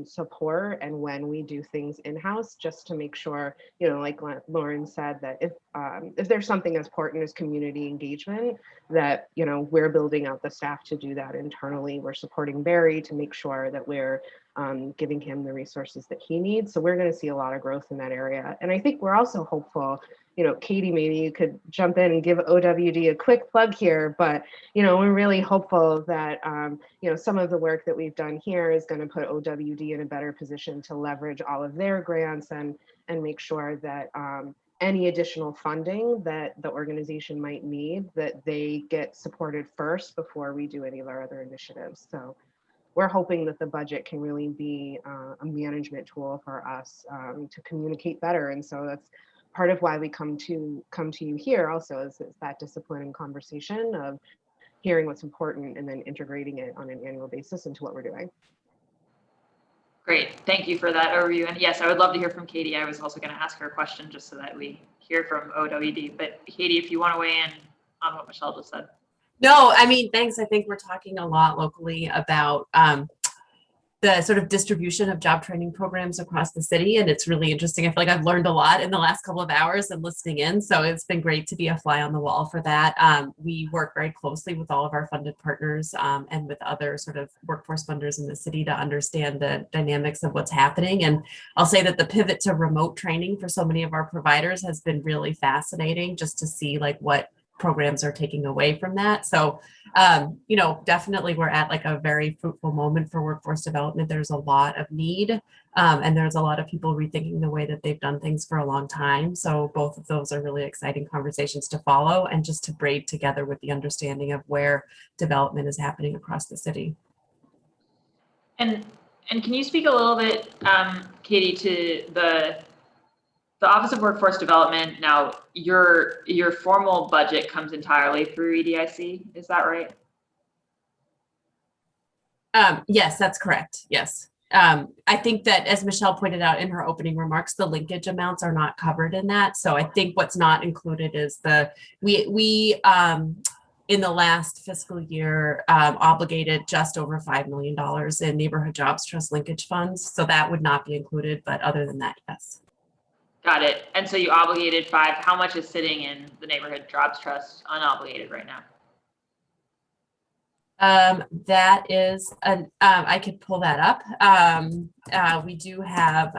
support, and when we do things in-house, just to make sure, like Lauren said, that if there's something as important as community engagement, that, we're building out the staff to do that internally. We're supporting Barry to make sure that we're giving him the resources that he needs. So we're going to see a lot of growth in that area. And I think we're also hopeful, Katie, maybe you could jump in and give OWD a quick plug here, but, we're really hopeful that, some of the work that we've done here is going to put OWD in a better position to leverage all of their grants and make sure that any additional funding that the organization might need, that they get supported first before we do any of our other initiatives. So we're hoping that the budget can really be a management tool for us to communicate better. And so that's part of why we come to you here also, is that discipline and conversation of hearing what's important and then integrating it on an annual basis into what we're doing. Great, thank you for that overview. And yes, I would love to hear from Katie. I was also going to ask her a question just so that we hear from OWD. But Katie, if you want to weigh in on what Michelle just said. No, I mean, thanks. I think we're talking a lot locally about the sort of distribution of job training programs across the city. And it's really interesting. I feel like I've learned a lot in the last couple of hours and listening in. So it's been great to be a fly on the wall for that. We work very closely with all of our funded partners and with other sort of workforce funders in the city to understand the dynamics of what's happening. And I'll say that the pivot to remote training for so many of our providers has been really fascinating, just to see like what programs are taking away from that. So, definitely we're at like a very fruitful moment for workforce development. There's a lot of need and there's a lot of people rethinking the way that they've done things for a long time. So both of those are really exciting conversations to follow and just to braid together with the understanding of where development is happening across the city. And can you speak a little bit, Katie, to the Office of Workforce Development? Now, your formal budget comes entirely through EDIC, is that right? Yes, that's correct. Yes. I think that, as Michelle pointed out in her opening remarks, the linkage amounts are not covered in that. So I think what's not included is we in the last fiscal year obligated just over $5 million in Neighborhood Jobs Trust linkage funds. So that would not be included, but other than that, yes. Got it. And so you obligated 5. How much is sitting in the Neighborhood Jobs Trust unobligated right now? That is I could pull that up. We do have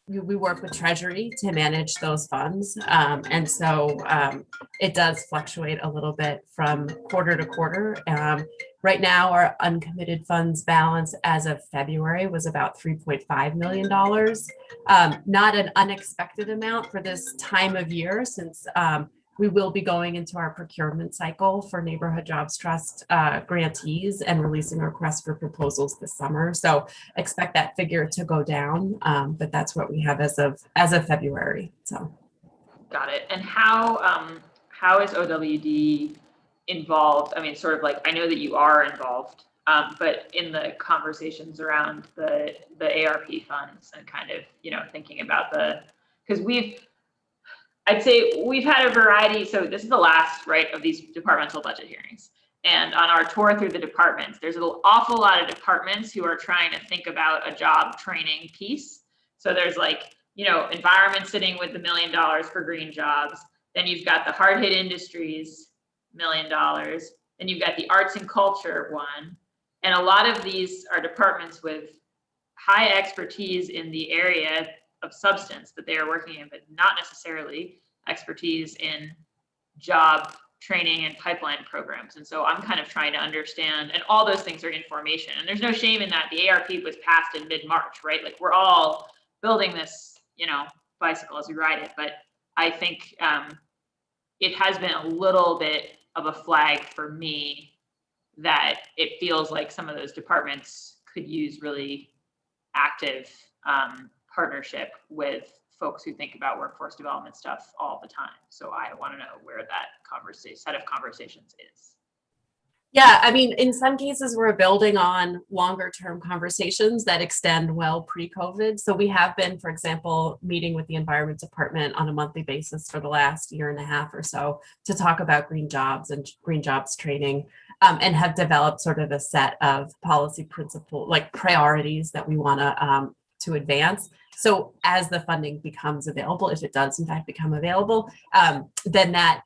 we work with Treasury to manage those funds, and so it does fluctuate a little bit from quarter to quarter. Right now, our uncommitted funds balance as of February was about $3.5 million. Not an unexpected amount for this time of year, since we will be going into our procurement cycle for Neighborhood Jobs Trust grantees and releasing requests for proposals this summer. So expect that figure to go down, but that's what we have as of February. So, got it. And how is OWD involved? I mean, sort of like, I know that you are involved, but in the conversations around the ARP funds and kind of, thinking about because I'd say we've had a variety. So this is the last, right, of these departmental budget hearings. And on our tour through the departments, there's an awful lot of departments who are trying to think about a job training piece. So there's like, environment sitting with $1 million for green jobs. Then you've got the hard hit industries, $1 million. Then you've got the arts and culture one. And a lot of these are departments with high expertise in the area of substance that they are working in, but not necessarily expertise in job training and pipeline programs. And so I'm kind of trying to understand, and all those things are information. And there's no shame in that. The ARP was passed in mid-March, right? Like, we're all building this, bicycle as we ride it. But I think it has been a little bit of a flag for me that it feels like some of those departments could use really active partnership with folks who think about workforce development stuff all the time. So I want to know where that set of conversations is. Yeah, I mean, in some cases, we're building on longer term conversations that extend well pre-COVID. So we have been, for example, meeting with the Environment Department on a monthly basis for the last year and a half or so to talk about green jobs and green jobs training. and have developed sort of a set of policy principle, like priorities that we want to advance. So as the funding becomes available, if it does in fact become available, then that,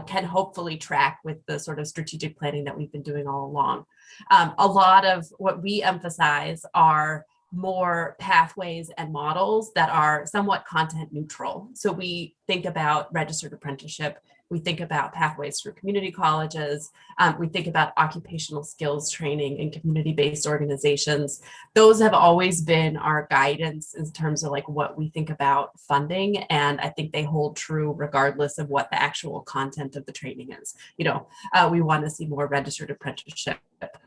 can hopefully track with the sort of strategic planning that we've been doing all along. A lot of what we emphasize are more pathways and models that are somewhat content neutral. So we think about registered apprenticeship, we think about pathways through community colleges, we think about occupational skills training in community-based organizations. Those have always been our guidance in terms of like what we think about funding. And I think they hold true regardless of what the actual content of the training is. We want to see more registered apprenticeship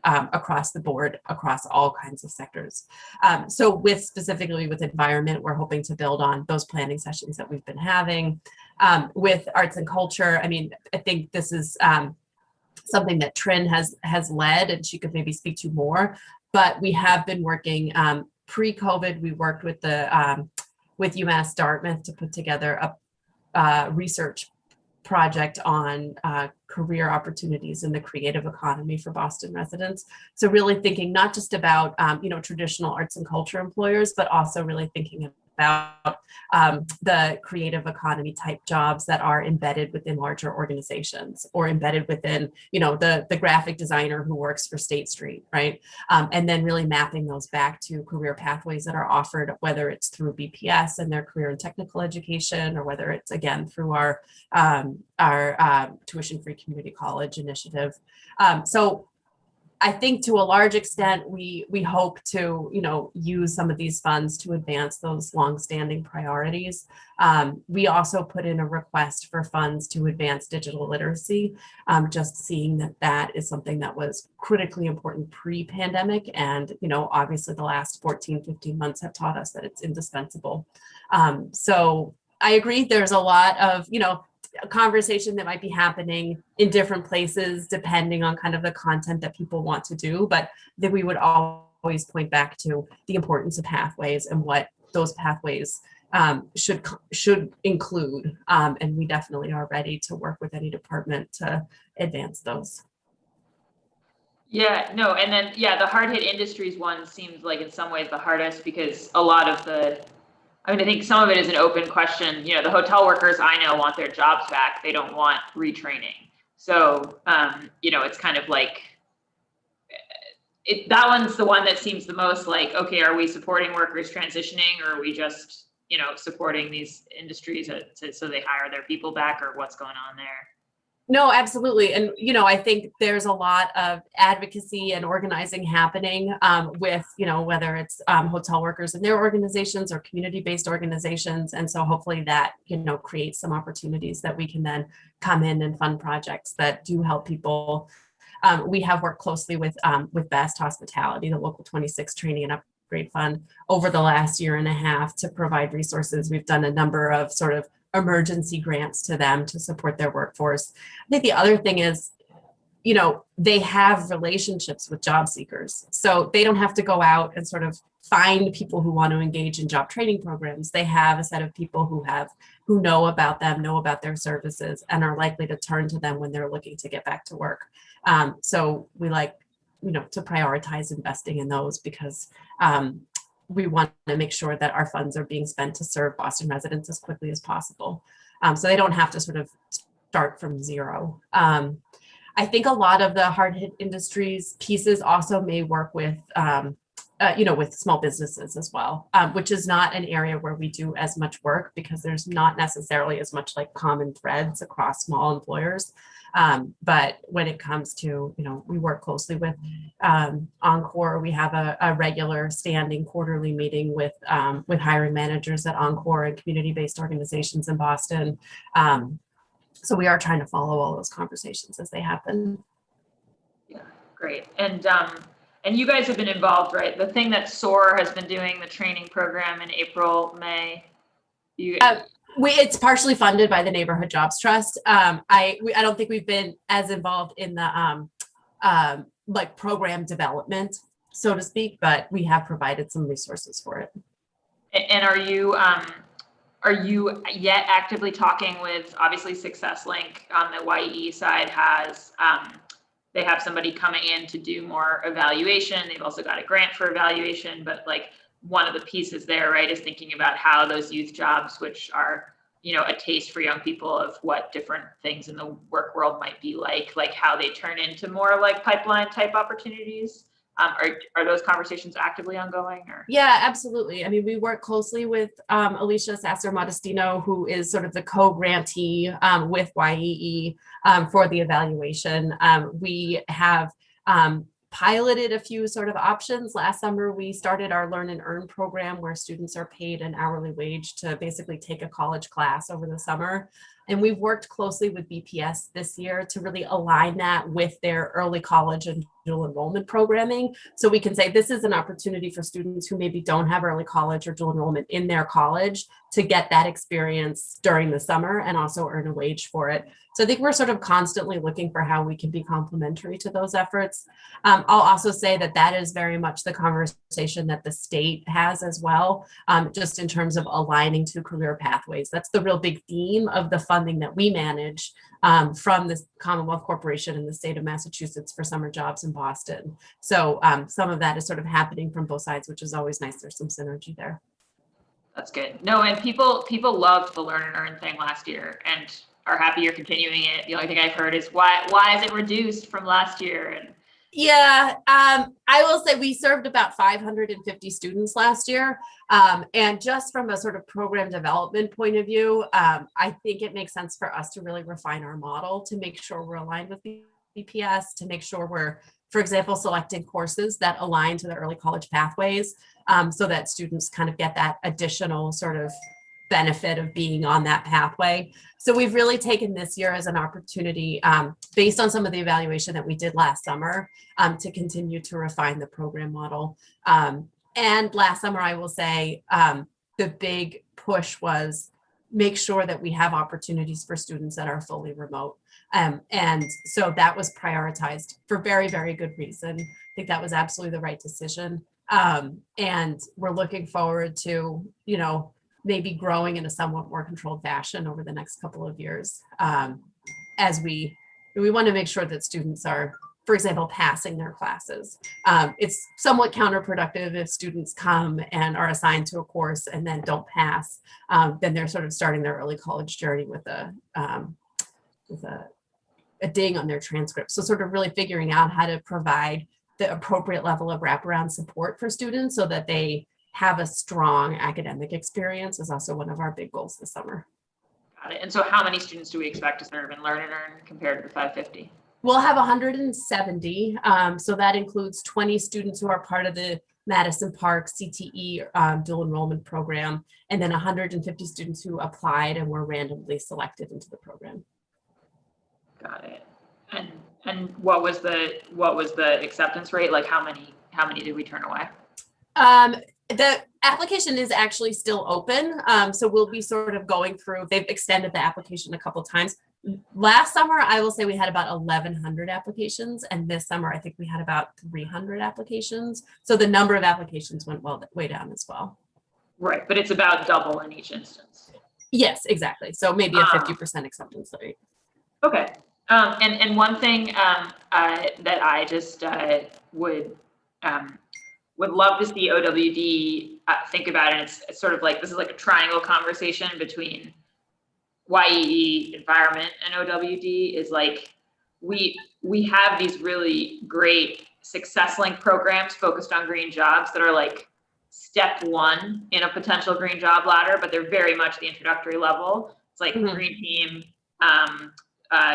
across the board, across all kinds of sectors. So specifically with environment, we're hoping to build on those planning sessions that we've been having. With arts and culture, I think this is something that Trin has led, and she could maybe speak to more, but we have been working pre-COVID. We worked with with UMass Dartmouth to put together a research project on career opportunities in the creative economy for Boston residents. So really thinking not just about traditional arts and culture employers, but also really thinking about the creative economy type jobs that are embedded within larger organizations or embedded within, the graphic designer who works for State Street, right? And then really mapping those back to career pathways that are offered, whether it's through BPS and their career and technical education, or whether it's again through our tuition-free community college initiative. So I think to a large extent, we hope to, use some of these funds to advance those longstanding priorities. We also put in a request for funds to advance digital literacy, just seeing that is something that was critically important pre-pandemic. And, obviously the last 14, 15 months have taught us that it's indispensable. So I agree, there's a lot of, a conversation that might be happening in different places depending on kind of the content that people want to do, but that we would always point back to the importance of pathways and what those pathways should include. And we definitely are ready to work with any department to advance those. Yeah, no, and then, the hard hit industries one seems like in some ways the hardest, because a lot of I think some of it is an open question. The hotel workers I know want their jobs back. They don't want retraining. So, it's kind of like, that one's the one that seems the most like, okay, are we supporting workers transitioning, or are we just, supporting these industries so they hire their people back, or what's going on there? No, absolutely. And, I think there's a lot of advocacy and organizing happening with, whether it's hotel workers and their organizations or community-based organizations. And so hopefully that, creates some opportunities that we can then come in and fund projects that do help people. We have worked closely with Best Hospitality, the Local 26 Training and Upgrade Fund, over the last year and a half to provide resources. We've done a number of sort of emergency grants to them to support their workforce. I think the other thing is, they have relationships with job seekers. So they don't have to go out and sort of find people who want to engage in job training programs. They have a set of people who know about them, know about their services, and are likely to turn to them when they're looking to get back to work. So we like, to prioritize investing in those, because we want to make sure that our funds are being spent to serve Boston residents as quickly as possible. So they don't have to sort of start from zero. I think a lot of the hard hit industries pieces also may work with, with small businesses as well, which is not an area where we do as much work, because there's not necessarily as much like common threads across small employers. But when it comes to, we work closely with Encore. We have a regular standing quarterly meeting with hiring managers at Encore and community-based organizations in Boston. So we are trying to follow all those conversations as they happen. Yeah, great. And you guys have been involved, right? The thing that SOAR has been doing, the training program in April, May. It's partially funded by the Neighborhood Jobs Trust. I don't think we've been as involved in the like program development, so to speak, but we have provided some resources for it. And are you yet actively talking with, obviously SuccessLink on the YE side has they have somebody coming in to do more evaluation. They've also got a grant for evaluation, but like one of the pieces there, right, is thinking about how those youth jobs, which are, you know, a taste for young people of what different things in the work world might be like how they turn into more like pipeline type opportunities. Are those conversations actively ongoing? Or? Yeah, absolutely. I mean, we work closely with Alicia Sasser-Modestino, who is sort of the co-grantee with YEE for the evaluation. We have piloted a few sort of options. Last summer, we started our Learn and Earn program where students are paid an hourly wage to basically take a college class over the summer. And we've worked closely with BPS this year to really align that with their early college and dual enrollment programming. So we can say this is an opportunity for students who maybe don't have early college or dual enrollment in their college to get that experience during the summer and also earn a wage for it. So I think we're sort of constantly looking for how we can be complementary to those efforts. I'll also say that that is very much the conversation that the state has as well, just in terms of aligning to career pathways. That's the real big theme of the funding that we manage from the Commonwealth Corporation in the state of Massachusetts for summer jobs in Boston. So some of that is sort of happening from both sides, which is always nice. There's some synergy there. That's good. No, and people loved the Learn and Earn thing last year and are happy you're continuing it. The only thing I've heard is why is it reduced from last year? And yeah, I will say we served about 550 students last year. And just from a sort of program development point of view, I think it makes sense for us to really refine our model to make sure we're aligned with BPS, to make sure we're, for example, selecting courses that align to the early college pathways, so that students kind of get that additional sort of benefit of being on that pathway. So we've really taken this year as an opportunity, based on some of the evaluation that we did last summer, to continue to refine the program model. And last summer, I will say, the big push was make sure that we have opportunities for students that are fully remote. And so that was prioritized for very, very good reason. I think that was absolutely the right decision. And we're looking forward to, you know, maybe growing in a somewhat more controlled fashion over the next couple of years, as we want to make sure that students are, for example, passing their classes. It's somewhat counterproductive if students come and are assigned to a course and then don't pass, then they're sort of starting their early college journey with a ding on their transcript. So sort of really figuring out how to provide the appropriate level of wraparound support for students so that they have a strong academic experience is also one of our big goals this summer. Got it. And so how many students do we expect to serve in Learn and Earn compared to the 550? We'll have 170. So that includes 20 students who are part of the Madison Park CTE dual enrollment program, and then 150 students who applied and were randomly selected into the program. Got it. And what was the acceptance rate? Like how many did we turn away? The application is actually still open. So we'll be sort of going through, they've extended the application a couple of times. Last summer, I will say we had about 1,100 applications. And this summer, I think we had about 300 applications. So the number of applications went way down as well. Right. But it's about double in each instance. Yes, exactly. So maybe a 50% acceptance rate. Okay. And one thing that I just would love to see OWD think about, and it's sort of like, this is like a triangle conversation between YEE, environment, and OWD, is like, we have these really great success link programs focused on green jobs that are like step one in a potential green job ladder, but they're very much the introductory level. It's like Green Team,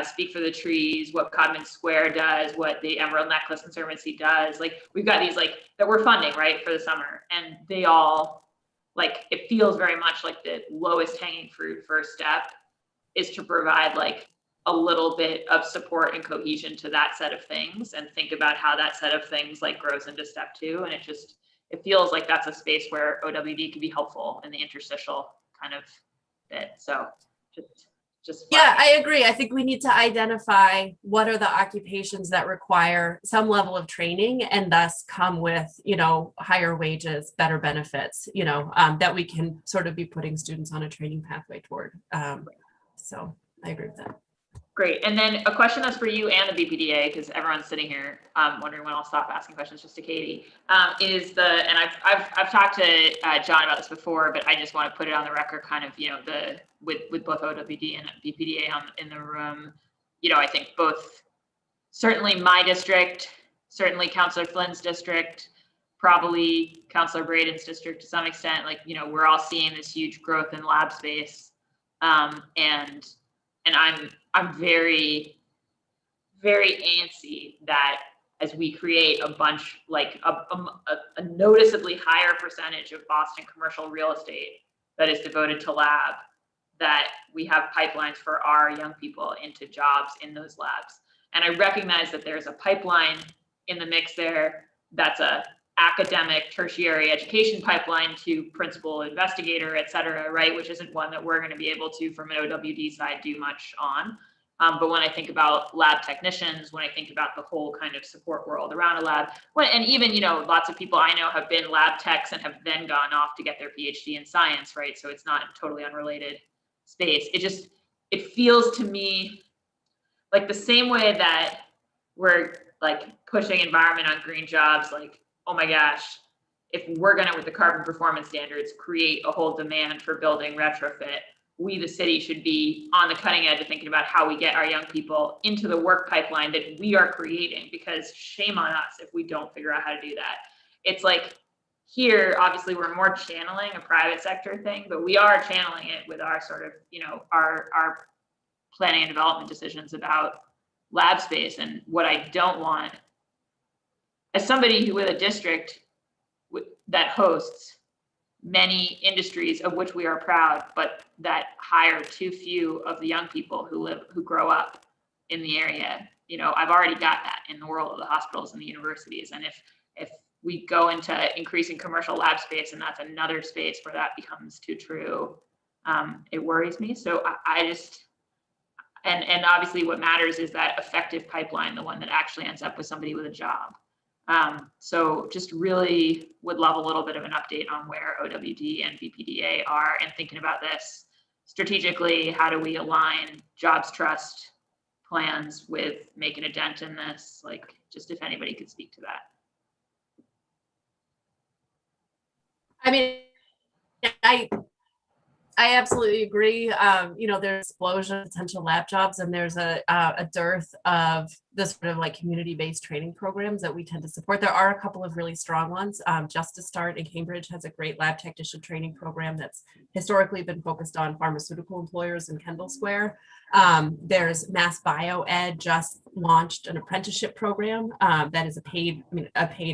Speak for the Trees, what Codman Square does, what the Emerald Necklace Conservancy does. Like we've got these like that we're funding, right, for the summer, and they all, like, it feels very much like the lowest hanging fruit first step is to provide like a little bit of support and cohesion to that set of things and think about how that set of things like grows into step two. And it feels like that's a space where OWD could be helpful in the interstitial kind of bit. So just yeah, I agree. I think we need to identify what are the occupations that require some level of training and thus come with, you know, higher wages, better benefits, you know, that we can sort of be putting students on a training pathway toward. So I agree with that. Great. And then a question that's for you and the BPDA, because everyone's sitting here wondering when I'll stop asking questions just to Katie, is and I've talked to John about this before, but I just want to put it on the record, kind of, with both OWD and BPDA in the room, I think both, certainly my district, certainly Councillor Flynn's district, probably Councillor Braden's district to some extent, we're all seeing this huge growth in lab space. And I'm very, very antsy that as we create a bunch, a noticeably higher percentage of Boston commercial real estate that is devoted to lab, that we have pipelines for our young people into jobs in those labs. And I recognize that there's a pipeline in the mix there that's a academic tertiary education pipeline to principal investigator, et cetera, right? Which isn't one that we're going to be able to, from an OWD side, do much on. But when I think about lab technicians, when I think about the whole kind of support world around a lab, and even, lots of people I know have been lab techs and have then gone off to get their PhD in science, right? So it's not a totally unrelated space. It feels to me like the same way that we're pushing environment on green jobs, oh my gosh, if we're gonna, with the carbon performance standards, create a whole demand for building retrofit, we, the city, should be on the cutting edge of thinking about how we get our young people into the work pipeline that we are creating, because shame on us if we don't figure out how to do that. It's here, obviously, we're more channeling a private sector thing, but we are channeling it with our sort of, our planning and development decisions about lab space. And what I don't want, as somebody who with a district that hosts many industries of which we are proud, but that hire too few of the young people who grow up in the area, I've already got that in the world of the hospitals and the universities. And if we go into increasing commercial lab space and that's another space where that becomes too true, it worries me. So I just, and obviously what matters is that effective pipeline, the one that actually ends up with somebody with a job. So just really would love a little bit of an update on where OWD and BPDA are and thinking about this strategically. How do we align jobs trust plans with making a dent in this? Just if anybody could speak to that. I mean, I absolutely agree. There's an explosion of potential lab jobs, and there's a dearth of the sort of community-based training programs that we tend to support. There are a couple of really strong ones. Justice Start in Cambridge has a great lab technician training program that's historically been focused on pharmaceutical employers in Kendall Square. There's Mass Bio Ed just launched an apprenticeship program that is a paid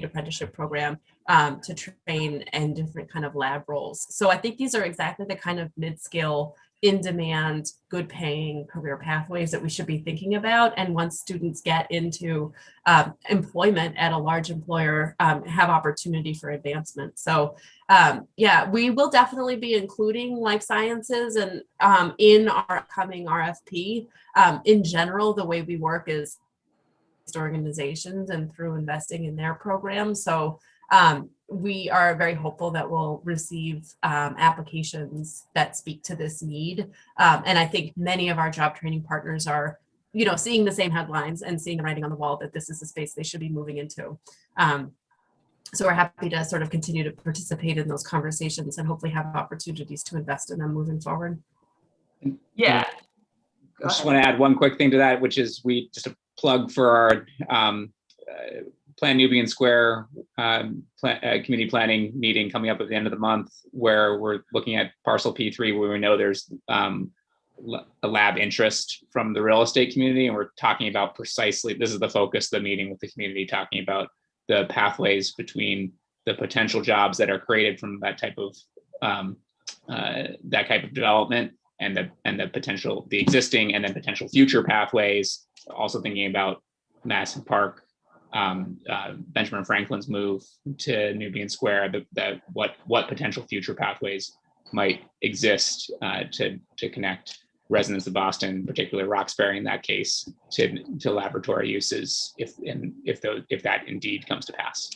apprenticeship program to train in different kind of lab roles. So I think these are exactly the kind of mid-skill, in-demand, good-paying career pathways that we should be thinking about. And once students get into employment at a large employer, have opportunity for advancement. So yeah, we will definitely be including life sciences and in our upcoming RFP. In general, the way we work is organizations and through investing in their programs. So we are very hopeful that we'll receive applications that speak to this need. And I think many of our job training partners are, seeing the same headlines and seeing the writing on the wall that this is the space they should be moving into. So we're happy to sort of continue to participate in those conversations and hopefully have opportunities to invest in them moving forward. Yeah. I just want to add one quick thing to that, which is just a plug for our Plan Nubian Square community planning meeting coming up at the end of the month, where we're looking at parcel P3, where we know there's a lab interest from the real estate community. And we're talking about precisely, this is the focus of the meeting with the community, talking about the pathways between the potential jobs that are created from that type of development and the existing and then potential future pathways. Also thinking about Madison Park, Benjamin Franklin's move to Nubian Square, what potential future pathways might exist to connect residents of Boston, particularly Roxbury in that case, to laboratory uses if that indeed comes to pass.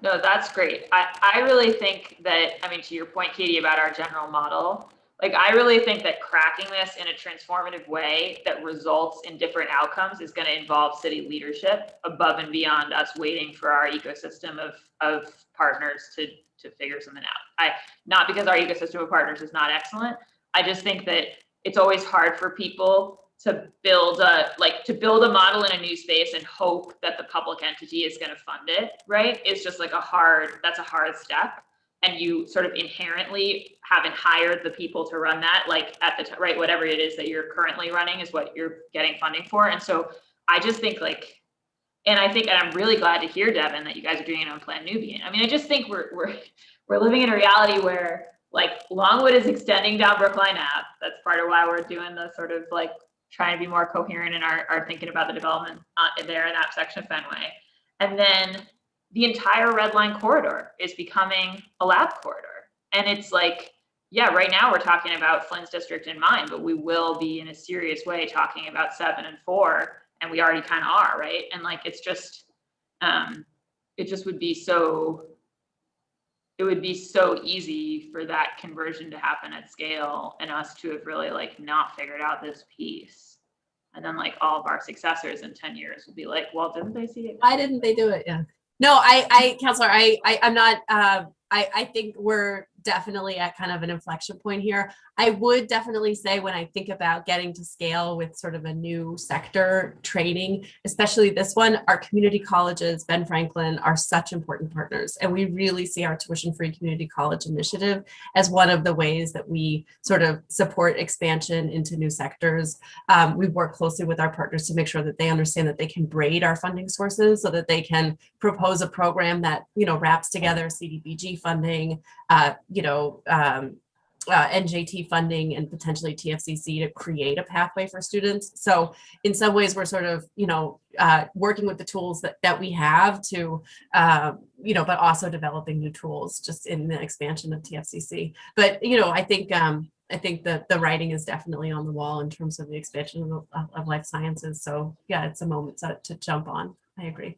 No, that's great. I really think that, to your point, Katie, about our general model, Like, I really think that cracking this in a transformative way that results in different outcomes is going to involve city leadership above and beyond us waiting for our ecosystem of partners to figure something out. Not because our ecosystem of partners is not excellent. I just think that it's always hard for people to build a model in a new space and hope that the public entity is going to fund it, right? It's just like that's a hard step. And you sort of inherently haven't hired the people to run that, like at the right, whatever it is that you're currently running is what you're getting funding for. And so I just think and I'm really glad to hear, Devin, that you guys are doing it on Plan Nubian. I mean, I just think we're living in a reality where like Longwood is extending down Brookline Ave. That's part of why we're doing the sort of like trying to be more coherent in our thinking about the development there in that section of Fenway. And then the entire Red Line corridor is becoming a lab corridor. And it's like, yeah, right now we're talking about Flynn's district in mind, but we will be in a serious way talking about 7 and 4, and we already kind of are, right? And like, it's just, it just would be so, it would be so easy for that conversion to happen at scale and us to have really like not figured out this piece. And then like all of our successors in 10 years will be like, well, didn't they see it? Why didn't they do it? Yeah. No, Counselor, I'm not, I think we're definitely at kind of an inflection point here. I would definitely say when I think about getting to scale with sort of a new sector training, especially this one, our community colleges, Ben Franklin, are such important partners. And we really see our tuition-free community college initiative as one of the ways that we sort of support expansion into new sectors. We work closely with our partners to make sure that they understand that they can braid our funding sources so that they can propose a program that, wraps together CDBG funding, NJT funding and potentially TFCC to create a pathway for students. So in some ways we're sort of, working with the tools that we have to, but also developing new tools just in the expansion of TFCC. But, I think that the writing is definitely on the wall in terms of the expansion of life sciences. So yeah, it's a moment to jump on. I agree.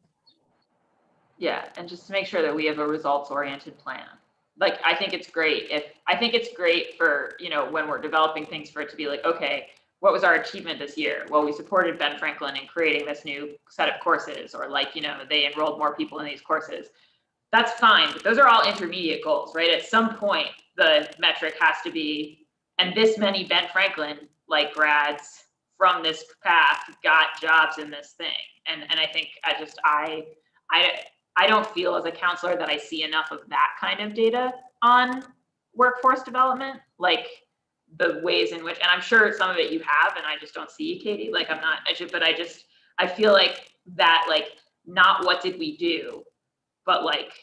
Yeah, and just to make sure that we have a results-oriented plan. Like, I think it's great for, when we're developing things for it to be like, okay, what was our achievement this year? Well, we supported Ben Franklin in creating this new set of courses, or like, they enrolled more people in these courses. That's fine, but those are all intermediate goals, right? At some point, the metric has to be, and this many Ben Franklin like grads from this path got jobs in this thing. And I think I don't feel as a counselor that I see enough of that kind of data on workforce development, like the ways in which, and I'm sure some of it you have, and I just don't see, Katie, like I feel like that, like, not what did we do, but like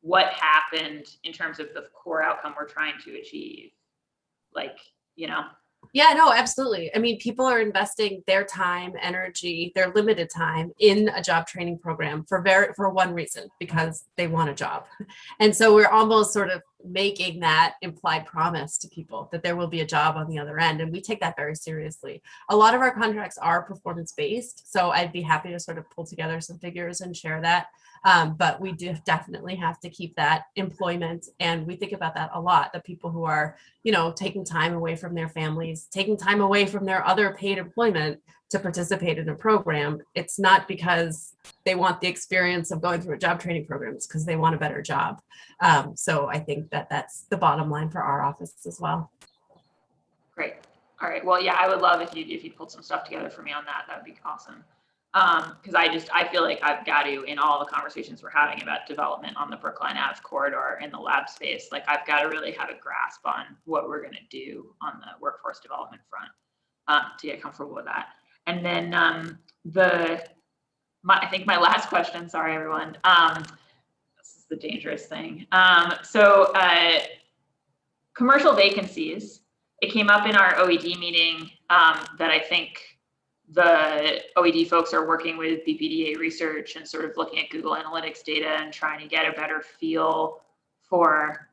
what happened in terms of the core outcome we're trying to achieve. Like, Yeah, no, absolutely. I mean, people are investing their time, energy, their limited time in a job training program for one reason, because they want a job. And so we're almost sort of making that implied promise to people that there will be a job on the other end. And we take that very seriously. A lot of our contracts are performance-based. So I'd be happy to sort of pull together some figures and share that. But we do definitely have to keep that employment. And we think about that a lot, the people who are, taking time away from their families, taking time away from their other paid employment to participate in a program. It's not because they want the experience of going through a job training program, it's because they want a better job. So I think that that's the bottom line for our office as well. Great. All right. Well, yeah, I would love if you pulled some stuff together for me on that. That would be awesome. Because I feel like I've got to, in all the conversations we're having about development on the Brookline Ave corridor in the lab space, like I've got to really have a grasp on what we're going to do on the workforce development front to get comfortable with that. And then I think my last question, sorry everyone, this is the dangerous thing. So commercial vacancies, it came up in our OED meeting that I think the OED folks are working with BPDA research and sort of looking at Google Analytics data and trying to get a better feel for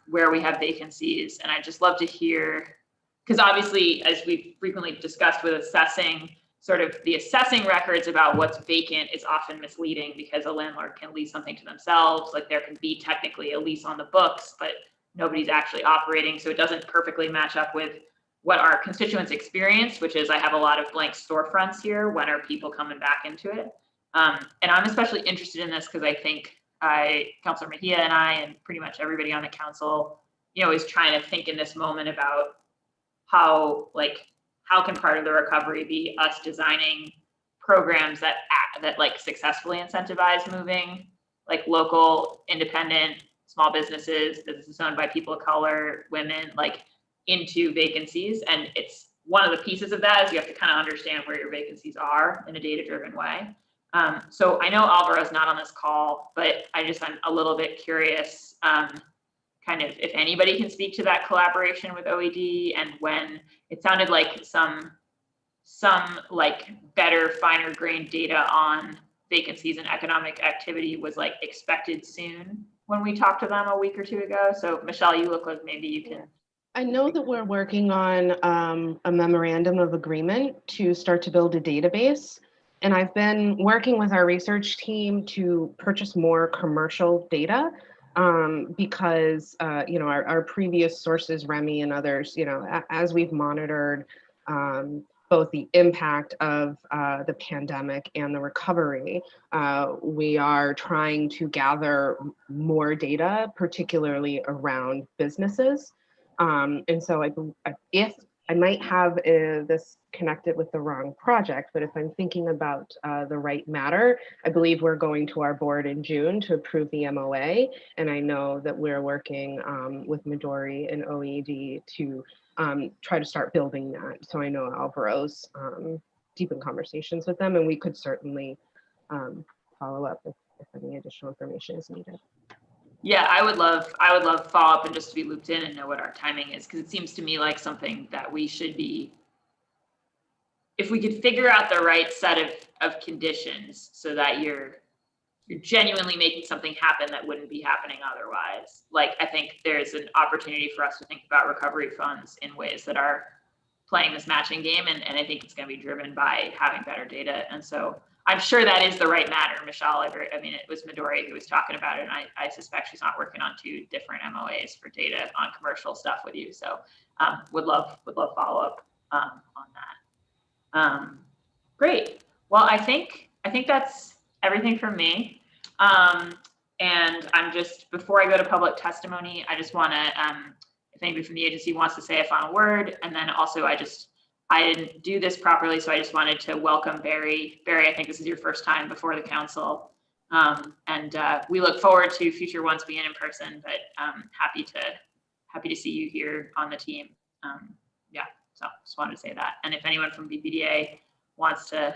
where we have vacancies. And I'd just love to hear, because obviously, as we've frequently discussed with assessing, sort of the assessing records about what's vacant is often misleading because a landlord can lease something to themselves. Like there can be technically a lease on the books, but nobody's actually operating. So it doesn't perfectly match up with what our constituents experience, which is I have a lot of blank storefronts here. When are people coming back into it? And I'm especially interested in this because I think Councilor Mejia and I, and pretty much everybody on the council, you know, is trying to think in this moment about how can part of the recovery be us designing programs that like successfully incentivize moving like local, independent, small businesses owned by people of color, women, like into vacancies. And it's one of the pieces of that is you have to kind of understand where your vacancies are in a data-driven way. So I know Alvaro's not on this call, but I'm a little bit curious, kind of if anybody can speak to that collaboration with OED, and when it sounded like some like better, finer grained data on vacancies and economic activity was like expected soon when we talked to them a week or two ago. So Michelle, you look like maybe you can. I know that we're working on a memorandum of agreement to start to build a database. And I've been working with our research team to purchase more commercial data because, you know, our previous sources, Remy and others, you know, as we've monitored both the impact of the pandemic and the recovery, we are trying to gather more data, particularly around businesses. And so if I might have this connected with the wrong project, but if I'm thinking about the right matter, I believe we're going to our board in June to approve the MOA. And I know that we're working with Midori and OED to try to start building that. So I know Alvaro's deep in conversations with them, and we could certainly follow up if any additional information is needed. Yeah, I would love follow up and just to be looped in and know what our timing is, because it seems to me like something that we should be, if we could figure out the right set of conditions so that you're genuinely making something happen that wouldn't be happening otherwise. Like, I think there's an opportunity for us to think about recovery funds in ways that are playing this matching game, and I think it's going to be driven by having better data. And so I'm sure that is the right matter, Michelle. I mean, it was Midori who was talking about it, and I suspect she's not working on 2 different MOAs for data on commercial stuff with you. So would love follow up on that. Great. Well, I think that's everything from me. And I'm just, before I go to public testimony, I just want to, if anybody from the agency wants to say a final word, and then also I didn't do this properly, so I just wanted to welcome Barry. Barry, I think this is your first time before the council. And we look forward to future ones being in person, but happy to see you here on the team. Yeah, so just wanted to say that. And if anyone from BPDA wants to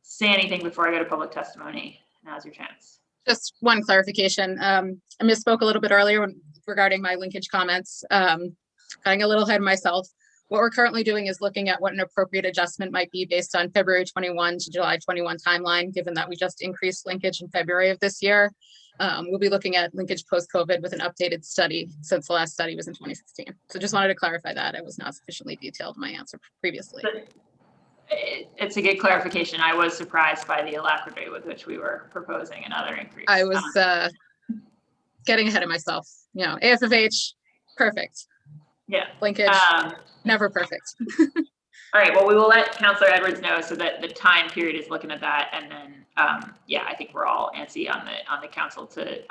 say anything before I go to public testimony, now's your chance. Just one clarification. I misspoke a little bit earlier regarding my linkage comments. Getting a little ahead of myself. What we're currently doing is looking at what an appropriate adjustment might be based on February 21 to July 21 timeline, given that we just increased linkage in February of this year. We'll be looking at linkage post-COVID with an updated study since the last study was in 2016. So just wanted to clarify that. I was not sufficiently detailed in my answer previously. It's a good clarification. I was surprised by the alacrity with which we were proposing another increase. I was getting ahead of myself. You know, AFFH, perfect. Yeah. Linkage, never perfect. All right. Well, we will let Councilor Edwards know so that the time period is looking at that, and then yeah, I think we're all antsy on the council to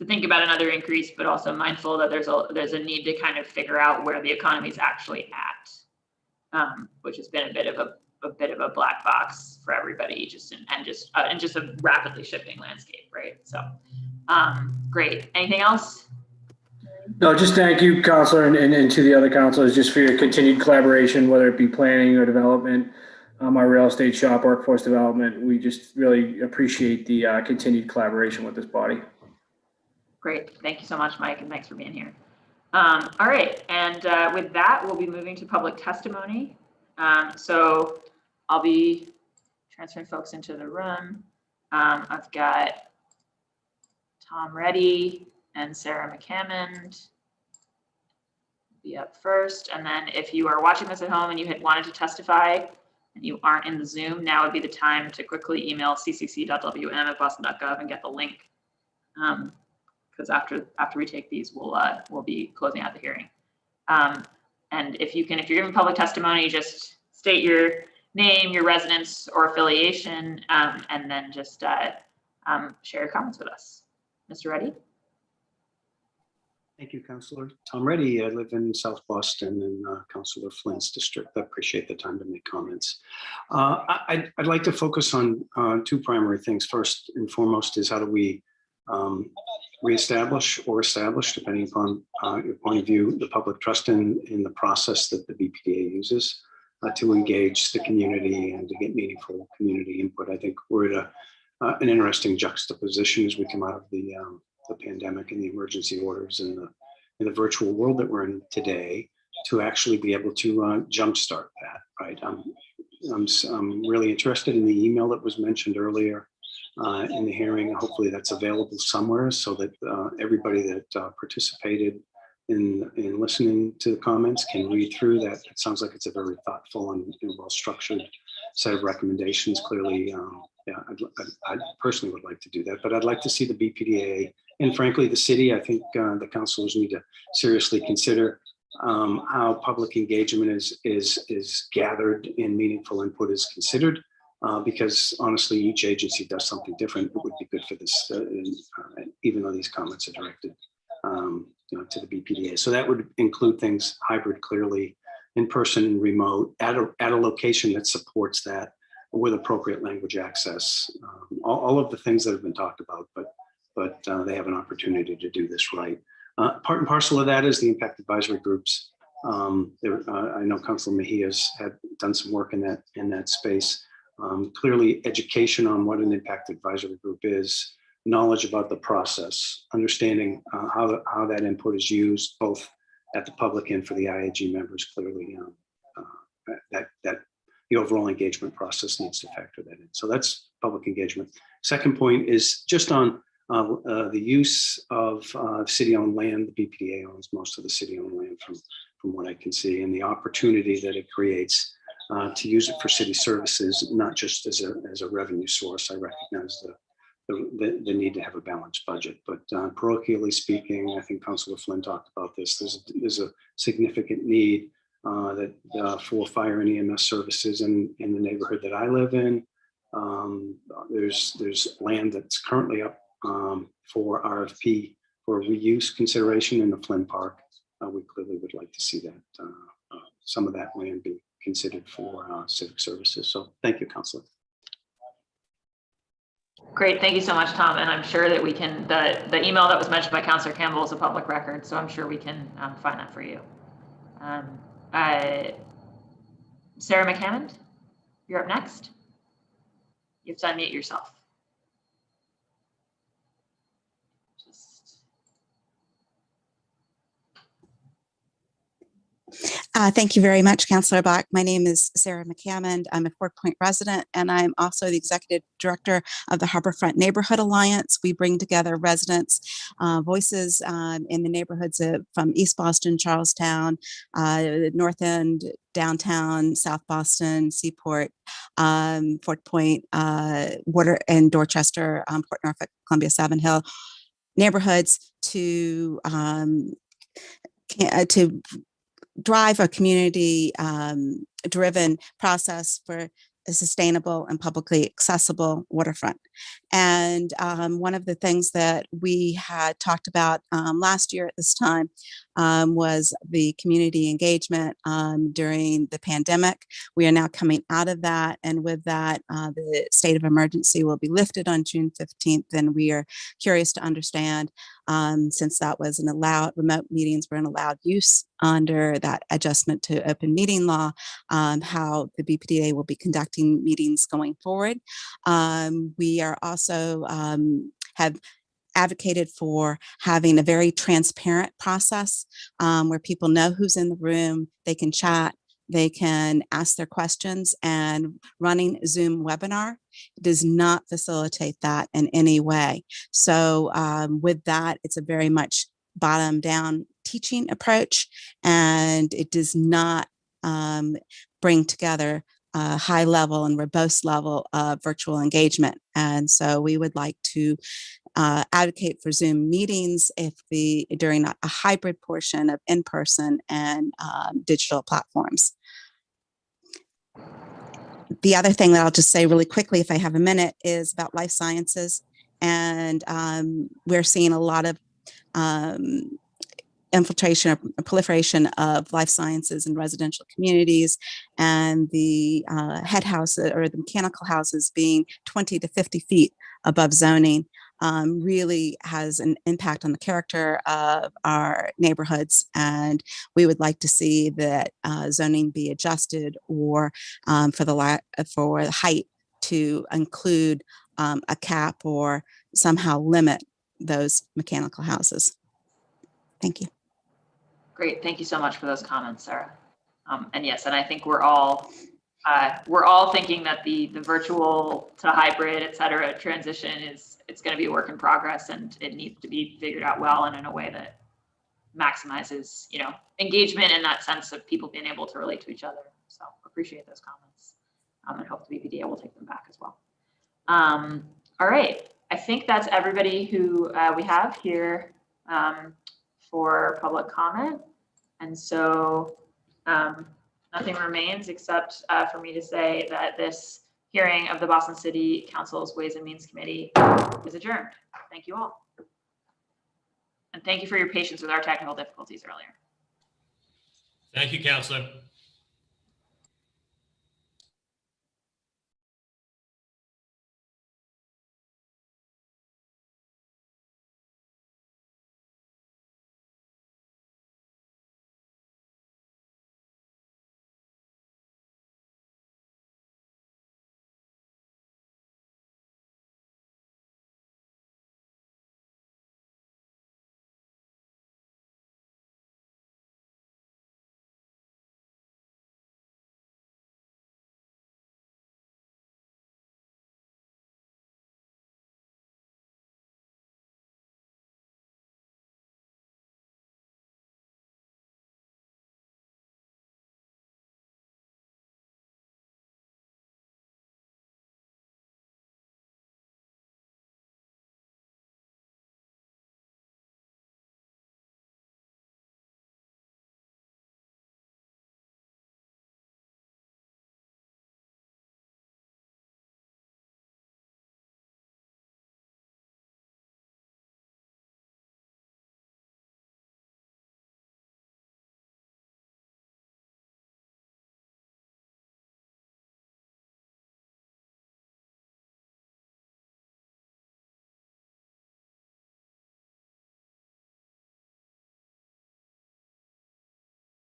think about another increase, but also mindful that there's a need to kind of figure out where the economy is actually at, which has been a bit of a black box for everybody, just a rapidly shifting landscape, right? So, great. Anything else? No, just thank you, Councilor, and to the other councilors, just for your continued collaboration, whether it be planning or development, our real estate shop, workforce development. We just really appreciate the continued collaboration with this body. Great. Thank you so much, Mike, and thanks for being here. All right. And with that, we'll be moving to public testimony. So I'll be transferring folks into the room. I've got Tom Reddy and Sarah McCammond be up first. And then if you are watching this at home and you had wanted to testify and you aren't in the Zoom, now would be the time to quickly email ccc.wm@boston.gov and get the link. because after we take these, we'll be closing out the hearing. And if you're giving public testimony, just state your name, your residence or affiliation, and then just share your comments with us. Mr. Reddy? Thank you, Councilor. Tom Reddy. I live in South Boston in Councilor Flynn's district. I appreciate the time to make comments. I'd like to focus on two primary things. First and foremost is how do we reestablish or establish, depending upon your point of view, the public trust in the process that the BPDA uses to engage the community and to get meaningful community input. I think we're at an interesting juxtaposition as we come out of the pandemic and the emergency orders and in the virtual world that we're in today, to actually be able to jumpstart that. Right. I'm really interested in the email that was mentioned earlier in the hearing. Hopefully that's available somewhere so that everybody that participated in listening to the comments can read through that. It sounds like it's a very thoughtful and well-structured set of recommendations. Clearly, yeah, I personally would like to do that, but I'd like to see the BPDA and frankly, the city. I think the councilors need to seriously consider how public engagement is gathered and meaningful input is considered, because honestly, each agency does something different. It would be good for this, even though these comments are directed to the BPDA. So that would include things hybrid, clearly, in person and remote, at a location that supports that with appropriate language access. All of the things that have been talked about, but they have an opportunity to do this right. Part and parcel of that is the impact advisory groups. I know Councilor Mejia's had done some work in that space. Clearly, education on what an impact advisory group is, knowledge about the process, understanding how that input is used, both at the public and for the IAG members. Clearly, that the overall engagement process needs to factor that in. So that's public engagement. Second point is just on the use of city-owned land. The BPDA owns most of the city-owned land from what I can see, and the opportunity that it creates to use it for city services, not just as a revenue source. I recognize the need to have a balanced budget, but parochially speaking, I think Councilor Flynn talked about this. There's a significant need for fire and EMS services in the neighborhood that I live in. There's land that's currently up for RFP for reuse consideration in the Flynn Park. We clearly would like to see that some of that land be considered for civic services. So thank you, Councilor. Great, thank you so much, Tom. And I'm sure that we can, the email that was mentioned by Councilor Campbell is a public record, so I'm sure we can find that for you. Sarah McCammond, you're up next. You have to unmute yourself. Thank you very much, Councillor Bach. My name is Sarah McCammond. I'm a Fort Point resident, and I'm also the executive director of the Harborfront Neighborhood Alliance. We bring together residents, voices in the neighborhoods from East Boston, Charlestown, North End, downtown, South Boston, Seaport, Fort Point, Water, and Dorchester, Port Norfolk, Columbia, Savin Hill neighborhoods to drive a community driven process for a sustainable and publicly accessible waterfront. And one of the things that we had talked about last year at this time was the community engagement during the pandemic. We are now coming out of that, and with that, the state of emergency will be lifted on June 15th, and we are curious to understand, since that was an remote meetings were an allowed use under that adjustment to open meeting law, how the BPDA will be conducting meetings going forward. We are also have advocated for having a very transparent process where people know who's in the room, they can chat, they can ask their questions, and running Zoom webinar does not facilitate that in any way. So with that, it's a very much bottom down teaching approach, and it does not bring together a high level and robust level of virtual engagement. And so we would like to advocate for Zoom meetings during a hybrid portion of in-person and digital platforms. The other thing that I'll just say really quickly, if I have a minute, is about life sciences. And we're seeing a lot of infiltration or proliferation of life sciences in residential communities, and the head house or the mechanical houses being 20 to 50 feet above zoning really has an impact on the character of our neighborhoods. And we would like to see that zoning be adjusted, or for the height to include a cap or somehow limit those mechanical houses. Thank you. Great. Thank you so much for those comments, Sarah. And yes, and I think we're all thinking that the virtual to hybrid, et cetera, transition it's going to be a work in progress, and it needs to be figured out well and in a way that maximizes, engagement in that sense of people being able to relate to each other. So appreciate those comments, and hope the BPDA will take them back as well. All right. I think that's everybody who we have here for public comment. And so nothing remains except for me to say that this hearing of the Boston City Council's Ways and Means Committee is adjourned. Thank you all. And thank you for your patience with our technical difficulties earlier. Thank you, Councilor.